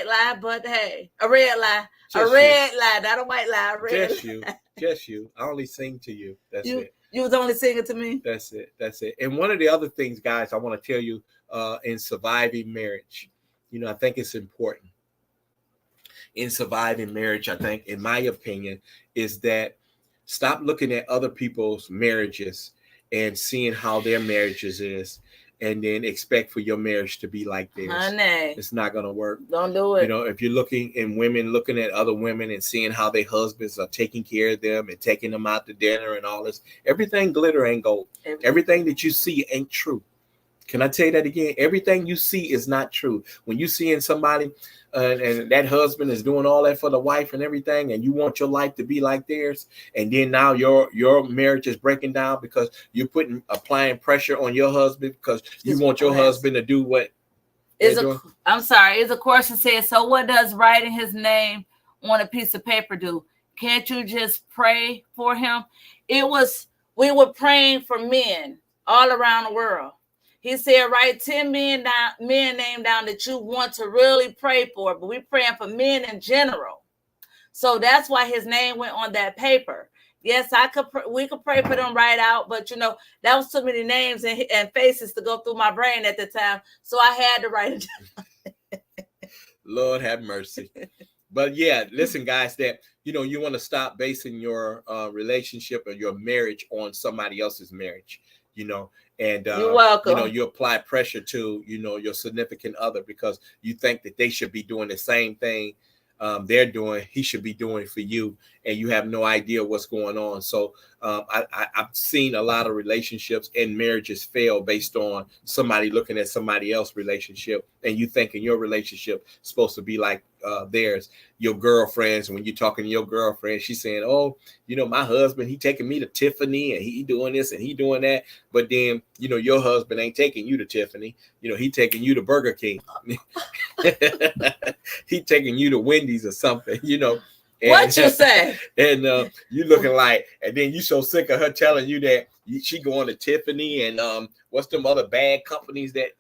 lie, but hey, a red lie. Just a red lie, not a white lie. A red just you. Just you. I only sing to you. That's it. You was only singing to me? That's it. That's it. And one of the other things, guys, I want to tell you in surviving marriage, I think it's important. In surviving marriage, I think, in my opinion, is that stop looking at other people's marriages and seeing how their marriages is, and then expect for your marriage to be like theirs. Honey, it's not going to work. Don't do it. If you're looking at other women and seeing how their husbands are taking care of them and taking them out to dinner and all this, everything glitter ain't gold. Everything that you see ain't true. Can I tell you that again? Everything you see is not true. When you seeing somebody and that husband is doing all that for the wife and everything, and you want your life to be like theirs, and then now your marriage is breaking down because you're applying pressure on your husband because you want your husband to do what I'm sorry, is a question says, so what does writing his name on a piece of paper do? Can't you just pray for him? We were praying for men all around the world. He said, write 10 men name down that you want to really pray for, but we're praying for men in general. So that's why his name went on that paper. Yes, we could pray for them right out, but that was too many names and faces to go through my brain at the time. So I had to write it down. Lord have mercy. But yeah, listen, guys, that you want to stop basing your relationship or your marriage on somebody else's marriage. And you're welcome. You apply pressure to your significant other because you think that they should be doing the same thing they're doing, he should be doing for you, and you have no idea what's going on. So I've seen a lot of relationships and marriages fail based on somebody looking at somebody else's relationship, and you thinking your relationship is supposed to be like theirs, your girlfriends. When you're talking to your girlfriend, she's saying, "Oh, my husband, he taking me to Tiffany, and he doing this and he doing that." But then, your husband ain't taking you to Tiffany. He taking you to Burger King. He taking you to Wendy's or something. And, what you say? And you looking like, and then you so sick of her telling you that she going to Tiffany and what's them other bad companies that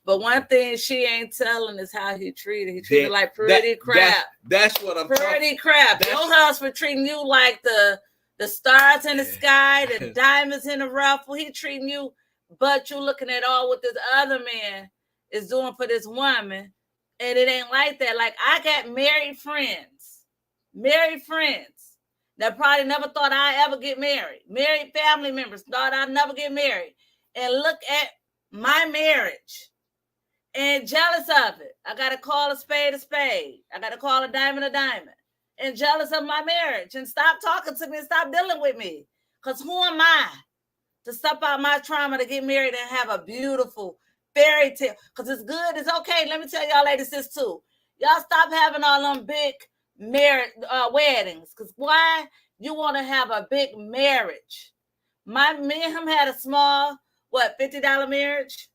But one thing she ain't telling is how he treated. He treated like pretty crap. That's what I'm pretty crap. Your husband treating you like the stars in the sky, the diamonds in the ruffle. He treating you, but you looking at all what this other man is doing for this woman, and it ain't like that. Like, I got married friends that probably never thought I'd ever get married. Married family members thought I'd never get married, and look at my marriage. And jealous of it. I got to call a spade a spade. I got to call a diamond a diamond. And jealous of my marriage. And stop talking to me and stop dealing with me. Because who am I to step out my trauma to get married and have a beautiful fairy tale? Because it's good. It's okay. Let me tell y'all ladies this too. Y'all stop having all them big weddings. Because why? You want to have a big marriage. Me and him had a small, $50 marriage?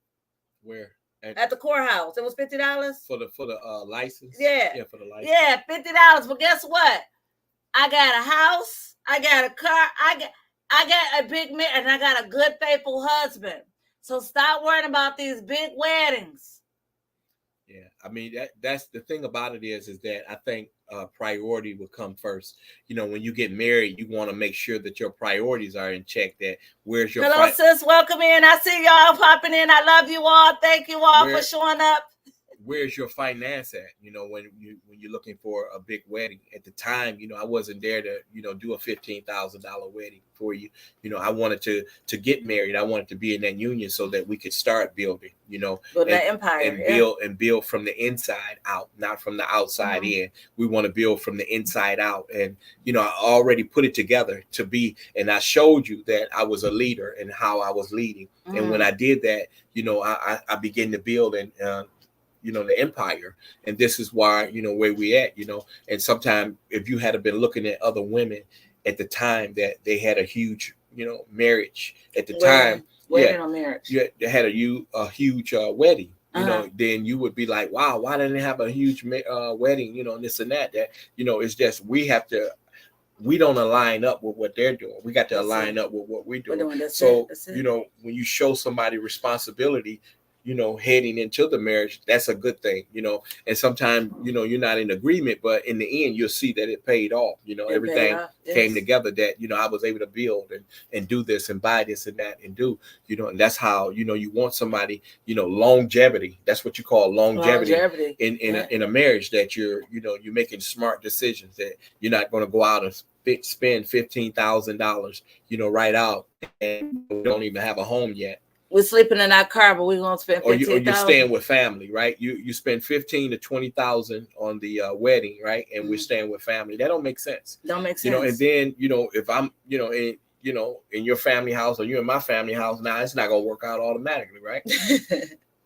Where? At the courthouse. It was $50 for the license. Yeah, for the license. Yeah, $50. But guess what? I got a house. I got a car. I got a big man, and I got a good, faithful husband. So stop worrying about these big weddings. Yeah, I mean that's the thing about it is that I think priority will come first. When you get married, you want to make sure that your priorities are in check. That where's your hello, sis? Welcome in. I see y'all popping in. I love you all. Thank you all for showing up. Where's your finance at? When you're looking for a big wedding. At the time, I wasn't there to do a $15,000 wedding for you. I wanted to get married. I wanted to be in that union so that we could start building. Build that empire and build from the inside out, not from the outside in. We want to build from the inside out. And I already put it together to be. And I showed you that I was a leader and how I was leading. And when I did that, I began to build and. The empire. And this is why, where we at, and sometimes if you had been looking at other women at the time that they had a huge, marriage at the time. Wedding or marriage. Yeah, they had a huge wedding, then you would be like, wow, why didn't they have a huge wedding, and this and that, it's just, we don't align up with what they're doing. We got to align up with what we're doing. So, when you show somebody responsibility, heading into the marriage, that's a good thing, and sometimes, you're not in agreement, but in the end, you'll see that it paid off, everything came together that, I was able to build and do this and buy this and that and do, and that's how, you want somebody, longevity. That's what you call longevity. In a marriage, that you're making smart decisions, that you're not going to go out and spend $15,000, right out and don't even have a home yet. We're sleeping in our car, but we're gonna spend $15,000. Or you're staying with family, right? You spend $15,000 to $20,000 on the wedding, right? And we're staying with family. That don't make sense. Don't make sense. And then if I'm in your family house or you're in my family house, now it's not gonna work out automatically, right?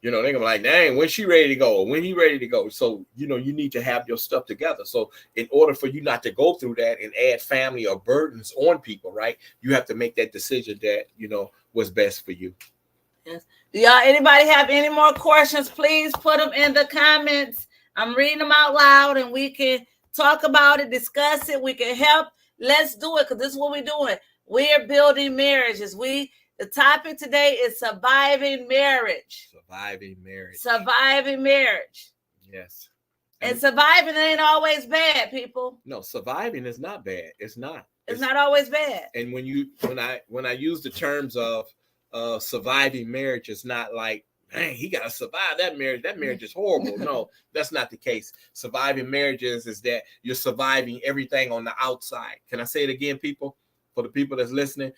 They're gonna be like, dang, when she ready to go, when he ready to go. So you need to have your stuff together. So in order for you not to go through that and add family or burdens on people, right? You have to make that decision that what's best for you. Yes. Do y'all, anybody have any more questions? Please put them in the comments. I'm reading them out loud and we can talk about it, discuss it. We can help. Let's do it because this is what we're doing. We're building marriages. The topic today is surviving marriage. Surviving marriage. Yes. And surviving ain't always bad, people. No, surviving is not bad. It's not. It's not always bad. And when I use the terms of surviving marriage, is not like, man, he got to survive that marriage. That marriage is horrible. No, that's not the case. Surviving marriages is that you're surviving everything on the outside. Can I say it again, people? For the people that's listening,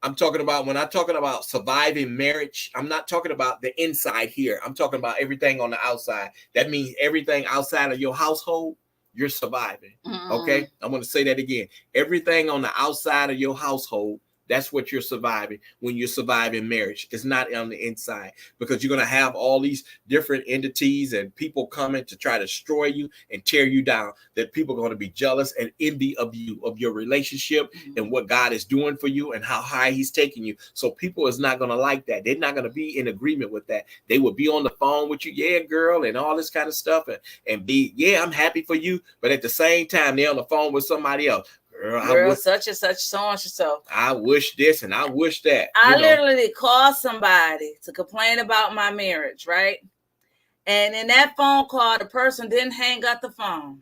when I'm talking about surviving marriage, I'm not talking about the inside here. I'm talking about everything on the outside. That means everything outside of your household, you're surviving. Okay? I'm going to say that again. Everything on the outside of your household, That's what you're surviving when you're surviving marriage. It's not on the inside, because you're going to have all these different entities and people coming to try to destroy you and tear you down. That people are going to be jealous and envy of you, of your relationship, and what God is doing for you and how high he's taking you. So people is not going to like that. They're not going to be in agreement with that. They will be on the phone with you, yeah, girl, and all this kind of stuff, and be, yeah, I'm happy for you. But at the same time, they're on the phone with somebody else. Girl, such and such, so and so. I wish this and I wish that. I literally called somebody to complain about my marriage, right? And in that phone call, the person didn't hang up the phone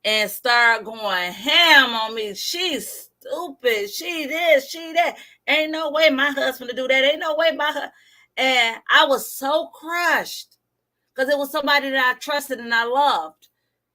and start going ham on me. She's stupid. She this, she that. Ain't no way my husband to do that. Ain't no way my husband. And I was so crushed because it was somebody that I trusted and I loved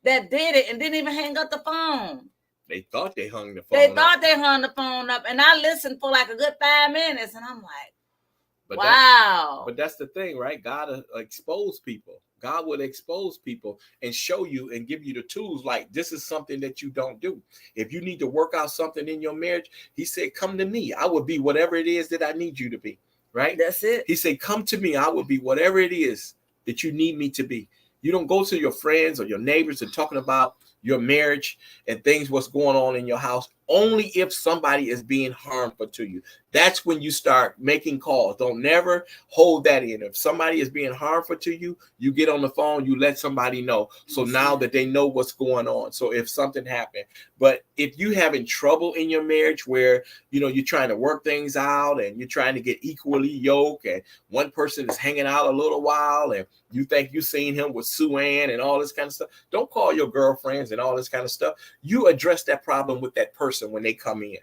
that did it and didn't even hang up the phone. They thought they hung the phone They thought they hung the phone up, and I listened for like a good 5 minutes, and I'm like, wow. But that's the thing, right? God will expose people. God will expose people and show you and give you the tools. Like, this is something that you don't do. If you need to work out something in your marriage, he said, come to me. I will be whatever it is that I need you to be, right? That's it. He said, come to me. I will be whatever it is that you need me to be. You don't go to your friends or your neighbors and talking about your marriage and things, what's going on in your house, only if somebody is being harmful to you. That's when you start making calls. Don't never hold that in. If somebody is being harmful to you, you get on the phone, you let somebody know. So now that they know what's going on. So if something happened, but if you having trouble in your marriage where, you're trying to work things out and you're trying to get equally yoked, and one person is hanging out a little while and you think you've seen him with Sue Ann and all this kind of stuff, don't call your girlfriends and all this kind of stuff. You address that problem with that person when they come in.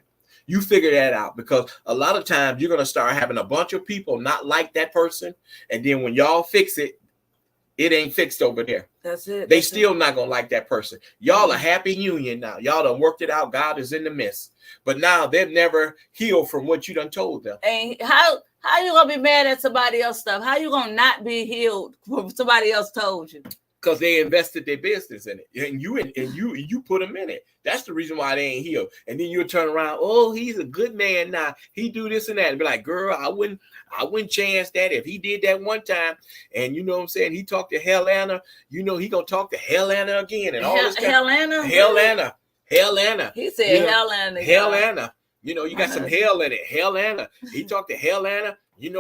You figure that out, because a lot of times you're going to start having a bunch of people not like that person. And then when y'all fix it, it ain't fixed over there. That's it. They still not going to like that person. Y'all a happy union now. Y'all done worked it out. God is in the midst. But now they've never healed from what you done told them. And how you going to be mad at somebody else's stuff? How you going to not be healed from somebody else told you? Because they invested their business in it, and you put them in it. That's the reason why they ain't healed. And then you'll turn around, oh, he's a good man now. He do this and that, and be like, girl, I wouldn't chance that if he did that one time. And you know what I'm saying? He talked to Helena. He gonna talk to Helena again, and all this Helena. He said Helena. Helena. You got some hell in it. Helena. He talked to Helena.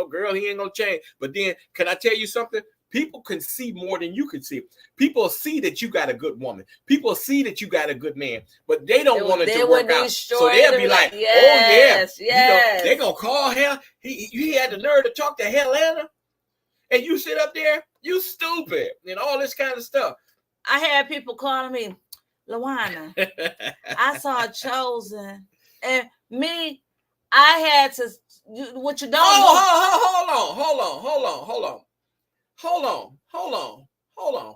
Girl, he ain't gonna change. But then, can I tell you something? People can see more than you can see. People see that you got a good woman. People see that you got a good man, but they don't want it to work out. So they'll be like, yes, oh yeah, they're gonna call him. He had the nerve to talk to Helena, and you sit up there, you stupid, and all this kind of stuff. I had people calling me, Lawana, I saw Chosen, and me, I had to. What you don't? Hold on.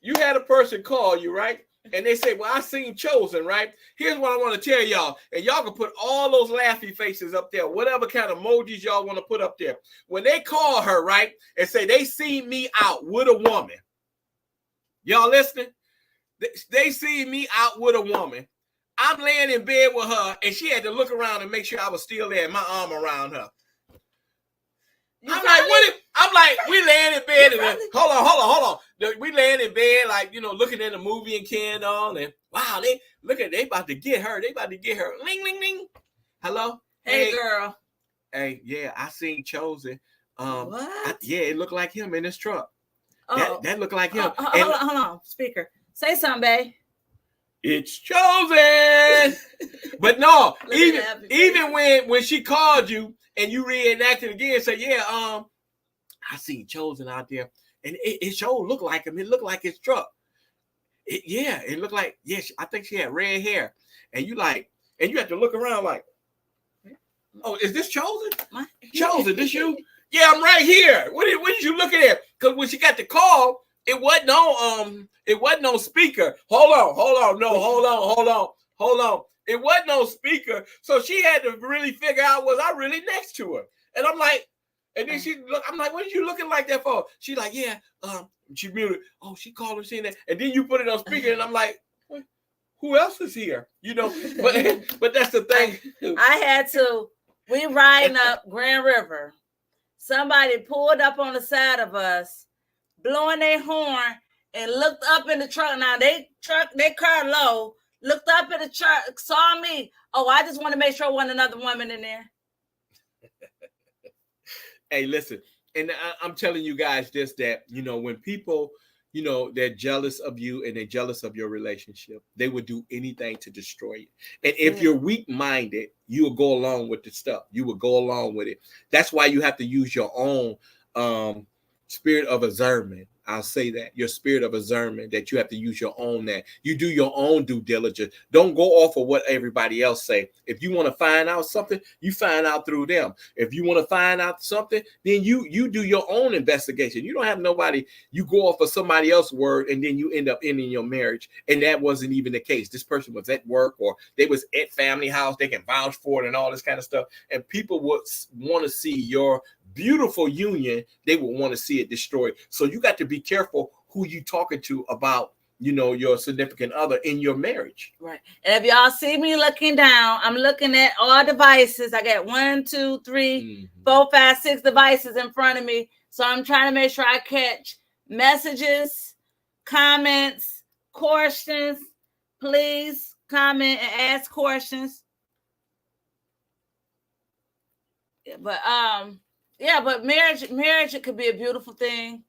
You had a person call you, right? And they say, well, I seen Chosen, right? Here's what I want to tell y'all. And y'all can put all those laughy faces up there, whatever kind of emojis y'all want to put up there. When they call her, right, and say they seen me out with a woman. Y'all listening? They see me out with a woman. I'm laying in bed with her, and she had to look around and make sure I was still there, my arm around her. I'm like, we laying in bed, and hold on. We laying in bed, like, looking at the movie and carrying on, and wow, they about to get her. They about to get her. Ling, ling, ling. Hello? Hey, girl. Hey, yeah, I seen Chosen. What? It looked like him in his truck. Oh. That looked like him. Hold on, speaker. Say something, babe. It's Chosen. But no, even when she called you and you reenacted again, say, yeah, I seen Chosen out there, and it sure looked like him. It looked like his truck. It looked like, I think she had red hair, and you have to look around like, oh, is this Chosen? Chosen, this you? Yeah, I'm right here. What did you looking at? Because when she got the call, it wasn't no speaker. Hold on. It wasn't no speaker. So she had to really figure out, was I really next to her? And I'm like, and then I'm like, what are you looking like that for? She's like, yeah, she muted. Oh, she called her saying that. And then you put it on speaker, and I'm like, who else is here? But that's the thing. I had to. We riding up Grand River. Somebody pulled up on the side of us, blowing their horn, and looked up in the truck. Now they car low. Looked up in the truck, saw me. Oh, I just want to make sure there wasn't another woman in there. Hey, listen, and I'm telling you guys this, that, when people, they're jealous of you and they're jealous of your relationship, they would do anything to destroy it. And if you're weak-minded, you will go along with the stuff. You will go along with it. That's why you have to use your own spirit of discernment. I'll say that, your spirit of discernment, that you have to use your own, that you do your own due diligence. Don't go off of what everybody else say. If you want to find out something, you find out through them. If you want to find out something, then you do your own investigation. You don't have nobody, you go off of somebody else's word and then you end up ending your marriage. And that wasn't even the case. This person was at work or they was at family house. They can vouch for it and all this kind of stuff. And people would want to see your beautiful union. They will want to see it destroyed. So you got to be careful who you talking to about, your significant other in your marriage. Right. And if y'all see me looking down, I'm looking at all devices. I got 1, 2, 3, 4, 5, 6 devices in front of me. So I'm trying to make sure I catch messages, comments, questions. Please comment and ask questions. But marriage, it could be a beautiful thing.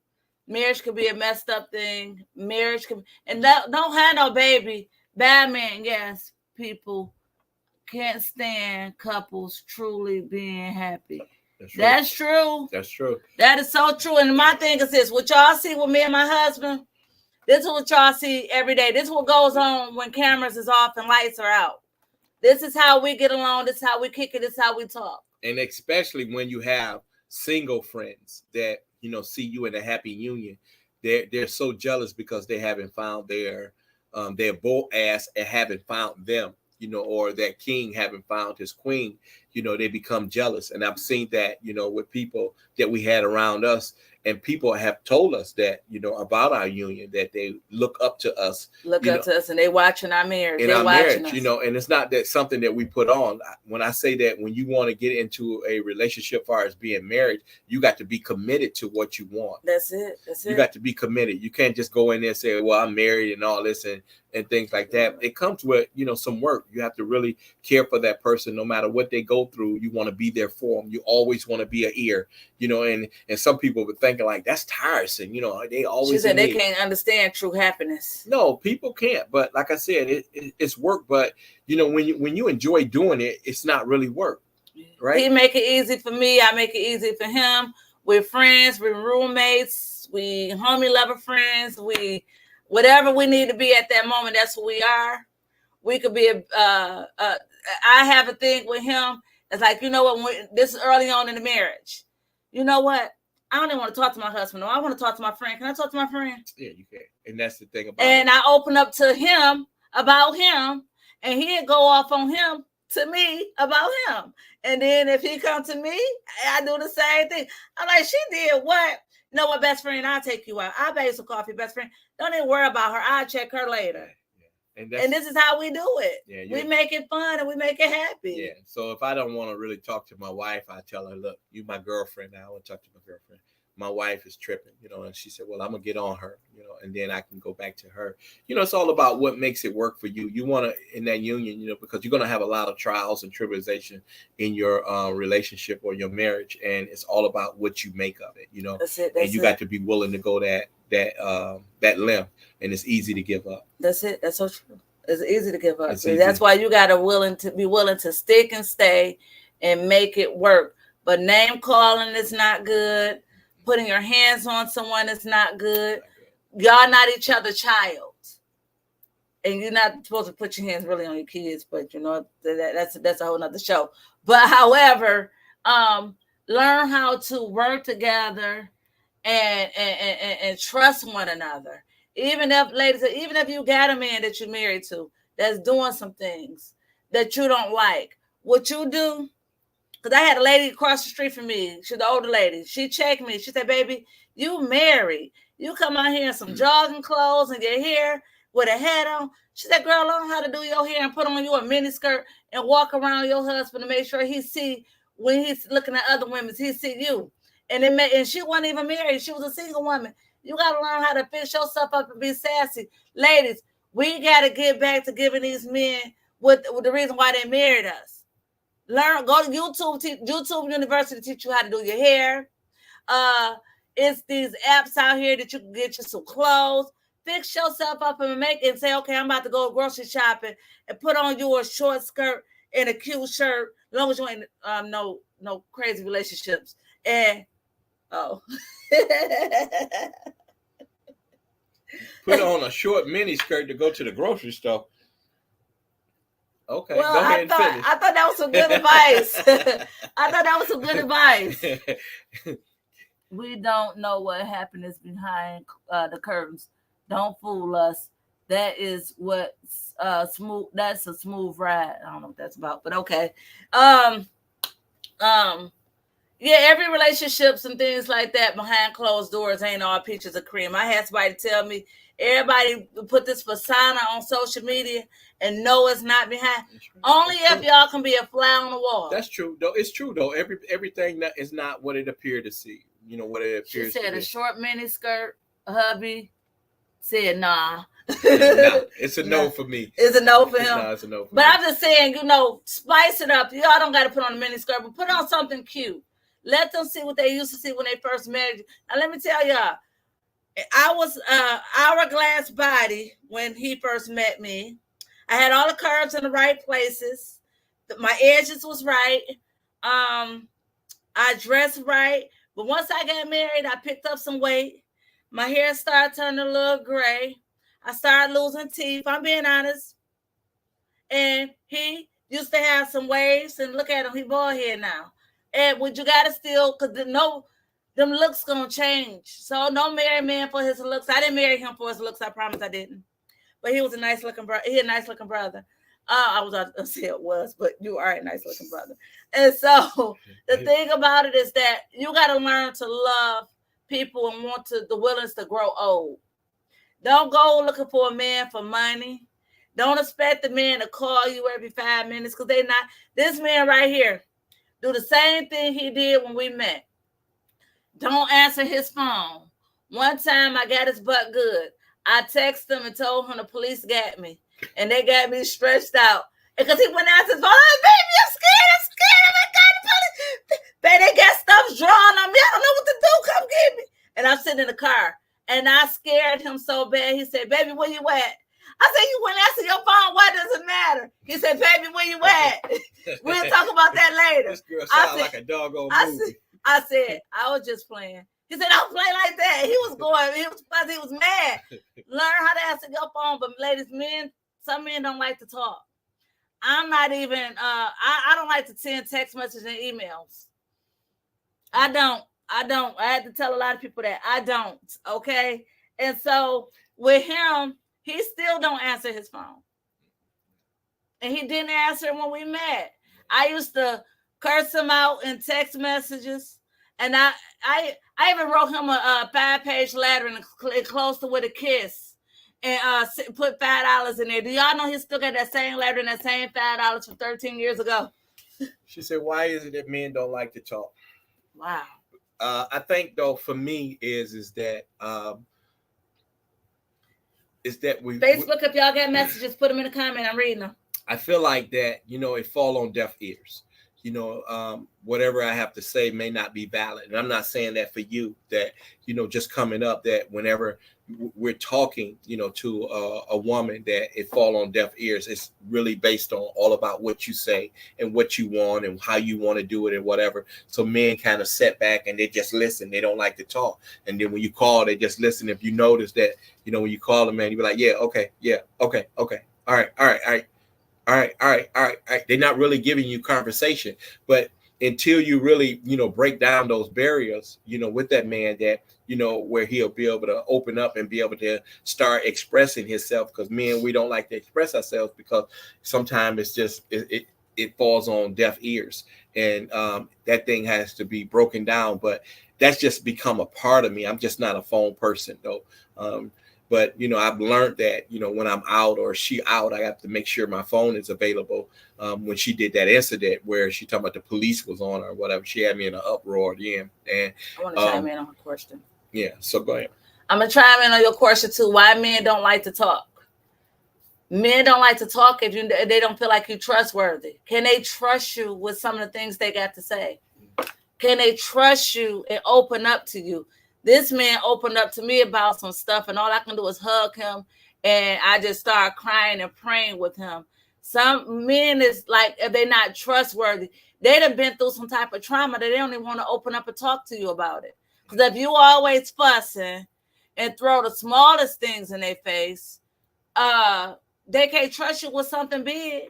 Marriage could be a messed up thing. Marriage could, and don't have no baby. Bad man, yes, people can't stand couples truly being happy. That's true. That's true. That is so true. And my thing is this: what y'all see with me and my husband, this is what y'all see every day. This is what goes on when cameras is off and lights are out. This is how we get along. This is how we kick it. This is how we talk. And especially when you have single friends that see you in a happy union, they're so jealous because they haven't found their bull ass and haven't found them, or that king haven't found his queen. They become jealous. And I've seen that, with people that we had around us, and people have told us that, about our union, that they look up to us. And they watching our marriage. In our marriage, and it's not that something that we put on. When I say that, when you want to get into a relationship as far as being married, you got to be committed to what you want. That's it. You got to be committed. You can't just go in there and say, well, I'm married and all this and things like that. It comes with, some work. You have to really care for that person. No matter what they go through, you want to be there for them. You always want to be an ear, and some people would think like, that's tiresome. They always. She said they can't understand true happiness. No, people can't. But like I said, it's work. But when you enjoy doing it, it's not really work, right? He make it easy for me. I make it easy for him. We're friends. We're roommates. We homie lover friends. We whatever we need to be at that moment. That's who we are. We could be I have a thing with him. It's like, this is early on in the marriage. You know what? I don't even want to talk to my husband. No, I want to talk to my friend. Can I talk to my friend? Yeah, you can. And that's the thing about and it. I open up to him about him, and he'd go off on him to me about him. And then if he come to me, I do the same thing. I'm like, she did what? You know what, best friend? I'll take you out. I'll buy you some coffee, best friend. Don't even worry about her. I'll check her later. And this is how we do it. Yeah, we make it fun and we make it happy. Yeah. So if I don't want to really talk to my wife, I tell her, look, you my girlfriend now. I want to talk to my girlfriend. My wife is tripping, and she said, well, I'm going to get on her, and then I can go back to her. It's all about what makes it work for you. You want to, in that union, because you're going to have a lot of trials and tribulation in your relationship or your marriage. And it's all about what you make of it, That's it. And you got to be willing to go that length, and it's easy to give up. That's it. That's so true. It's easy to give up. That's why you got to be willing to stick and stay and make it work. But name calling is not good. Putting your hands on someone is not good. Y'all not each other's child. And you're not supposed to put your hands really on your kids, but that's a whole nother show. But however, learn how to work together and trust one another. Even if you got a man that you're married to that's doing some things that you don't like, what you do. Because I had a lady across the street from me. She's the older lady. She checked me. She said, baby, you married. You come out here in some jogging clothes and your hair with a hat on. She said, girl, learn how to do your hair and put on you a mini skirt and walk around your husband to make sure he see when he's looking at other women, he see you. And she wasn't even married. She was a single woman. You got to learn how to fix yourself up and be sassy. Ladies, we got to get back to giving these men with the reason why they married us. Learn, go to YouTube University to teach you how to do your hair. It's these apps out here that you can get you some clothes. Fix yourself up and say, okay, I'm about to go grocery shopping and put on you a short skirt and a cute shirt, as long as you ain't no crazy relationships. And put on a short mini skirt to go to the grocery store. Okay, well, go ahead and finish. I thought that was some good advice. I thought that was some good advice. We don't know what happiness behind the curtains. Don't fool us. That is what smooth. That's a smooth ride. I don't know what that's about, but okay. Yeah, every relationships and things like that behind closed doors ain't all peaches and cream. I had somebody tell me everybody put this persona on social media and no, it's not behind. Only if y'all can be a fly on the wall. That's true, though. It's true, though. Everything that is not what it appeared to see. You know what it appears. She said a short mini skirt, hubby said nah. It's a no for me. It's a no for him. No, it's a no for but me. I'm just saying, spice it up. Y'all don't got to put on a mini skirt, but put on something cute. Let them see what they used to see when they first married you. Now, let me tell y'all, I was hourglass body when he first met me. I had all the curves in the right places. My edges was right. I dressed right. But once I got married, I picked up some weight. My hair started turning a little gray. I started losing teeth. I'm being honest. And he used to have some waves, and look at him, he bald head now. And what you gotta still, because them looks gonna change. So don't marry a man for his looks. I didn't marry him for his looks. I promise I didn't. But he was a nice looking brother. He a nice looking brother. I was about to say it was, but you are a nice looking brother. And so the thing about it is that you gotta learn to love people and want the willingness to grow old. Don't go looking for a man for money. Don't expect the man to call you every 5 minutes because they're not. This man right here do the same thing he did when we met. Don't answer his phone. One time I got his butt good. I texted him and told him the police got me. And they got me stretched out. Because he went out his phone, oh, baby, I'm scared. Oh my God, the police. Baby, they got stuff drawn on me. I don't know what to do. Come get me. And I'm sitting in the car. And I scared him so bad. He said, baby, where you at? I said, you wouldn't answer your phone. Why does it matter? He said, baby, where you at? We'll talk about that later. This girl sounds like a doggone movie. I said, I was just playing. He said, don't play like that. He was mad. Learn how to answer your phone. But ladies, some men don't like to talk. I'm not even, I don't like to send text messages and emails. I don't. I had to tell a lot of people that I don't. Okay. And so with him, he still don't answer his phone. And he didn't answer when we met. I used to curse him out in text messages. And I even wrote him a 5-page letter and closed it with a kiss. And put $5 in there. Do y'all know he still got that same letter and that same $5 from 13 years ago? She said, why is it that men don't like to talk? Wow. I think, though, for me is that we Facebook, if y'all got messages, put them in the comment. I'm reading them. I feel like that, it fall on deaf ears. Whatever I have to say may not be valid. And I'm not saying that for you, that, just coming up, that whenever we're talking, to a woman, that it fall on deaf ears. It's really based on all about what you say and what you want and how you want to do it and whatever. So men kind of sit back and they just listen. They don't like to talk. And then when you call, they just listen. If you notice that, when you call a man, you be like, yeah, okay. All right. They're not really giving you conversation, but until you really, break down those barriers, with that man, that, where he'll be able to open up and be able to start expressing himself. Because men, we don't like to express ourselves because sometimes it's just, it falls on deaf ears, and that thing has to be broken down. But that's just become a part of me. I'm just not a phone person though. But I've learned that when I'm out or she out, I have to make sure my phone is available. When she did that incident where she talking about the police was on her or whatever, she had me in an uproar again. And I want to chime in on her question. Yeah, so go ahead. I'm gonna chime in on your question too. Why men don't like to talk? Men don't like to talk if they don't feel like you're trustworthy. Can they trust you with some of the things they got to say? Can they trust you and open up to you? This man opened up to me about some stuff, and all I can do is hug him, and I just start crying and praying with him. Some men is like, if they're not trustworthy, they done been through some type of trauma that they don't even want to open up and talk to you about it. Because if you always fussing and throw the smallest things in their face, they can't trust you with something big.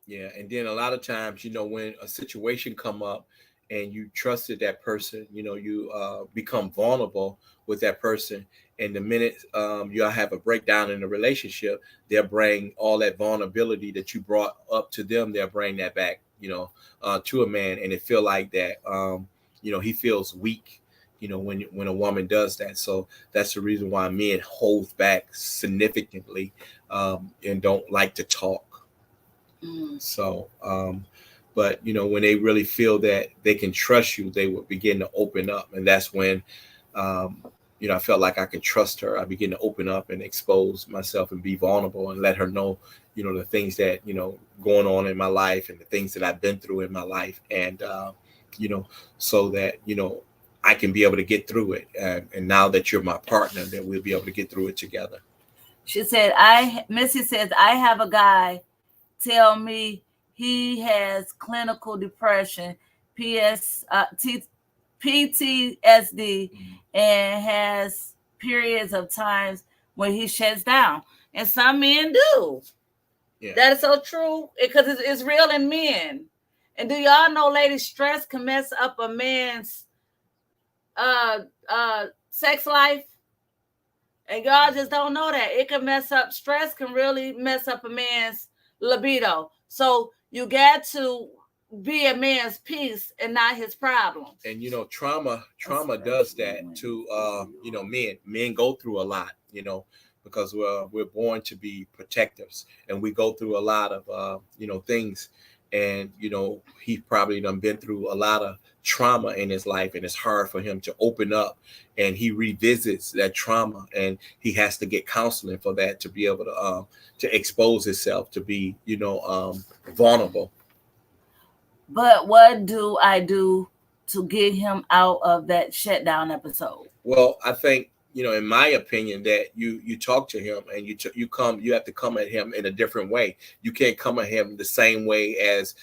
Yeah, and then a lot of times, when a situation come up and you trusted that person, you become vulnerable with that person. And the minute you'll have a breakdown in the relationship, they'll bring all that vulnerability that you brought up to them. They'll bring that back, to a man, and it feel like that, he feels weak. When a woman does that. So that's the reason why men hold back significantly and don't like to talk. So, but when they really feel that they can trust you, they will begin to open up, and that's when, I felt like I could trust her. I begin to open up and expose myself and be vulnerable and let her know, the things that going on in my life and the things that I've been through in my life, and so that I can be able to get through it. And now that you're my partner, that we'll be able to get through it together. She said, Missy says, I have a guy tell me he has clinical depression, PTSD, and has periods of times when he shuts down. And some men do. Yeah. That is so true because it's real in men. And do y'all know, ladies, stress can mess up a man's sex life? And y'all just don't know that. It can mess up, stress can really mess up a man's libido. So you got to be a man's peace and not his problems. And trauma does that to men go through a lot, because we're born to be protectors, and we go through a lot of things. And he probably done been through a lot of trauma in his life, and it's hard for him to open up, and he revisits that trauma, and he has to get counseling for that to be able to expose himself, to be vulnerable. But what do I do to get him out of that shutdown episode? Well, I think in my opinion, that you talk to him, and you have to come at him in a different way. You can't come at him the same way as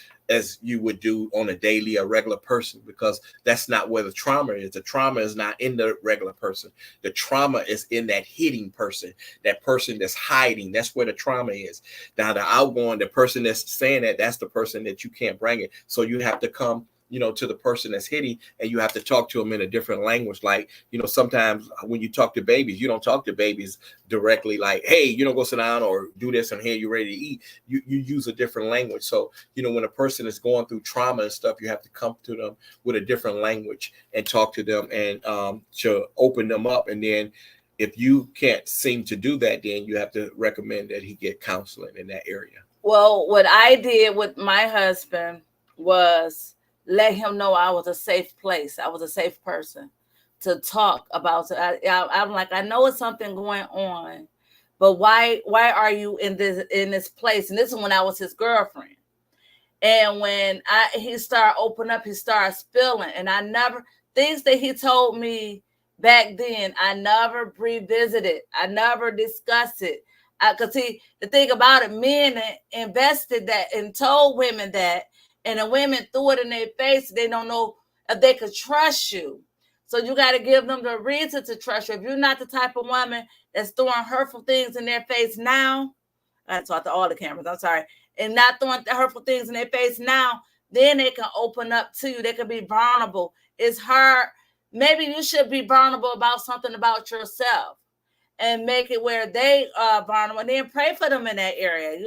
you would do on a daily, a regular person, because that's not where the trauma is. The trauma is not in the regular person. The trauma is in that hitting person, that person that's hiding. That's where the trauma is. Now, the outgoing, the person that's saying that's the person that you can't bring it. So you have to come to the person that's hitting, and you have to talk to them in a different language. Like, sometimes when you talk to babies, you don't talk to babies directly like, hey, go sit down or do this, and here you're ready to eat. You use a different language. So, when a person is going through trauma and stuff, you have to come to them with a different language and talk to them and to open them up. And then if you can't seem to do that, then you have to recommend that he get counseling in that area. Well, what I did with my husband was let him know I was a safe place. I was a safe person to talk about. So I'm like, I know it's something going on, but why are you in this place? And this is when I was his girlfriend. And when he started opening up, he started spilling. And things that he told me back then, I never revisited. I never discussed it. Because the thing about it, men invested that and told women that, and the women threw it in their face. They don't know if they could trust you. So you got to give them the reason to trust you. If you're not the type of woman that's throwing hurtful things in their face now, I talk to all the cameras, I'm sorry, and not throwing hurtful things in their face now, then they can open up to you. They can be vulnerable. It's hard. Maybe you should be vulnerable about something about yourself and make it where they are vulnerable, and then pray for them in that area,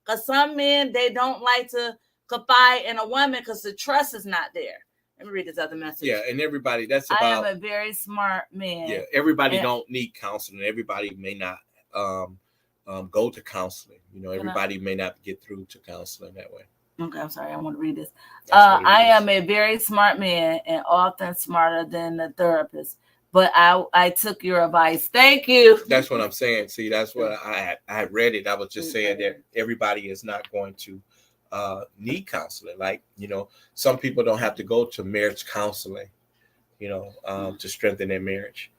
because some men, they don't like to confide in a woman because the trust is not there. Let me read this other message. Yeah, and everybody, that's about. I am a very smart man. Yeah, everybody don't need counseling. Everybody may not go to counseling. Everybody may not get through to counseling that way. Okay, I'm sorry. I want to read this. I am a very smart man and often smarter than the therapist. But I took your advice. Thank you. That's what I'm saying. See, that's what I had read it. I was just saying that everybody is not going to need counseling. Like, some people don't have to go to marriage counseling, to strengthen their marriage.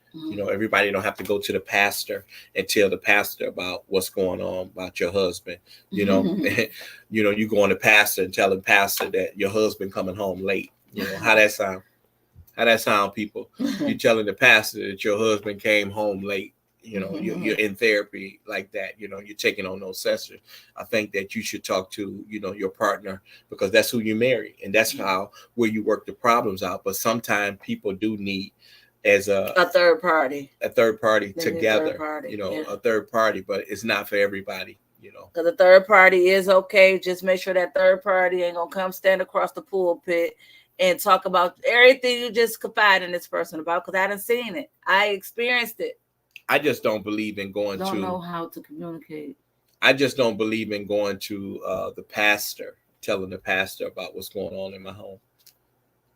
Everybody don't have to go to the pastor and tell the pastor about what's going on about your husband. You go on the pastor and tell the pastor that your husband coming home late. How that sound? How that sound, people? You're telling the pastor that your husband came home late. You're in therapy like that. You're taking on those sessions. I think that you should talk to, your partner, because that's who you marry, and that's where you work the problems out. But sometimes people do need as a third party together, a third party, but it's not for everybody. Because the third party is okay. Just make sure that third party ain't gonna come stand across the pulpit and talk about everything you just confide in this person about, because I done seen it. I experienced it. I just don't believe in going don't know how to communicate. I just don't believe in going to the pastor, telling the pastor about what's going on in my home.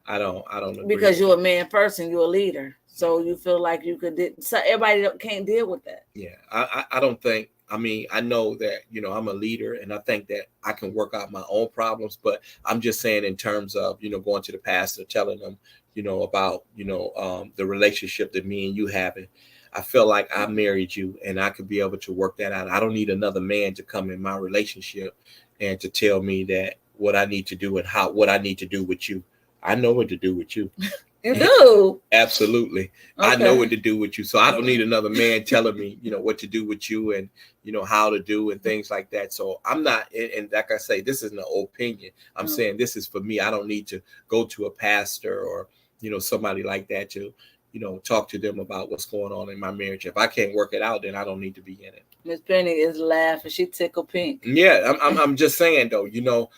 I don't agree. Because you're a man first and you're a leader. So you feel like you could, so everybody can't deal with that. Yeah. I don't think, I know that, I'm a leader, and I think that I can work out my own problems, but I'm just saying in terms of, going to the pastor, telling them, about, the relationship that me and you having. I feel like I married you and I could be able to work that out. I don't need another man to come in my relationship and to tell me that what I need to do and what I need to do with you. I know what to do with you. You do? Absolutely. Okay. I know what to do with you. So I don't need another man telling me, what to do with you and, how to do and things like that. So I'm not, and like I say, this isn't an opinion. I'm saying this is for me. I don't need to go to a pastor or, somebody like that to, talk to them about what's going on in my marriage. If I can't work it out, then I don't need to be in it. Miss Penny is laughing. She tickled pink. Yeah, I'm just saying though,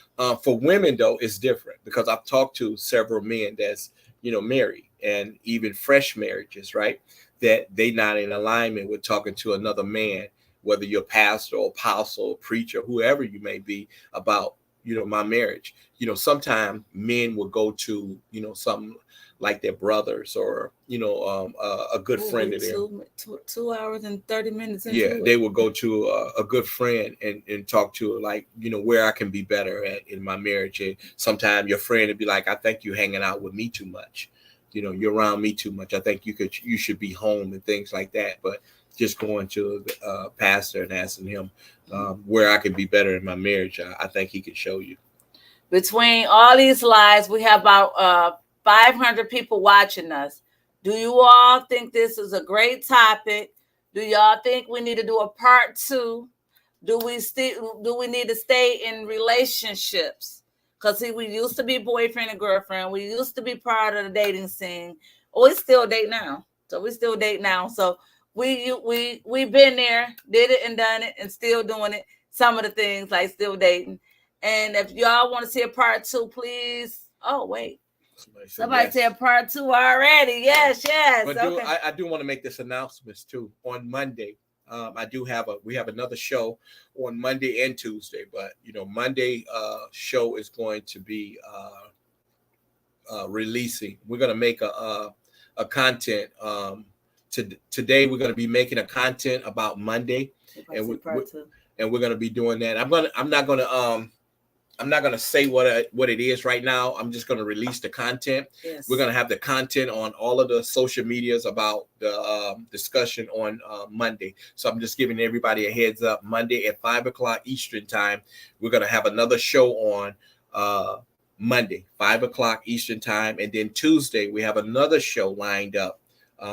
for women though, it's different, because I've talked to several men that's, married, and even fresh marriages, right? That they not in alignment with talking to another man, whether you're pastor or apostle, or preacher, whoever you may be, about, my marriage. Sometimes men will go to, something like their brothers or, a good friend of theirs. 2 hours and 30 minutes. They will go to a good friend and talk to her, like, where I can be better at in my marriage. And sometimes your friend would be like, I think you're hanging out with me too much. You're around me too much. I think you should be home and things like that. But just going to the pastor and asking him where I can be better in my marriage, I think he can show you. Between all these lies, we have about 500 people watching us. Do you all think this is a great topic? Do y'all think we need to do a part 2? Do we need to stay in relationships? Because we used to be boyfriend and girlfriend. We used to be part of the dating scene. We still date now. So we've been there, did it and done it, and still doing it. Some of the things, like still dating. And if y'all want to see a part 2, please. Oh, wait. Somebody said part 2 already. Yes. But I do want to make this announcement too. On Monday, we have another show on Monday and Tuesday. But Monday show is going to be releasing. We're going to make a content. Today we're going to be making a content about Monday, and we're going to be doing that. I'm not going to say what it is right now. I'm just going to release the content. Yes. We're going to have the content on all of the social medias about the discussion on Monday. So I'm just giving everybody a heads up. Monday at 5:00 Eastern time, we're going to have another show on Monday, 5:00 Eastern time. And then Tuesday, we have another show lined up.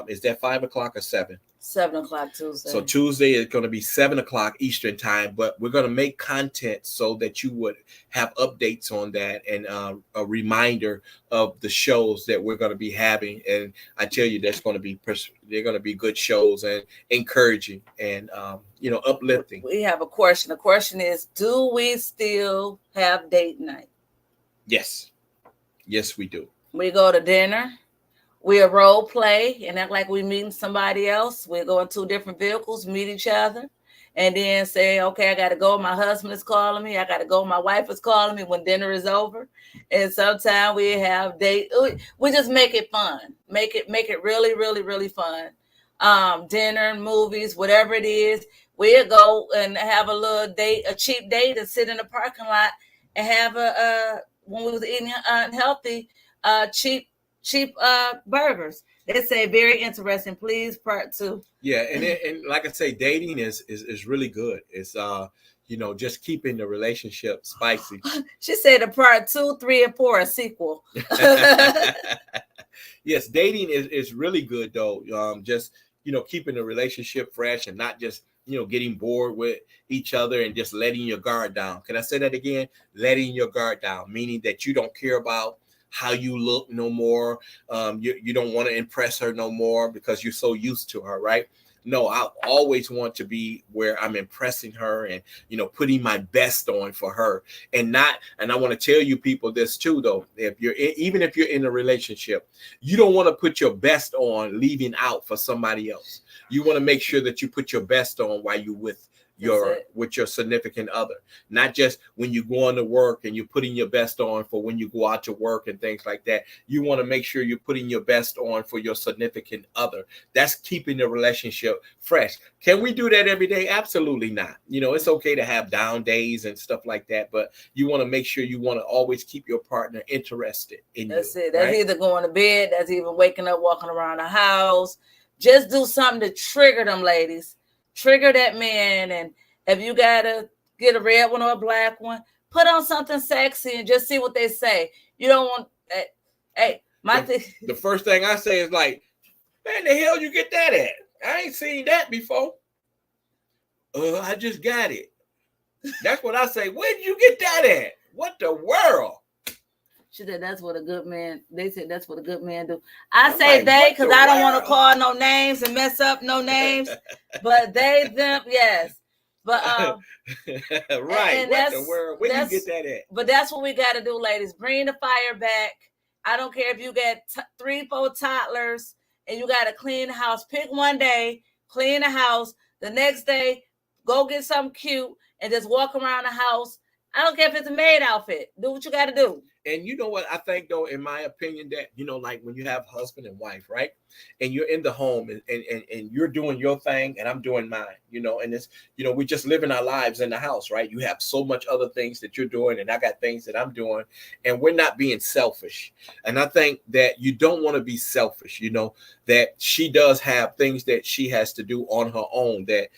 Is that 5:00 or 7? 7:00 Tuesday. So Tuesday is going to be 7:00 Eastern time, but we're going to make content so that you would have updates on that and a reminder of the shows that we're going to be having. And I tell you, they're going to be good shows and encouraging and uplifting. We have a question. The question is, do we still have date night? Yes, we do. We go to dinner. We'll role play and act like we meeting somebody else. We'll go in two different vehicles, meet each other, and then say, okay, I got to go. My husband is calling me. I got to go. My wife is calling me when dinner is over. And sometimes we have date. We just make it fun. Make it really, really, really fun. Dinner, movies, whatever it is. We'll go and have a little date, a cheap date, and sit in the parking lot and have when we was eating unhealthy, cheap burgers. They say very interesting. Please, part two. Yeah, and like I say, dating is really good. It's just keeping the relationship spicy. She said the part 2, 3, and 4 a sequel. Yes, dating is really good though. Just keeping the relationship fresh and not just getting bored with each other and just letting your guard down. Can I say that again? Letting your guard down, meaning that you don't care about how you look no more. You don't want to impress her no more because you're so used to her, right? No, I always want to be where I'm impressing her and putting my best on for her, and I want to tell you people this too though. Even if you're in a relationship, you don't want to put your best on leaving out for somebody else. You want to make sure that you put your best on while you're with your significant other, not just when you go on to work and you're putting your best on for when you go out to work and things like that. You want to make sure you're putting your best on for your significant other. That's keeping the relationship fresh. Can we do that every day? Absolutely not. It's okay to have down days and stuff like that, but you want to make sure you want to always keep your partner interested in you. That's it. That's either going to bed, that's even waking up, walking around the house. Just do something to trigger them, ladies. Trigger that man, and if you gotta get a red one or a black one, put on something sexy and just see what they say. You don't want, the first thing I say is like, man, the hell you get that at? I ain't seen that before. I just got it. That's what I say. Where did you get that at? What the world? She said that's what a good man. They said that's what a good man do. I say they because I don't want to call no names and mess up no names, but they, them, yes. But right. And what the world? Where you get that at? But that's what we got to do, ladies. Bring the fire back. I don't care if you get 3, 4 toddlers and you got to clean the house. Pick one day, clean the house. The next day, go get something cute and just walk around the house. I don't care if it's a maid outfit. Do what you got to do. And you know what I think though, in my opinion, that like when you have husband and wife, right, and you're in the home and you're doing your thing and I'm doing mine, and it's we're just living our lives in the house, right? You have so much other things that you're doing and I got things that I'm doing, and we're not being selfish. And I think that you don't want to be selfish, that she does have things that she has to do on her own, that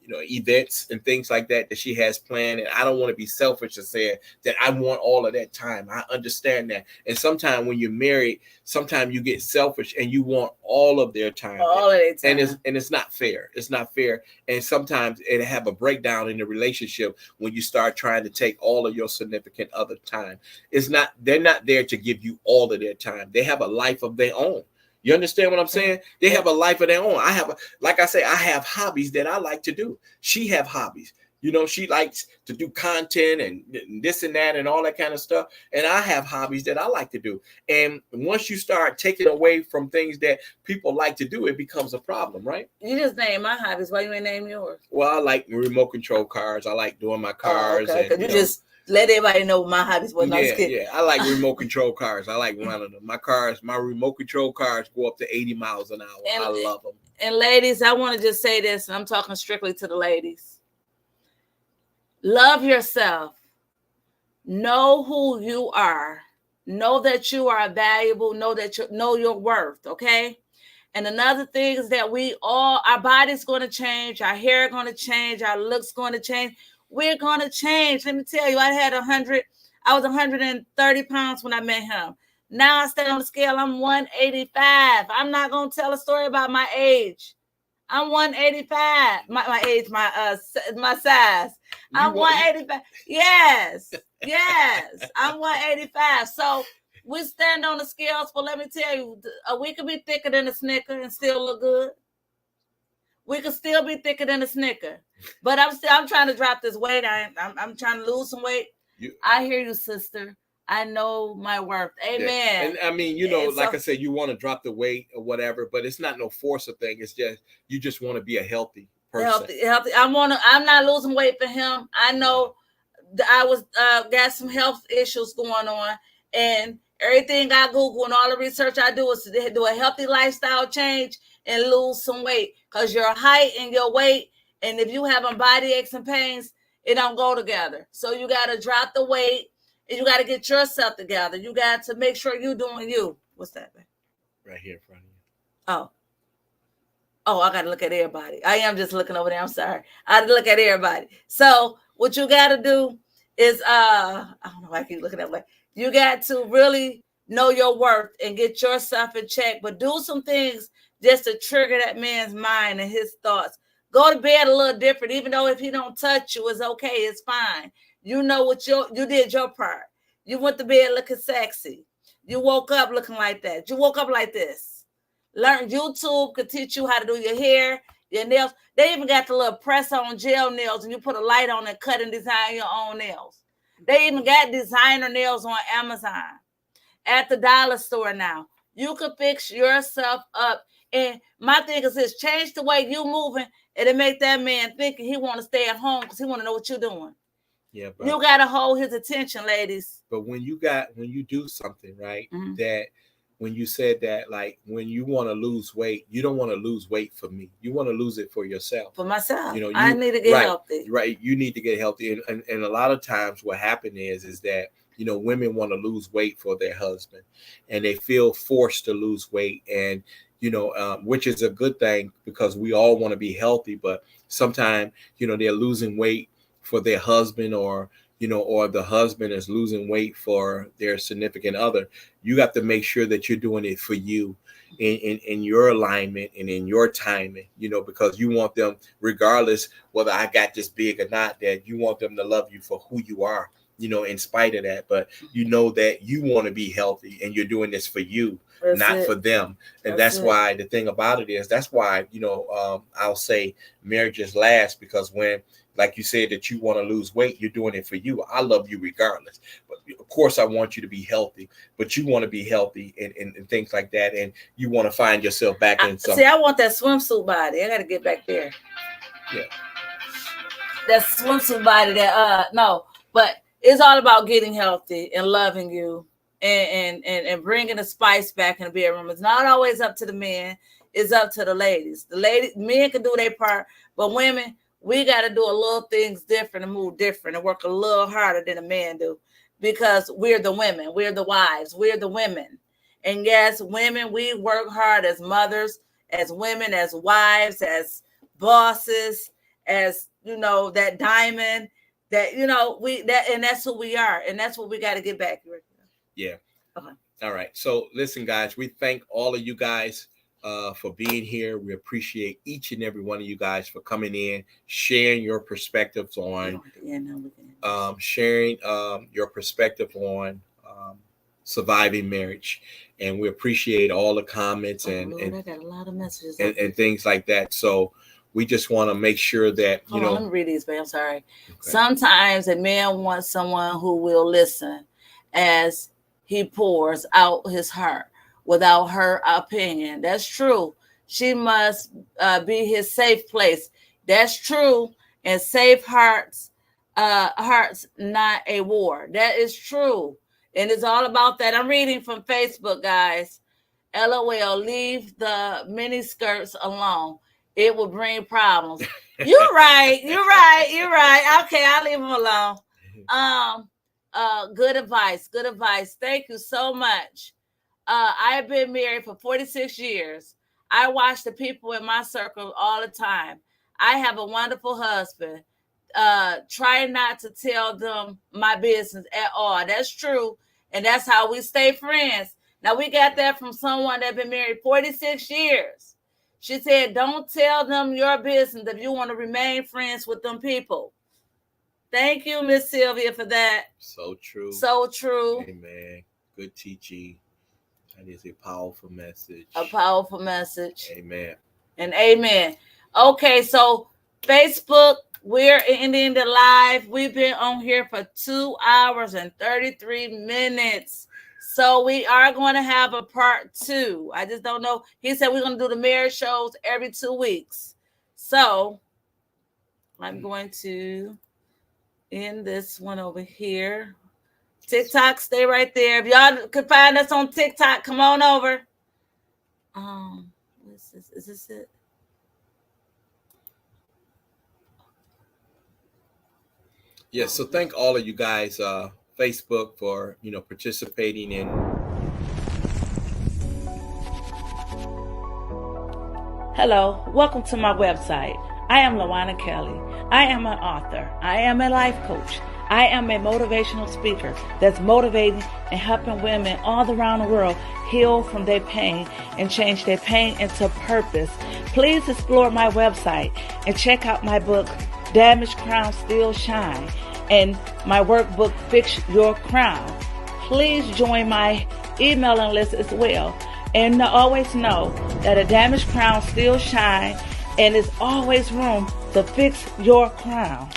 events and things like that she has planned. And I don't want to be selfish and say that I want all of that time. I understand that. And sometimes when you're married, sometimes you get selfish and you want all of their time. All of their time. And it's not fair. It's not fair. And sometimes it'll have a breakdown in the relationship when you start trying to take all of your significant other time. They're not there to give you all of their time. They have a life of their own. You understand what I'm saying? They have a life of their own. I have hobbies that I like to do. She have hobbies. She likes to do content and this and that and all that kind of stuff. And I have hobbies that I like to do. And once you start taking away from things that people like to do, it becomes a problem, right? You just name my hobbies. Why you ain't name yours? Well, I like remote control cars. I like doing my cars. Oh, okay. And, you just let everybody know my hobbies. Yeah. I like remote control cars. I like running them. My remote control cars go up to 80 miles an hour. I love them. And ladies, I want to just say this, and I'm talking strictly to the ladies. Love yourself. Know who you are. Know that you are valuable. Know your worth. Okay. And another thing is that our body's going to change. Our hair going to change. Our looks going to change. We're going to change. Let me tell you, I was 130 pounds when I met him. Now I stand on the scale, I'm 185. I'm not going to tell a story about my age. I'm 185. My age, my size. I'm 185. Yes. I'm 185. So we stand on the scales, but let me tell you, we could be thicker than a Snicker and still look good. We could still be thicker than a Snicker, but I'm trying to drop this weight. I'm trying to lose some weight. I hear you, sister. I know my worth. Amen. Yeah. And I mean, you know, And like so- I said, you want to drop the weight or whatever, but it's not no force of thing. It's just you just want to be a healthy person. Healthy. I'm not losing weight for him. I know I was got some health issues going on, and everything I Google and all the research I do is to do a healthy lifestyle change and lose some weight. Because your height and your weight, and if you having body aches and pains, it don't go together. So you got to drop the weight, and you got to get yourself together. You got to make sure you're doing you. What's that, man? Right here in front of you. Oh, I got to look at everybody. I am just looking over there. I'm sorry. I got to look at everybody. So what you got to do is, I don't know why I keep looking that way. You got to really know your worth and get yourself in check, but do some things just to trigger that man's mind and his thoughts. Go to bed a little different, even though if he don't touch you, it's okay. It's fine. You know what you did your part. You went to bed looking sexy. You woke up looking like that. You woke up like this. Learn YouTube could teach you how to do your hair, your nails. They even got the little press-on gel nails, and you put a light on and cut and design your own nails. They even got designer nails on Amazon. At the dollar store now, you can fix yourself up. And my thing is this: change the way you moving, and it make that man thinking he want to stay at home because he want to know what you're doing. Yeah, but you got to hold his attention, ladies. But when you do something right, that. When you said that, like when you want to lose weight, you don't want to lose weight for me. You want to lose it for yourself. For myself. You know, I need to get healthy. Right. You need to get healthy. And a lot of times what happens is that, you know, women want to lose weight for their husband and they feel forced to lose weight. And, you know, which is a good thing because we all want to be healthy. But sometimes, you know, they're losing weight for their husband or the husband is losing weight for their significant other. You got to make sure that you're doing it for you in your alignment and in your timing, you know, because you want them, regardless whether I got this big or not, that you want them to love you for who you are, you know, in spite of that. But you know that you want to be healthy and you're doing this for you, not for them. And that's why the thing about it is, that's why, you know, I'll say marriages last, because when, like you said, that you want to lose weight, you're doing it for you. I love you regardless. But of course, I want you to be healthy, but you want to be healthy and things like that. And you want to find yourself back in some. See, I want that swimsuit body. I got to get back there. Yeah. That swimsuit body no, but it's all about getting healthy and loving you and bringing the spice back in the bedroom. It's not always up to the men. It's up to the ladies. Men can do their part, but women, we got to do a little things different and move different and work a little harder than a man do, because we're the women, we're the wives, we're the women. And yes, women, we work hard as mothers, as women, as wives, as bosses, as, you know, that diamond that, you know, and that's who we are. And that's what we got to get back. Yeah. Okay. All right. So listen, guys, we thank all of you guys for being here. We appreciate each and every one of you guys for coming in, sharing your perspectives on surviving marriage. And we appreciate all the comments and I got a lot of messages and things like that. So we just want to make sure that, you know. Let me read these, babe. I'm sorry. Okay. Sometimes a man wants someone who will listen as he pours out his heart without her opinion. That's true. She must be his safe place. That's true. And safe hearts, not a war. That is true. And it's all about that. I'm reading from Facebook, guys. LOL, leave the mini skirts alone. It will bring problems. You're right. Okay, I'll leave them alone. Good advice. Thank you so much. I've been married for 46 years. I watch the people in my circle all the time. I have a wonderful husband. Try not to tell them my business at all. That's true. And that's how we stay friends. Now, we got that from someone that's been married 46 years. She said, don't tell them your business if you want to remain friends with them people. Thank you, Miss Sylvia, for that. So true. Amen. Good teaching. That is a powerful message. Amen. And amen. Okay, so Facebook, We're ending the live. We've been on here for 2 hours and 33 minutes. So we are going to have a part 2. I just don't know. He said we're going to do the marriage shows every 2 weeks. So I'm going to end this one over here. TikTok, stay right there. If y'all could find us on TikTok, come on over. Is this it? Yes, so thank all of you guys, Facebook, for participating in. Hello, welcome to my website. I am LaWanna Kelly. I am an author. I am a life coach. I am a motivational speaker that's motivating and helping women all around the world heal from their pain and change their pain into purpose. Please explore my website and check out my book, Damaged Crown Still Shine, and my workbook, Fix Your Crown. Please join my emailing list as well. And always know that a damaged crown still shine, and there's always room to fix your crown.